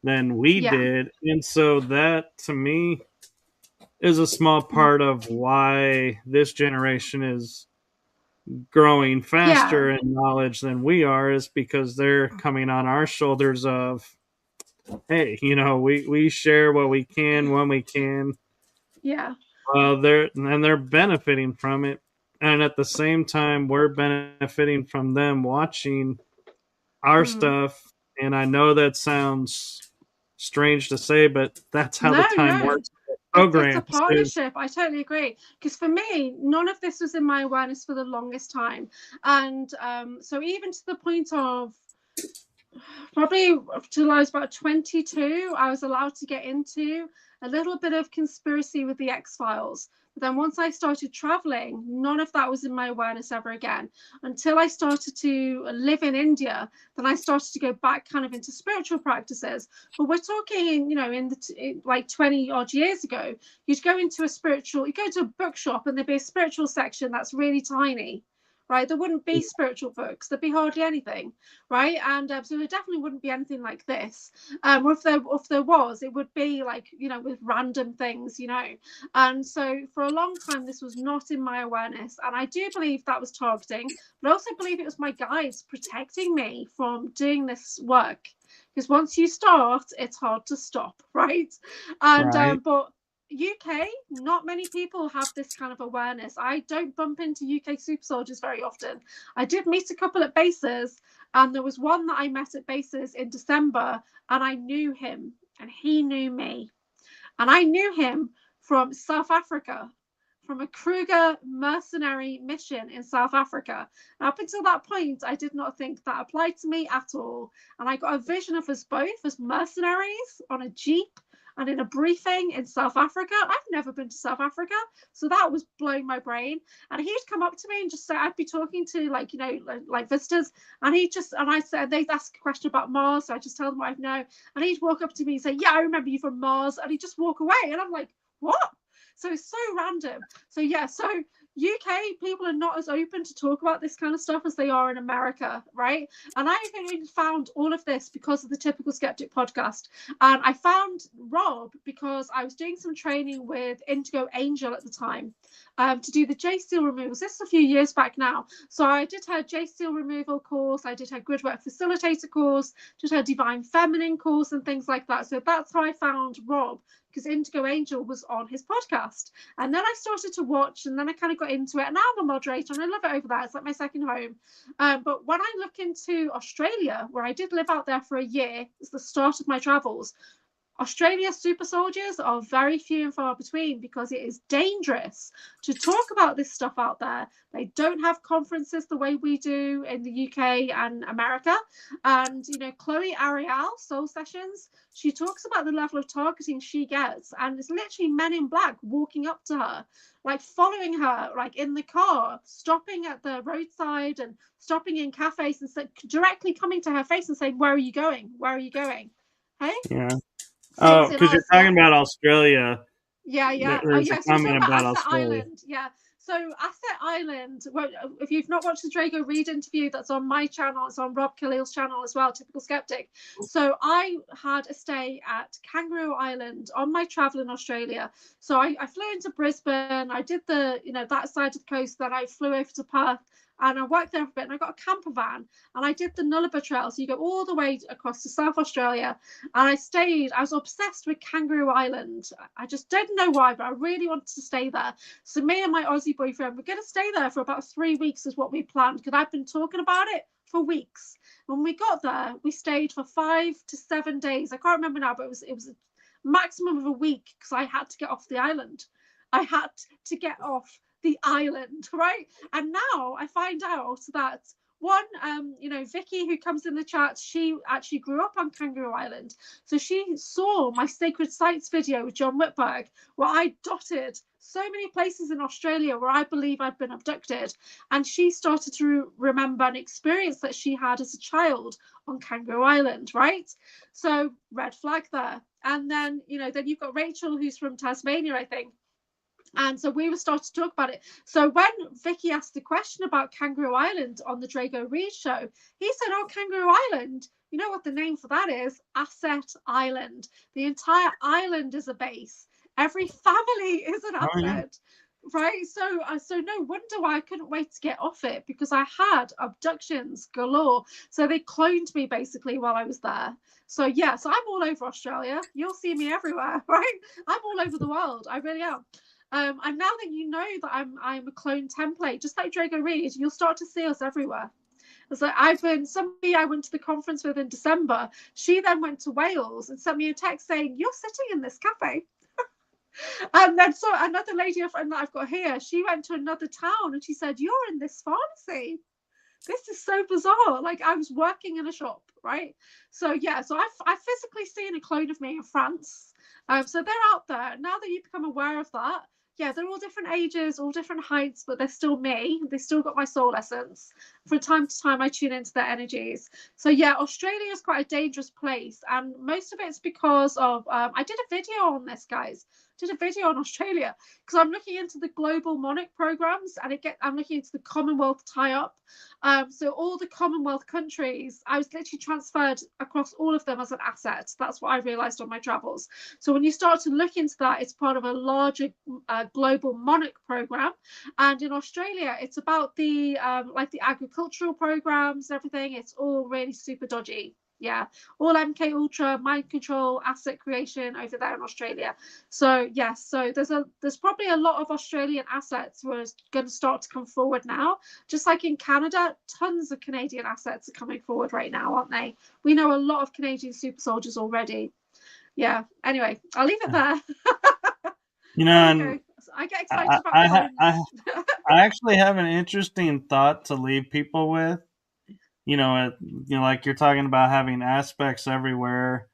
A: than we did. And so that, to me, is a small part of why this generation is growing faster in knowledge than we are, is because they're coming on our shoulders of, hey, you know, we share what we can when we can.
B: Yeah.
A: They're benefiting from it. And at the same time, we're benefiting from them watching our stuff. And I know that sounds strange to say, but that's how the time works.
B: It's a partnership. I totally agree. Because for me, none of this was in my awareness for the longest time. And so even to the point of probably till I was about 22, I was allowed to get into a little bit of conspiracy with the X-Files. But then once I started traveling, none of that was in my awareness ever again. Until I started to live in India, then I started to go back kind of into spiritual practices. But we're talking, you know, like 20 odd years ago, you'd go into you go to a bookshop and there'd be a spiritual section that's really tiny. Right, there wouldn't be spiritual books. There'd be hardly anything, right? And so there definitely wouldn't be anything like this. Or if there was, it would be like, you know, with random things, you know. And so for a long time, this was not in my awareness, and I do believe that was targeting, but I also believe it was my guides protecting me from doing this work. Because once you start, it's hard to stop, right? And but UK, not many people have this kind of awareness. I don't bump into UK super soldiers very often. I did meet a couple at bases, and there was one that I met at bases in December, and I knew him and he knew me. And I knew him from South Africa, from a Kruger mercenary mission in South Africa. And up until that point, I did not think that applied to me at all. And I got a vision of us both as mercenaries on a Jeep and in a briefing in South Africa. I've never been to South Africa, so that was blowing my brain. And he'd come up to me and just say, I'd be talking to, like, you know, like visitors, and I said, they'd ask a question about Mars, so I just tell them what I know, and he'd walk up to me and say, yeah, I remember you from Mars, and he'd just walk away, and I'm like, what? So it's so random. So yeah, so UK people are not as open to talk about this kind of stuff as they are in America, right? And I found all of this because of the Typical Skeptic podcast. And I found Rob because I was doing some training with Indigo Angel at the time to do the J Steel removals. This is a few years back now. So I did her J Steel removal course, I did her Gridwork Facilitator course, did her Divine Feminine course and things like that. So that's how I found Rob, because Indigo Angel was on his podcast. And then I started to watch, and then I kind of got into it. And now I'm a moderator, and I love it over there. It's like my second home. But when I look into Australia, where I did live out there for a year, it's the start of my travels. Australia super soldiers are very few and far between because it is dangerous to talk about this stuff out there. They don't have conferences the way we do in the UK and America. And, you know, Chloe Ariel, Soul Sessions, she talks about the level of targeting she gets. And it's literally men in black walking up to her, like following her, like in the car, stopping at the roadside and stopping in cafes and directly coming to her face and saying, "Where are you going? Where are you going?" Hey?
A: Yeah. Oh, because you're talking about Australia.
B: Yeah.
A: There's a
B: So
A: comment about
B: Asset
A: Australia.
B: Island. Yeah. So Asset Island, well, if you've not watched the Drago Reed interview, that's on my channel. It's on Rob Khalil's channel as well, Typical Skeptic. So I had a stay at Kangaroo Island on my travel in Australia. So I flew into Brisbane. I did the, you know, that side of the coast. Then I flew over to Perth. And I worked there for a bit, and I got a camper van, and I did the Nullarbor Trail. So you go all the way across to South Australia, and I was obsessed with Kangaroo Island. I just don't know why, but I really wanted to stay there. So me and my Aussie boyfriend were going to stay there for about 3 weeks is what we planned, because I've been talking about it for weeks. When we got there, we stayed for 5 to 7 days. I can't remember now, but it was a maximum of a week because I had to get off the island. I had to get off the island, right? And now I find out that one, you know, Vicky, who comes in the chat, she actually grew up on Kangaroo Island. So she saw my Sacred Sites video with John Whitberg, where I dotted so many places in Australia where I believe I'd been abducted. And she started to remember an experience that she had as a child on Kangaroo Island, right? So red flag there. And then, you know, then you've got Rachel, who's from Tasmania, I think. And so we were starting to talk about it. So when Vicky asked the question about Kangaroo Island on the Drago Reed show, he said, "Oh, Kangaroo Island, you know what the name for that is? Asset Island. The entire island is a base. Every family is an asset." Right, so no wonder why I couldn't wait to get off it, because I had abductions galore. So they cloned me basically while I was there. So yeah, so I'm all over Australia. You'll see me everywhere, right? I'm all over the world. I really am. And now that you know that I'm a clone template, just like Drago Reed, you'll start to see us everywhere. It's like somebody I went to the conference with in December. She then went to Wales and sent me a text saying, "You're sitting in this cafe." And then so another lady, a friend that I've got here, she went to another town and she said, "You're in this pharmacy. This is so bizarre." Like, I was working in a shop, right? So yeah, so I've physically seen a clone of me in France. So they're out there. Now that you become aware of that, yeah, they're all different ages, all different heights, but they're still me. They still got my soul essence. From time to time, I tune into their energies. So yeah, Australia is quite a dangerous place, and most of it's because of I did a video on this, guys. Did a video on Australia because I'm looking into the global monarch programs, and I'm looking into the Commonwealth tie-up. So all the Commonwealth countries, I was literally transferred across all of them as an asset. That's what I realized on my travels. So when you start to look into that, it's part of a larger global monarch program. And in Australia, it's about the like the agricultural programs, everything. It's all really super dodgy. Yeah, all MK Ultra, mind control, asset creation over there in Australia. So yes, so there's probably a lot of Australian assets who are going to start to come forward now. Just like in Canada, tons of Canadian assets are coming forward right now, aren't they? We know a lot of Canadian super soldiers already. Yeah. Anyway, I'll leave it there.
A: You know, and
B: I get excited about
A: I actually have an interesting thought to leave people with. You know, like you're talking about having aspects everywhere.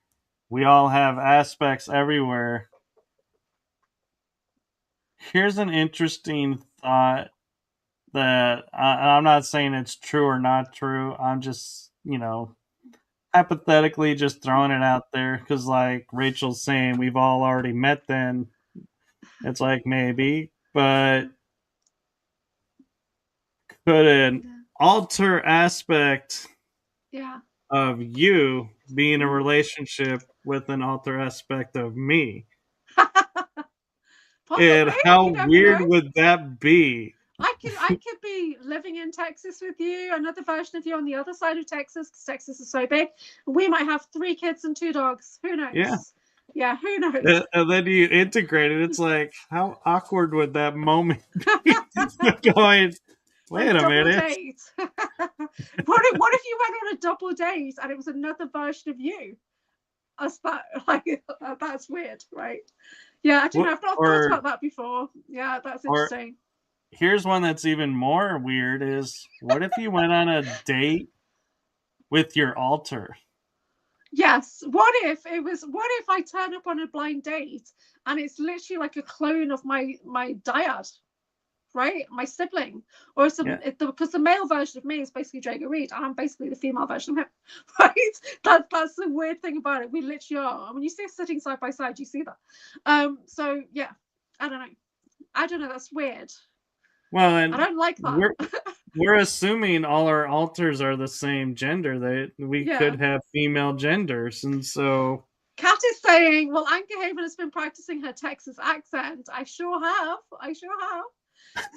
A: We all have aspects everywhere. Here's an interesting thought that I'm not saying it's true or not true. I'm just, you know, hypothetically just throwing it out there because, like Rachel's saying, we've all already met then. It's like maybe, but put an alter aspect
B: Yeah.
A: of you be in a relationship with an alter aspect of me.
B: Possibly,
A: And how
B: you never know.
A: weird would that be?
B: I could be living in Texas with you, another version of you on the other side of Texas, because Texas is so big. We might have 3 kids and 2 dogs. Who
A: Yeah.
B: knows? Yeah, who knows?
A: And then you integrate it. It's like, how awkward would that moment be? Going,
B: On a
A: wait a
B: double
A: minute.
B: date. What if you went on a double date and it was another version of you? That's weird, right? Yeah, I don't know. I've not thought about that before. Yeah, that's
A: or
B: interesting.
A: here's one that's even more weird is what if you went on a date with your alter?
B: Yes. What if I turn up on a blind date and it's literally like a clone of my dad, right? My sibling. Or some because the male version of me is basically Jago Reed, and I'm basically the female version of him. Right? That's the weird thing about it. We literally are. I mean, you see us sitting side by side, you see that. So yeah, I don't know, that's weird.
A: Well,
B: I
A: and
B: don't like that.
A: we're assuming all our alters are the same gender. We
B: Yeah.
A: could have female genders, and so
B: Kat is saying, well, AnchorHaven has been practicing her Texas accent. I sure have.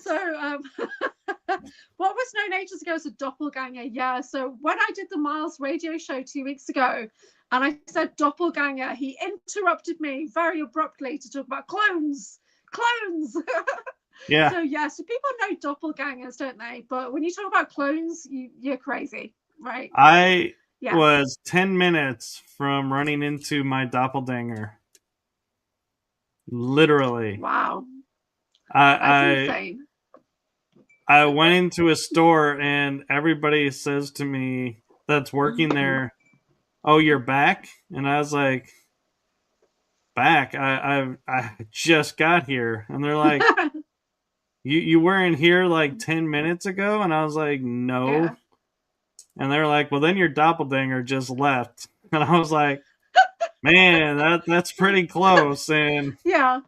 B: So, what was known ages ago as a doppelganger? Yeah. So when I did the Miles radio show 2 weeks ago, and I said doppelganger, he interrupted me very abruptly to talk about clones.
A: yeah.
B: So yeah, so people know doppelgangers, don't they? But when you talk about clones, you're crazy, right?
A: I was 10 minutes from running into my doppelganger. Literally.
B: Wow.
A: That's
B: insane.
A: I went into a store and everybody says to me that's working there, "Oh, you're back?" And I was like, "Back? I just got here." And they're like, "You weren't here like 10 minutes ago?" And I was like, "No."
B: Yeah.
A: And they're like, "Well, then your doppelganger just left." And I was like, "Man, that's pretty close." And
B: yeah.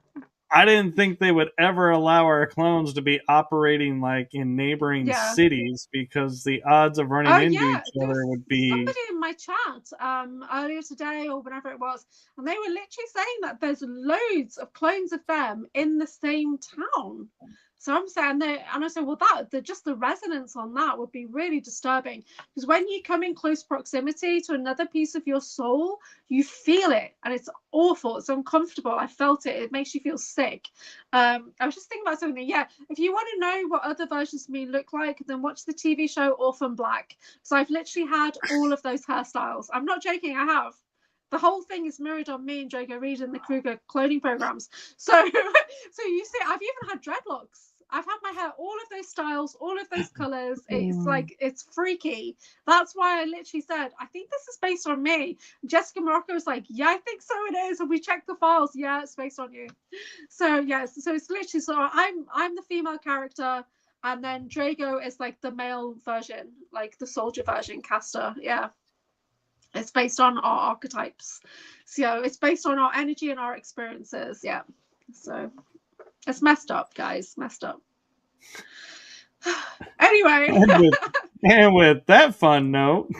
A: I didn't think they would ever allow our clones to be operating like in neighboring cities because the odds of running into each other would be.
B: Somebody in my chat earlier today or whenever it was, and they were literally saying that there's loads of clones of them in the same town. So I'm saying that, and I said, well, just the resonance on that would be really disturbing, because when you come in close proximity to another piece of your soul, you feel it, and it's awful. It's uncomfortable. I felt it. It makes you feel sick. I was just thinking about something. Yeah, if you want to know what other versions of me look like, then watch the TV show Orphan Black. So I've literally had all of those hairstyles. I'm not joking. I have. The whole thing is mirrored on me and Jago Reed in the Kruger cloning programs. So you see, I've even had dreadlocks. I've had my hair all of those styles, all of those colors. It's like, it's freaky. That's why I literally said, I think this is based on me. Jessica Morocco was like, yeah, I think so it is. And we checked the files. Yeah, it's based on you. So yes, so it's literally, so I'm the female character, and then Drago is like the male version, like the soldier version, Castor. Yeah. It's based on our archetypes. So it's based on our energy and our experiences. Yeah. So it's messed up, guys. Messed up. Anyway.
A: And with that fun note.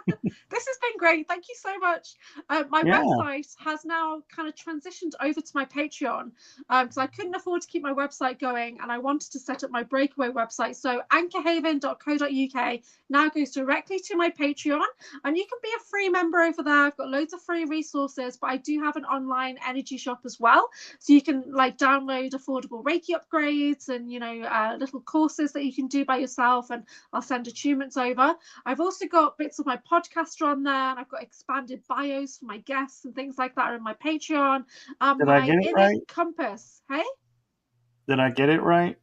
B: This has been great. Thank you so much. My website has now kind of transitioned over to my Patreon because I couldn't afford to keep my website going, and I wanted to set up my breakaway website. So anchorhaven.co.uk now goes directly to my Patreon, and you can be a free member over there. I've got loads of free resources, but I do have an online energy shop as well. So you can like download affordable Reiki upgrades and, you know, little courses that you can do by yourself, and I'll send attunements over. I've also got bits of my podcaster on there, and I've got expanded bios for my guests and things like that are in my Patreon.
A: Did I get it right?
B: Compass. Hey?
A: Did I get it right?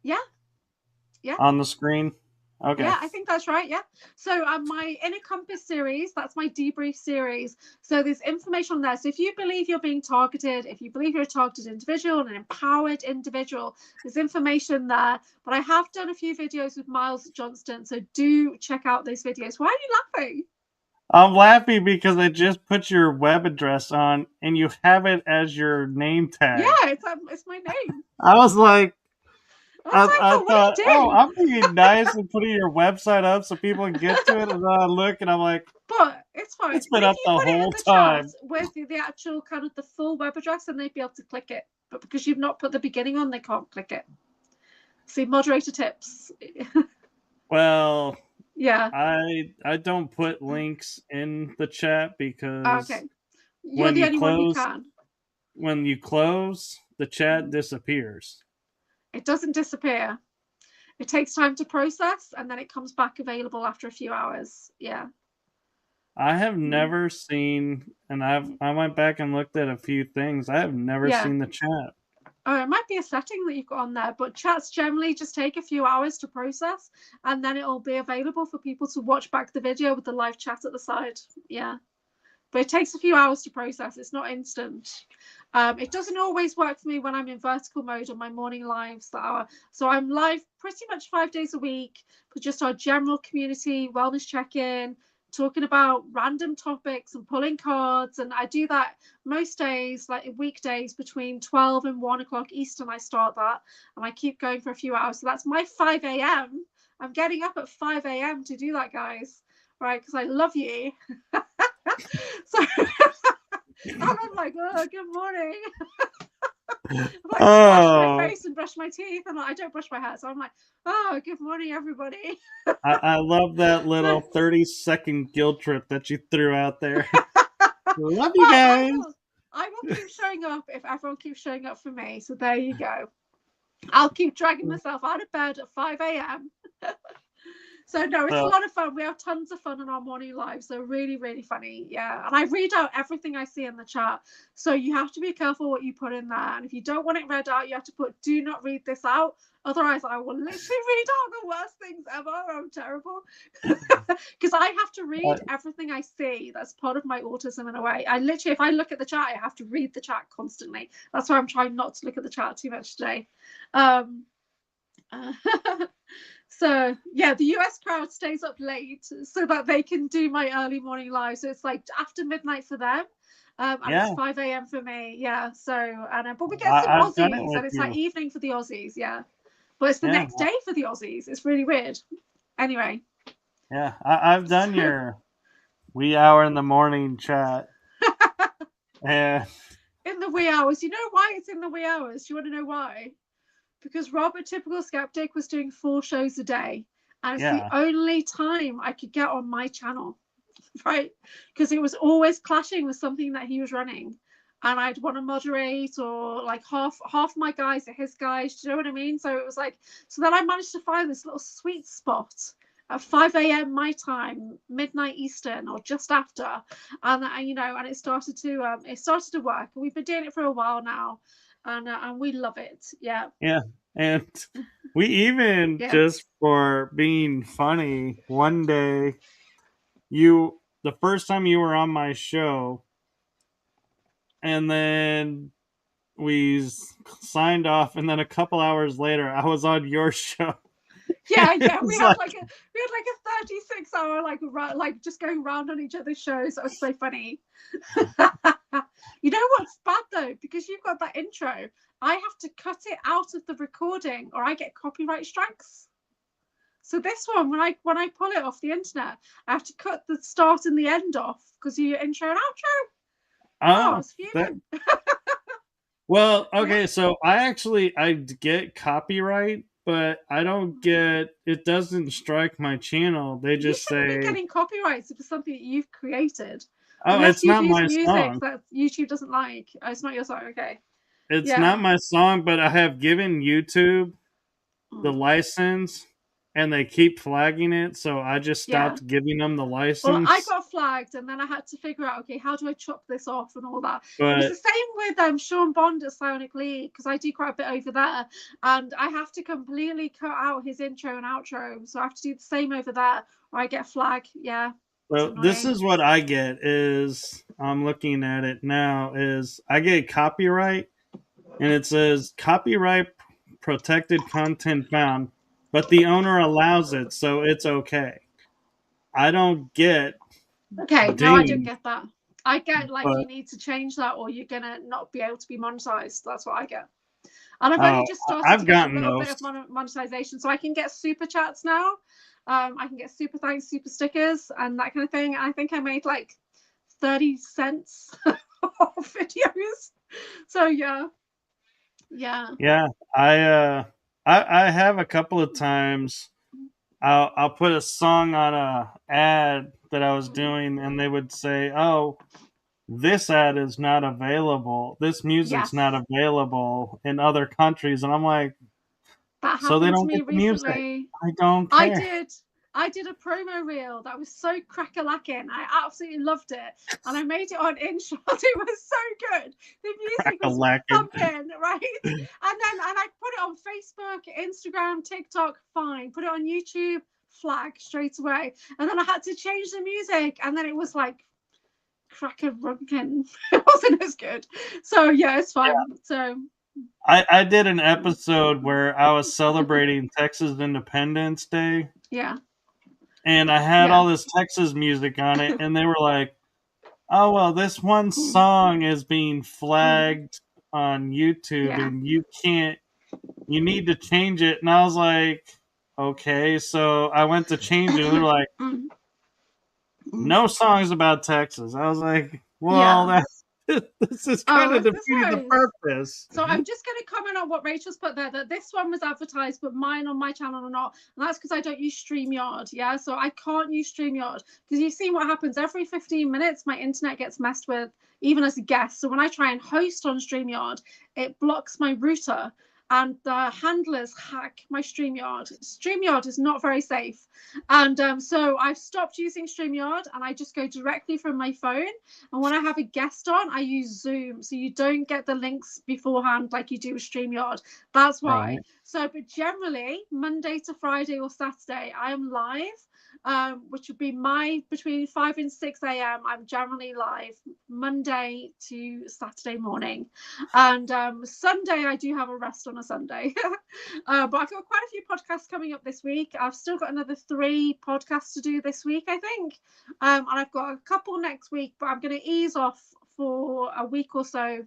B: Yeah. Yeah.
A: On the screen? Okay.
B: Yeah, I think that's right. Yeah. So my Inner Compass series, that's my debrief series. So there's information on there. So if you believe you're being targeted, if you believe you're a targeted individual, an empowered individual, there's information there. But I have done a few videos with Miles Johnston, so do check out those videos. Why are you laughing?
A: I'm laughing because I just put your web address on and you have it as your name tag.
B: Yeah, it's my name.
A: I was like,
B: I was like,
A: I
B: oh, what
A: thought,
B: are you
A: oh,
B: doing?
A: I'm being nice and putting your website up so people can get to it. And then I look and I'm like,
B: But it's fine.
A: it's
B: But
A: been
B: if
A: up
B: you
A: the
B: put it in
A: whole
B: the chat
A: time.
B: with the actual kind of the full web address, then they'd be able to click it. But because you've not put the beginning on, they can't click it. See, moderator tips.
A: Well,
B: Yeah.
A: I don't put links in the chat because
B: Okay. You're
A: when
B: the
A: you
B: only one who
A: close
B: can.
A: the chat disappears.
B: It doesn't disappear. It takes time to process, and then it comes back available after a few hours. Yeah.
A: I have never seen, and I went back and looked at a few things. I have never
B: Yeah.
A: seen the chat.
B: Oh, it might be a setting that you've got on there, but chats generally just take a few hours to process, and then it'll be available for people to watch back the video with the live chat at the side. Yeah. But it takes a few hours to process. It's not instant. It doesn't always work for me when I'm in vertical mode on my morning lives. So I'm live pretty much 5 days a week for just our general community wellness check-in, talking about random topics and pulling cards. And I do that most days, like weekdays between 12 and 1 o'clock Eastern. I start that and I keep going for a few hours. So that's my 5 a.m. I'm getting up at 5 a.m. to do that, guys, right? Because I love you. So I'm like, oh, good morning. I'm like, brush my face and brush my teeth, and I don't brush my hair, so I'm like, oh, good morning, everybody.
A: I love that little 30-second guilt trip that you threw out there. Love you guys.
B: I will keep showing up if everyone keeps showing up for me. So there you go. I'll keep dragging myself out of bed at 5 a.m. So no, it's a lot of fun. We have tons of fun in our morning lives. They're really, really funny. Yeah. And I read out everything I see in the chat. So you have to be careful what you put in there. And if you don't want it read out, you have to put do not read this out. Otherwise, I will literally read out the worst things ever. I'm terrible. Because I have to read everything I see. That's part of my autism in a way. I literally, if I look at the chat, I have to read the chat constantly. That's why I'm trying not to look at the chat too much today. So yeah, the US crowd stays up late so that they can do my early morning live. So it's like after midnight for them, and it's 5 a.m. for me. Yeah. So but we get some Aussies, and it's like evening for the Aussies. Yeah, but it's the next day for the Aussies. It's really weird. Anyway.
A: Yeah, I've done your wee hour in the morning chat. Yeah.
B: In the wee hours. You know why it's in the wee hours? Do you want to know why? Because Robert, typical skeptic, was doing 4 shows a day, and it's the only time I could get on my channel, right? Because it was always clashing with something that he was running, and I'd want to moderate, or like half my guys are his guys. Do you know what I mean? So it was like, so then I managed to find this little sweet spot at 5 a.m. my time, midnight Eastern, or just after, and you know, and it started to work. And we've been doing it for a while now. And we love it. Yeah.
A: Yeah. And we even, just for being funny, one day, the first time you were on my show, and then we signed off, and then a couple hours later, I was on your show.
B: Yeah. We had like a 36-hour like just going around on each other's shows. That was so funny. You know what's bad though, because you've got that intro, I have to cut it out of the recording or I get copyright strikes. So this one, when I pull it off the internet, I have to cut the start and the end off because you intro and outro. Oh, I was fuming.
A: Well, okay, so I get copyright, but I don't get, it doesn't strike my channel. They just say, you shouldn't
B: be getting copyrights for something that you've created.
A: Oh,
B: unless
A: it's not my
B: music
A: song
B: that YouTube doesn't like. Oh, it's not your song. Okay.
A: It's not my song, but I have given YouTube the license, and they keep flagging it, so I just stopped giving them the license.
B: Well, I got flagged, and then I had to figure out, okay, how do I chop this off and all that. It was the same with Sean Bond at Psionic League, because I do quite a bit over there, and I have to completely cut out his intro and outro, so I have to do the same over there, or I get flagged. Yeah.
A: Well, this is what I get, is, I'm looking at it now, is I get copyright, and it says copyright protected content found, but the owner allows it, so it's okay. I don't get.
B: Okay, no, I don't get that. I get you need to change that, or you're gonna not be able to be monetized. That's what I get. And I've only just started to get a little
A: those.
B: bit of monetization, so I can get super chats now. I can get super thanks, super stickers, and that kind of thing. I think I made like 30 cents off videos. So yeah.
A: I have a couple of times. I'll put a song on a ad that I was doing, and they would say, "Oh, this ad is not available. This music's not available in other countries," and I'm like,
B: that
A: "So they
B: happened to
A: don't
B: me
A: get the music."
B: recently.
A: I don't care.
B: I did a promo reel that was so crack-a-lacking. I absolutely loved it, and I made it on InShot. It was so good. The music was thumping, right? And I put it on Facebook, Instagram, TikTok, fine. Put it on YouTube, flag straight away. And then I had to change the music, and then it was like crack-a-runkin'. It wasn't as good. So yeah, it's fine. Yeah. So
A: I did an episode where I was celebrating Texas Independence Day.
B: Yeah.
A: And I had all this Texas music on it, and they were like, "Oh, well, this one song is being flagged on YouTube, and you need to change it." And I was like, "Okay." So I went to change it, and they're like, "No songs about Texas." I was like, "Well, this is kind of defeating the purpose."
B: So I'm just going to comment on what Rachel's put there, that this one was advertised, but mine on my channel are not. And that's because I don't use StreamYard. Yeah, so I can't use StreamYard because you see what happens every 15 minutes, my internet gets messed with, even as a guest. So when I try and host on StreamYard, it blocks my router. And the handlers hack my StreamYard. StreamYard is not very safe. And so I've stopped using StreamYard, and I just go directly from my phone. And when I have a guest on, I use Zoom. So you don't get the links beforehand like you do with StreamYard. That's why. Right. So, but generally, Monday to Friday or Saturday, I am live. Which would be between 5 and 6 a.m. I'm generally live Monday to Saturday morning, and Sunday I do have a rest on a Sunday. But I've got quite a few podcasts coming up this week. I've still got another 3 podcasts to do this week, I think, and I've got a couple next week, but I'm going to ease off for a week or so.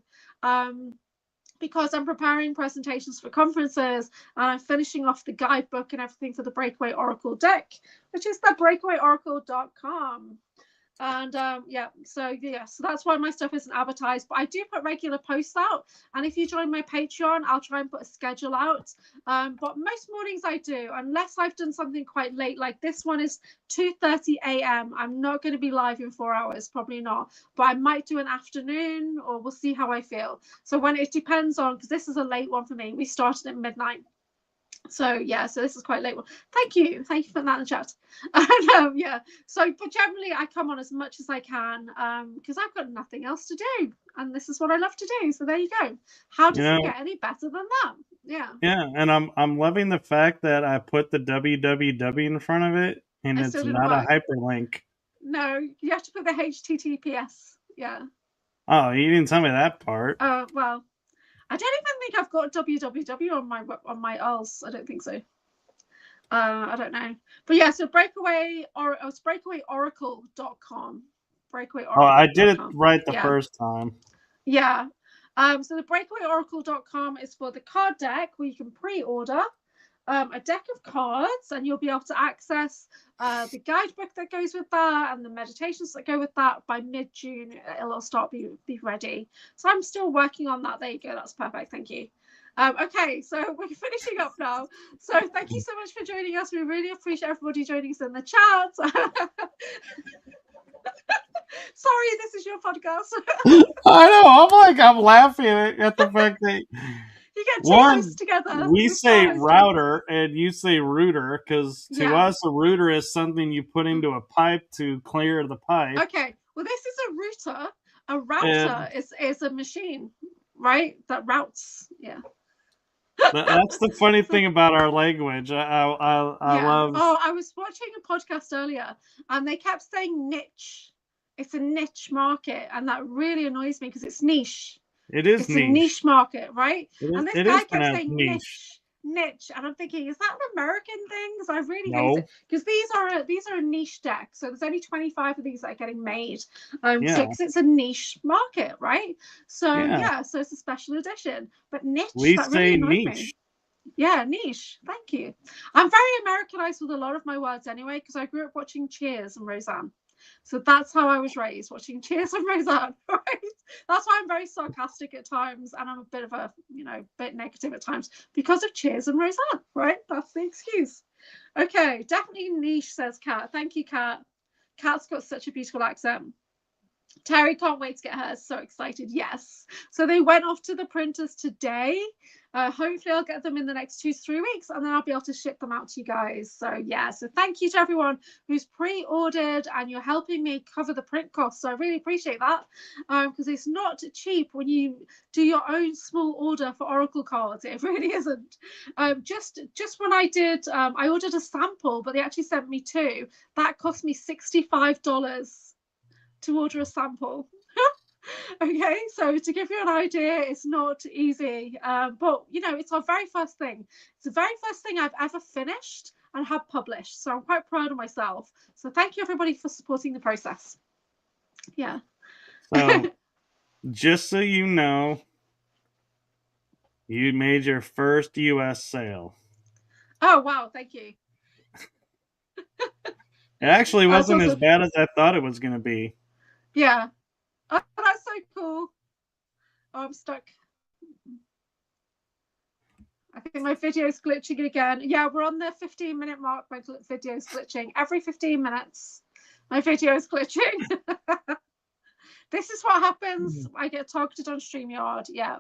B: Because I'm preparing presentations for conferences, and I'm finishing off the guidebook and everything for the Breakaway Oracle deck, which is the breakawayoracle.com. And so that's why my stuff isn't advertised, but I do put regular posts out, and if you join my Patreon, I'll try and put a schedule out, but most mornings I do, unless I've done something quite late, like this one is 2:30 a.m. I'm not going to be live in 4 hours, probably not, but I might do an afternoon, or we'll see how I feel. So when it depends on, because this is a late one for me, we started at midnight. So so this is quite late one. Thank you for that in the chat. And so but generally I come on as much as I can, because I've got nothing else to do, and this is what I love to do. So there you go. How does it get any better than that?
A: And I'm loving the fact that I put the www in front of it, and it's not a hyperlink.
B: No, you have to put the HTTPS.
A: Oh, you didn't tell me that part.
B: Well, I don't even think I've got www on my else. I don't think so. I don't know. But so it's breakawayoracle.com. Breakawayoracle.com.
A: Oh, I did it right the first time.
B: Yeah. So the breakawayoracle.com is for the card deck, where you can pre-order a deck of cards, and you'll be able to access the guidebook that goes with that, and the meditations that go with that. By mid-June it'll start be ready. So I'm still working on that. There you go. That's perfect. Thank you. Okay, so we're finishing up now. So thank you so much for joining us. We really appreciate everybody joining us in the chat. Sorry, this is your podcast.
A: I know. I'm laughing at the fact that
B: you get two hosts together.
A: We say router and you say router, because to us a router is something you put into a pipe to clear the pipe.
B: Okay, well this is a router. A router is a machine, right? That routes. Yeah.
A: That's the funny thing about our language. I love.
B: Oh, I was watching a podcast earlier, and they kept saying niche. It's a niche market, and that really annoys me because it's niche.
A: It is
B: it's a niche market, right?
A: It is,
B: and this guy kept saying niche. niche, and I'm thinking, is that an American thing? Because I really hate
A: No.
B: it. Because these are a niche deck, so there's only 25 of these that are getting made.
A: Yeah.
B: So it's a niche market, right? So
A: Yeah.
B: yeah, so it's a special edition, but niche,
A: We
B: that really
A: say
B: annoyed me.
A: niche.
B: Yeah, niche. Thank you. I'm very Americanized with a lot of my words anyway, because I grew up watching Cheers and Roseanne. So that's how I was raised, watching Cheers and Roseanne, right? That's why I'm very sarcastic at times, and I'm a bit of a, bit negative at times because of Cheers and Roseanne, right? That's the excuse. Okay, definitely niche, says Kat. Thank you, Kat. Kat's got such a beautiful accent. Terry can't wait to get hers. So excited. Yes. So they went off to the printers today. Hopefully I'll get them in the next 2 to 3 weeks, and then I'll be able to ship them out to you guys. So yeah, so thank you to everyone who's pre-ordered, and you're helping me cover the print costs. So I really appreciate that, because it's not cheap when you do your own small order for Oracle cards. It really isn't. Just when I did, I ordered a sample, but they actually sent me 2. That cost me $65 to order a sample. Okay, so to give you an idea, it's not easy, but it's our very first thing. It's the very first thing I've ever finished and have published, so I'm quite proud of myself. So thank you everybody for supporting the process. Yeah.
A: So just so you know, you made your first US sale.
B: Oh wow, thank you.
A: It actually wasn't
B: awesome.
A: as bad as I thought it was going to be.
B: Yeah. Oh, that's so cool. Oh, I'm stuck. I think my video's glitching again. Yeah, we're on the 15-minute mark. My video's glitching. Every 15 minutes, my video's glitching. This is what happens. I get targeted on StreamYard. Yeah.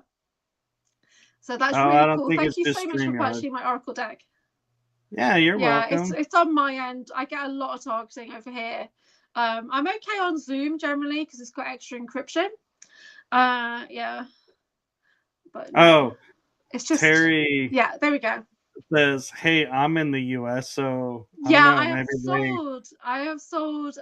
B: So that's really cool. Thank you so much for purchasing my Oracle deck.
A: Yeah, you're welcome.
B: It's on my end. I get a lot of targeting over here. I'm okay on Zoom generally because it's got extra encryption. Yeah. But it's just
A: Terry.
B: Yeah, there we go.
A: Says, "Hey, I'm in the US, so
B: I have sold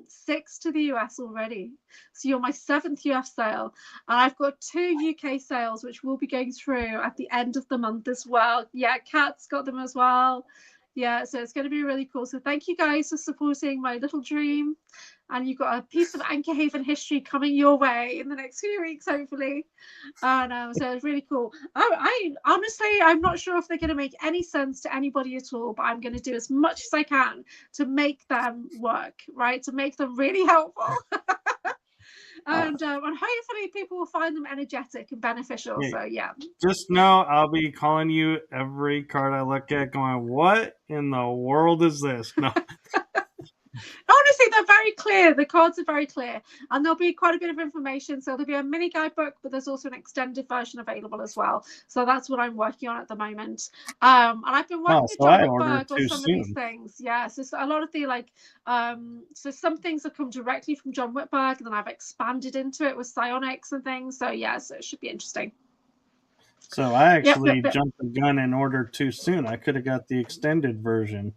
B: 6 to the US already. So you're my 7th US sale, and I've got 2 UK sales which will be going through at the end of the month as well. Yeah, Kat's got them as well. Yeah, so it's going to be really cool. So thank you guys for supporting my little dream, and you've got a piece of AnchorHaven history coming your way in the next few weeks, hopefully. And so it's really cool. I honestly, I'm not sure if they're going to make any sense to anybody at all, but I'm going to do as much as I can to make them work, right? To make them really helpful. And hopefully people will find them energetic and beneficial. So yeah.
A: Just know I'll be calling you every card I look at going, what in the world is this? No.
B: Honestly, they're very clear. The cards are very clear, and there'll be quite a bit of information. So there'll be a mini guidebook, but there's also an extended version available as well. So that's what I'm working on at the moment. And I've been working with John Whitberg on some of these things. Yeah, so a lot of the so some things have come directly from John Whitberg, and then I've expanded into it with psionics and things. So yeah, so it should be interesting.
A: So I actually jumped the gun and ordered too soon. I could have got the extended version.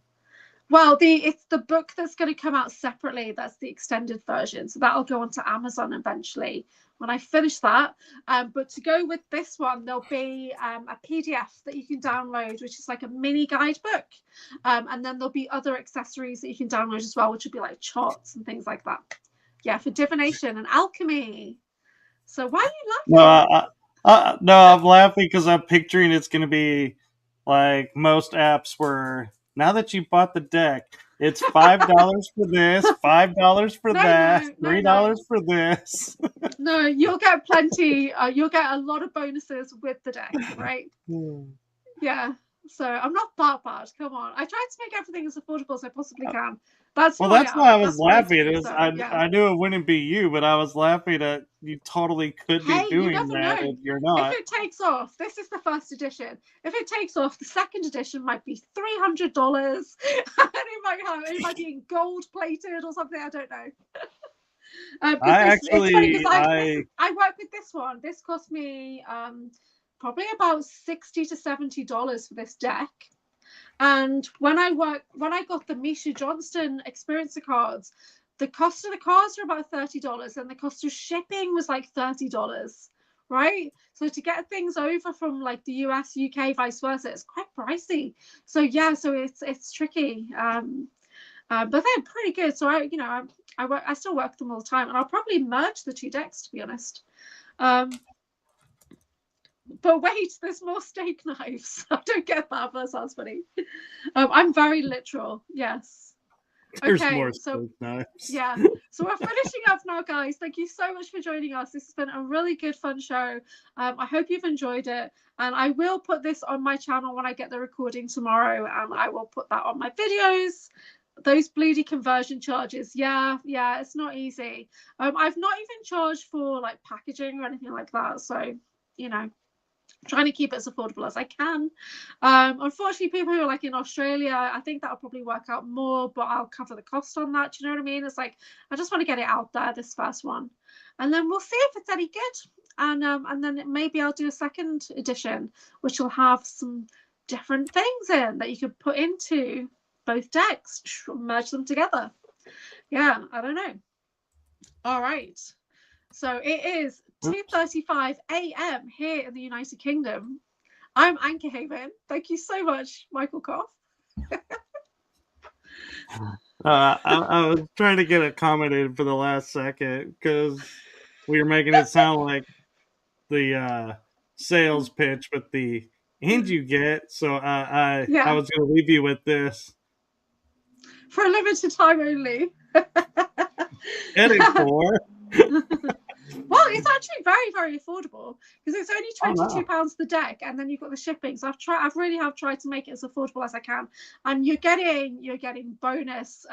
B: Well, it's the book that's going to come out separately. That's the extended version. So that'll go onto Amazon eventually when I finish that. But to go with this one, there'll be a PDF that you can download, which is like a mini guidebook. And then there'll be other accessories that you can download as well, which will be like charts and things like that. Yeah, for divination and alchemy. So why are you
A: laughing? No, I'm laughing because I'm picturing it's going to be like most apps where, now that you bought the deck, it's $5 for this, $5 for that, $3 for this.
B: No, you'll get plenty. You'll get a lot of bonuses with the deck, right? Yeah. So I'm not that bad. Come on. I tried to make everything as affordable as I possibly can. That's why I was laughing.
A: I knew it wouldn't be you, but I was laughing at you totally could be doing that if you're not.
B: If it takes off, this is the first edition. If it takes off, the second edition might be $300, and it might be in gold plated or something. I don't know. It's funny because I work with this one. This cost me probably about $60 to $70 for this deck. And when I got the Misha Johnston Experiencer cards, the cost of the cards were about $30, and the cost of shipping was like $30, right? So to get things over from like the US, UK, vice versa, it's quite pricey. So yeah, so it's tricky. But they're pretty good. So I still work with them all the time, and I'll probably merge the two decks, to be honest. But wait, there's more steak knives. I don't get that, but that sounds funny. I'm very literal. Yes.
A: There's more
B: Okay, so
A: steak knives.
B: yeah, so we're finishing up now, guys. Thank you so much for joining us. This has been a really good, fun show. I hope you've enjoyed it, and I will put this on my channel when I get the recording tomorrow, and I will put that on my videos. Those bleedy conversion charges, yeah, it's not easy. I've not even charged for like packaging or anything like that, so you know, trying to keep it as affordable as I can. Unfortunately, people who are like in Australia, I think that'll probably work out more, but I'll cover the cost on that. Do you know what I mean? It's like I just want to get it out there, this first one, and then we'll see if it's any good. And then maybe I'll do a second edition, which will have some different things in that you could put into both decks, merge them together. Yeah, I don't know. All right. So it is 2:35 a.m. here in the United Kingdom. I'm AnchorHaven. Thank you so much, Michael Kopf.
A: I was trying to get it commented for the last second because we were making it sound like the sales pitch with the "and you get." So I was going to leave you with this.
B: For a limited time only.
A: Heading for.
B: Well, it's actually very, very affordable because it's only £22 the deck, and then you've got the shipping. So I've really tried to make it as affordable as I can, and you're getting bonus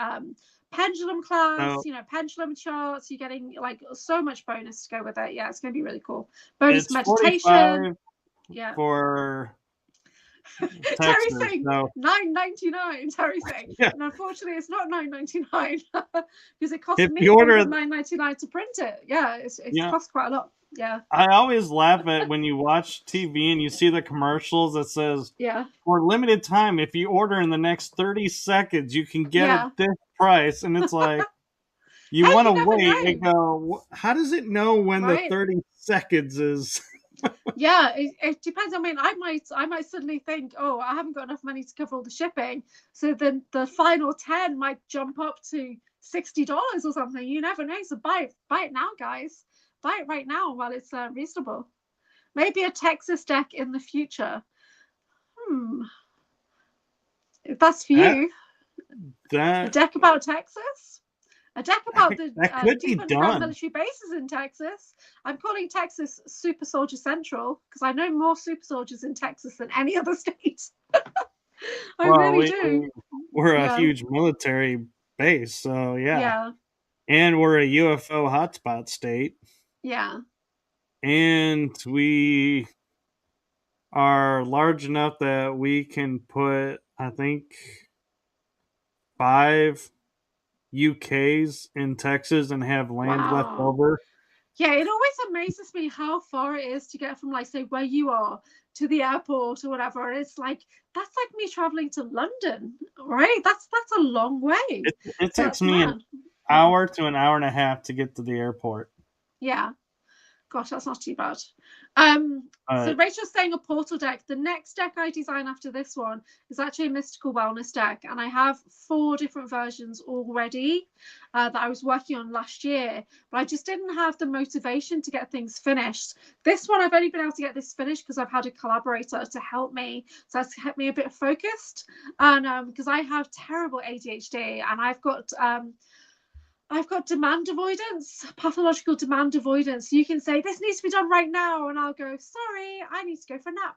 B: pendulum class, pendulum charts. You're getting like so much bonus to go with it. Yeah, it's going to be really cool. Bonus
A: it's
B: meditation.
A: Yeah. For
B: Terry saying $9.99. Terry saying,
A: yeah.
B: And unfortunately, it's not $9.99 because it costs
A: me
B: $9.99 to print it. Yeah, it costs quite a lot. Yeah.
A: I always laugh at when you watch TV and you see the commercials that says, for limited time, if you order in the next 30 seconds, you can get it this price. And it's like, you want to wait and go, how does it know when the 30 seconds is?
B: Yeah, it depends. I mean, I might suddenly think, oh, I haven't got enough money to cover all the shipping, so then the final 10 might jump up to $60 or something. You never know. So buy it now, guys. Buy it right now while it's reasonable. Maybe a Texas deck in the future. If that's for you, a deck about Texas. A deck about the deep underground military bases in Texas. I'm calling Texas Super Soldier Central because I know more super soldiers in Texas than any other state. I really do.
A: We're a huge military base, so yeah. And we're a UFO hotspot state.
B: Yeah.
A: And we are large enough that we can put, I think, 5 UKs in Texas and have land left over.
B: Yeah, it always amazes me how far it is to get from, like, say, where you are to the airport or whatever. And it's like, that's like me traveling to London, right? That's a long way.
A: It takes me an hour to an hour and a half to get to the airport.
B: Yeah. Gosh, that's not too bad. So Rachel's saying a portal deck. The next deck I design after this one is actually a mystical wellness deck, and I have 4 different versions already that I was working on last year, but I just didn't have the motivation to get things finished. This one I've only been able to get this finished because I've had a collaborator to help me, so that's kept me a bit focused, and because I have terrible ADHD, and I've got demand avoidance, pathological demand avoidance. You can say, this needs to be done right now. And I'll go, sorry, I need to go for a nap.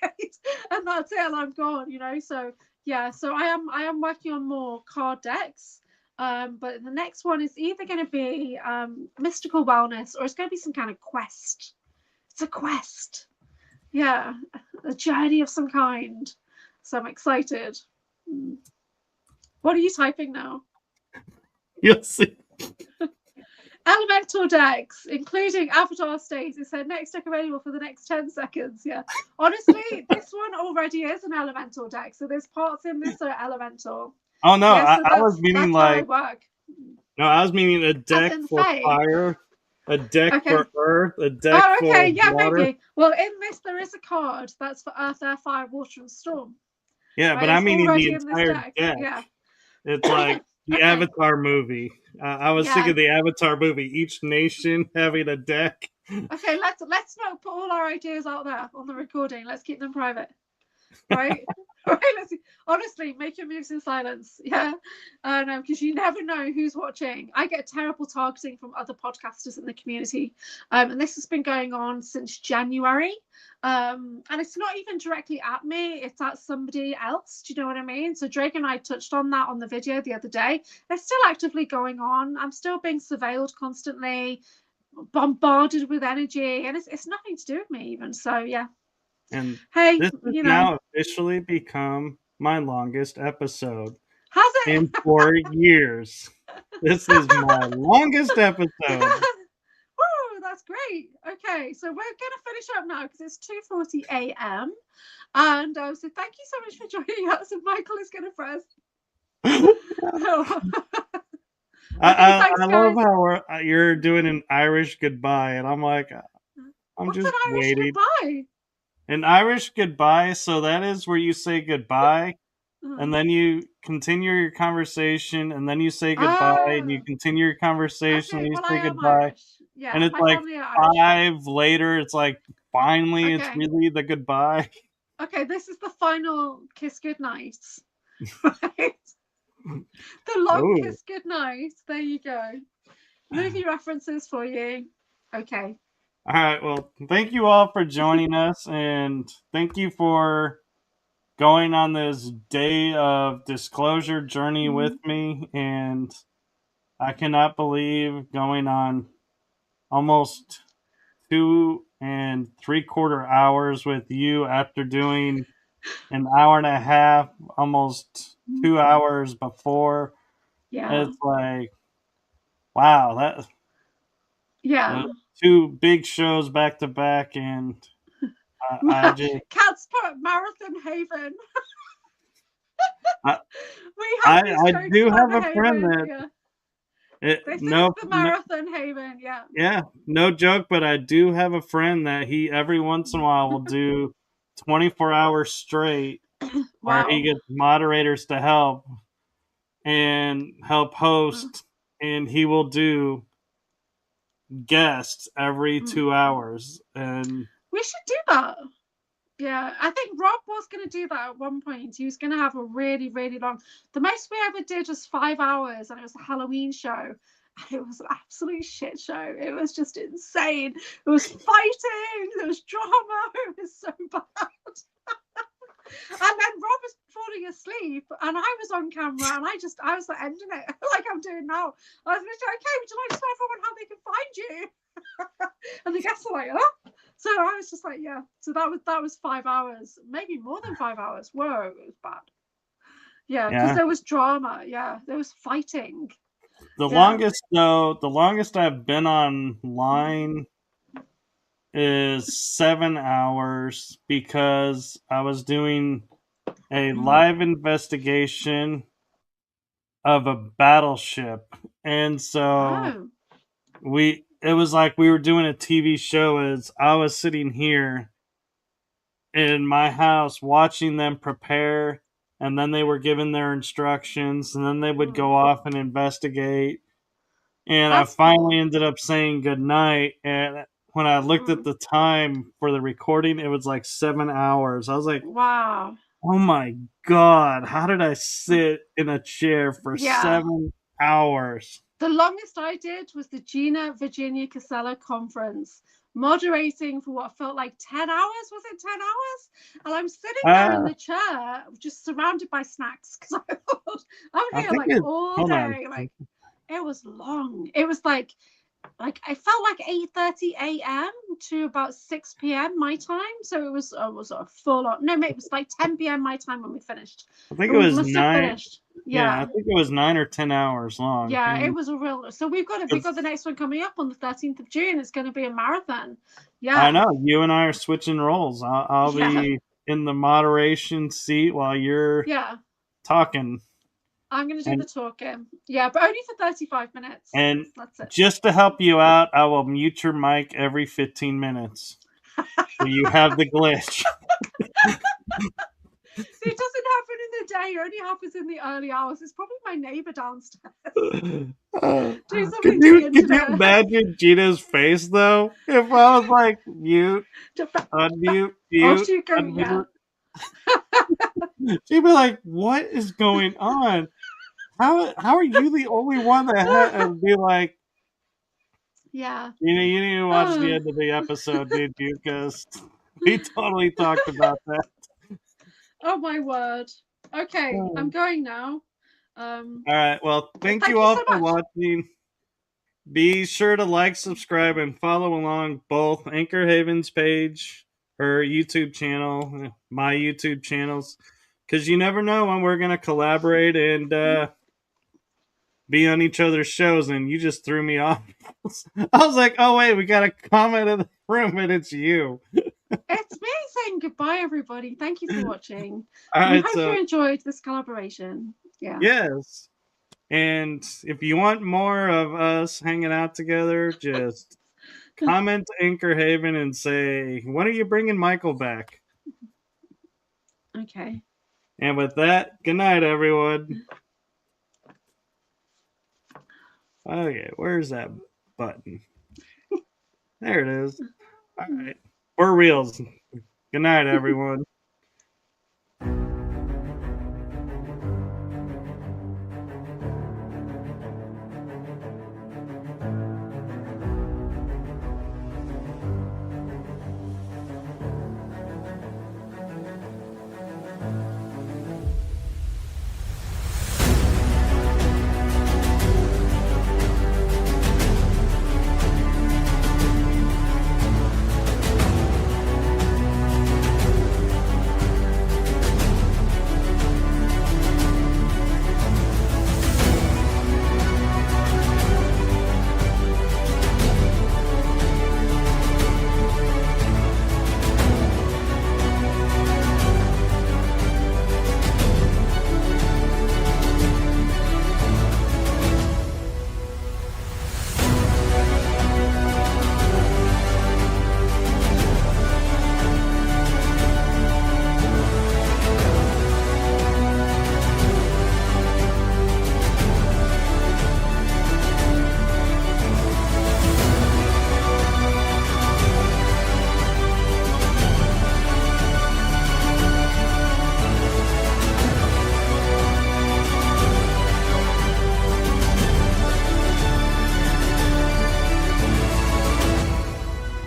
B: Right? And that's it. And I'm gone, So, yeah, so I am working on more card decks. But the next one is either going to be mystical wellness or it's going to be some kind of quest. It's a quest. Yeah, a journey of some kind. So I'm excited. What are you typing now?
A: You'll see.
B: Elemental decks, including Avatar states. It said next deck available for the next 10 seconds. Yeah. Honestly, this one already is an elemental deck. So there's parts in this that are elemental.
A: Oh, no. I was meaning like. No, I was meaning a deck for fire. A deck
B: Okay.
A: for earth, a deck
B: Oh,
A: for
B: okay. Yeah,
A: water.
B: maybe. Well, in this, there is a card that's for Earth, Air, Fire, Water, and Storm.
A: Yeah, but
B: Right?
A: I
B: It's
A: mean in the
B: already in this
A: entire
B: deck.
A: deck.
B: Yeah.
A: It's like the
B: Okay.
A: Avatar movie. I was
B: Yeah.
A: thinking the Avatar movie, each nation having a deck.
B: Okay, let's not put all our ideas out there on the recording. Let's keep them private. Right? Right? Honestly, make your moves in silence. Yeah. Because you never know who's watching. I get terrible targeting from other podcasters in the community. And this has been going on since January. And it's not even directly at me, it's at somebody else. Do you know what I mean? So Drake and I touched on that on the video the other day. It's still actively going on. I'm still being surveilled constantly, bombarded with energy, and it's nothing to do with me even. So yeah.
A: And
B: Hey,
A: this has now officially become my longest episode
B: has it?
A: in 4 years. This is my longest episode.
B: Woo, that's great. Okay, so we're gonna finish up now because it's 2:40 a.m. And so thank you so much for joining us. And Michael is gonna press.
A: I love how you're doing an Irish goodbye, and I'm like, I'm
B: What's
A: just
B: an Irish
A: waiting.
B: goodbye?
A: An Irish goodbye, so that is where you say goodbye, and then you continue your conversation, and then you say goodbye, and you continue your conversation,
B: Okay,
A: and you
B: well, I
A: say
B: am
A: goodbye.
B: Irish. Yeah,
A: And it's
B: my
A: like
B: family are Irish.
A: 5 later, it's like finally it's
B: Okay.
A: really the goodbye.
B: Okay, this is the final kiss goodnight. Right? The long kiss goodnight. There you go. Movie references for you. Okay.
A: All right. Well, thank you all for joining us, and thank you for going on this day of disclosure journey with me. And I cannot believe going on almost 2 3/4 hours with you after doing an hour and a half, almost 2 hours before.
B: Yeah.
A: It's like, wow, that two big shows back to back, and I just
B: Cats put Marathon Haven.
A: I do have a friend that
B: this is the Marathon Haven,
A: yeah, no joke, but I do have a friend that he every once in a while will do 24 hours straight where he gets moderators to help host, and he will do guests every 2 hours. And
B: we should do that. Yeah, I think Rob was going to do that at one point. He was going to have a really, really long. The most we ever did was 5 hours, and it was a Halloween show. And it was an absolute shit show. It was just insane. It was fighting. There was drama. It was so bad. And then Rob was falling asleep, and I was on camera, and I was like ending it like I'm doing now. I was literally, okay, would you like to tell everyone how they can find you? And the guests were like, oh. So I was just like, yeah. So that was 5 hours, maybe more than 5 hours. Whoa, it was bad. Yeah, because there was drama. Yeah, there was fighting.
A: The longest I've been online is 7 hours because I was doing a live investigation of a battleship, and so it was like we were doing a TV show as I was sitting here in my house watching them prepare, and then they were given their instructions, and then they would go off and investigate. And I finally ended up saying goodnight. And when I looked at the time for the recording, it was like 7 hours. I was like,
B: wow.
A: Oh my God, how did I sit in a chair for 7 hours?
B: The longest I did was the Gina Virginia Casella conference, moderating for what felt like 10 hours. Was it 10 hours? And I'm sitting there in the chair, just surrounded by snacks, because I thought I'm here like all day. Like, it was long. It was like I felt like 8:30 a.m. to about 6 p.m. my time. So it was a full on. No, it was like 10 p.m. my time when we finished.
A: I think it was 9.
B: Yeah,
A: I think it was 9 or 10 hours long.
B: Yeah, it was a real. So we've got the next one coming up on the 13th of June. It's going to be a marathon. Yeah,
A: I know. You and I are switching roles. I'll be in the moderation seat while you're talking.
B: I'm going to do the talking. Yeah, but only for 35 minutes.
A: And
B: That's it.
A: just to help you out, I will mute your mic every 15 minutes. So you have the glitch.
B: See, it doesn't happen in the day. It only happens in the early hours. It's probably my neighbor downstairs. Do something to the
A: Could you
B: internet.
A: imagine Gina's face, though? If I was like, mute, unmute, mute,
B: she go,
A: unmute. She'd be like, what is going on? How are you the only one that and be like,
B: yeah.
A: you need to watch the end of the episode, did you? Because we totally talked about that.
B: Oh my word. Okay, I'm going now.
A: All right. Well, thank you
B: you
A: all
B: so
A: for
B: much.
A: watching. Be sure to like, subscribe, and follow along both AnchorHaven's page, her YouTube channel, my YouTube channels, because you never know when we're going to collaborate and be on each other's shows, and you just threw me off. I was like, oh, wait, we got a comment in the room, and it's you.
B: It's me saying goodbye, everybody. Thank you for watching.
A: All
B: I
A: right,
B: hope
A: so
B: you enjoyed this collaboration. Yeah.
A: yes. And if you want more of us hanging out together, just comment AnchorHaven and say, when are you bringing Michael back?
B: Okay.
A: And with that, good night, everyone. Okay, where's that button? There it is. All right. We're reals. Good night, everyone.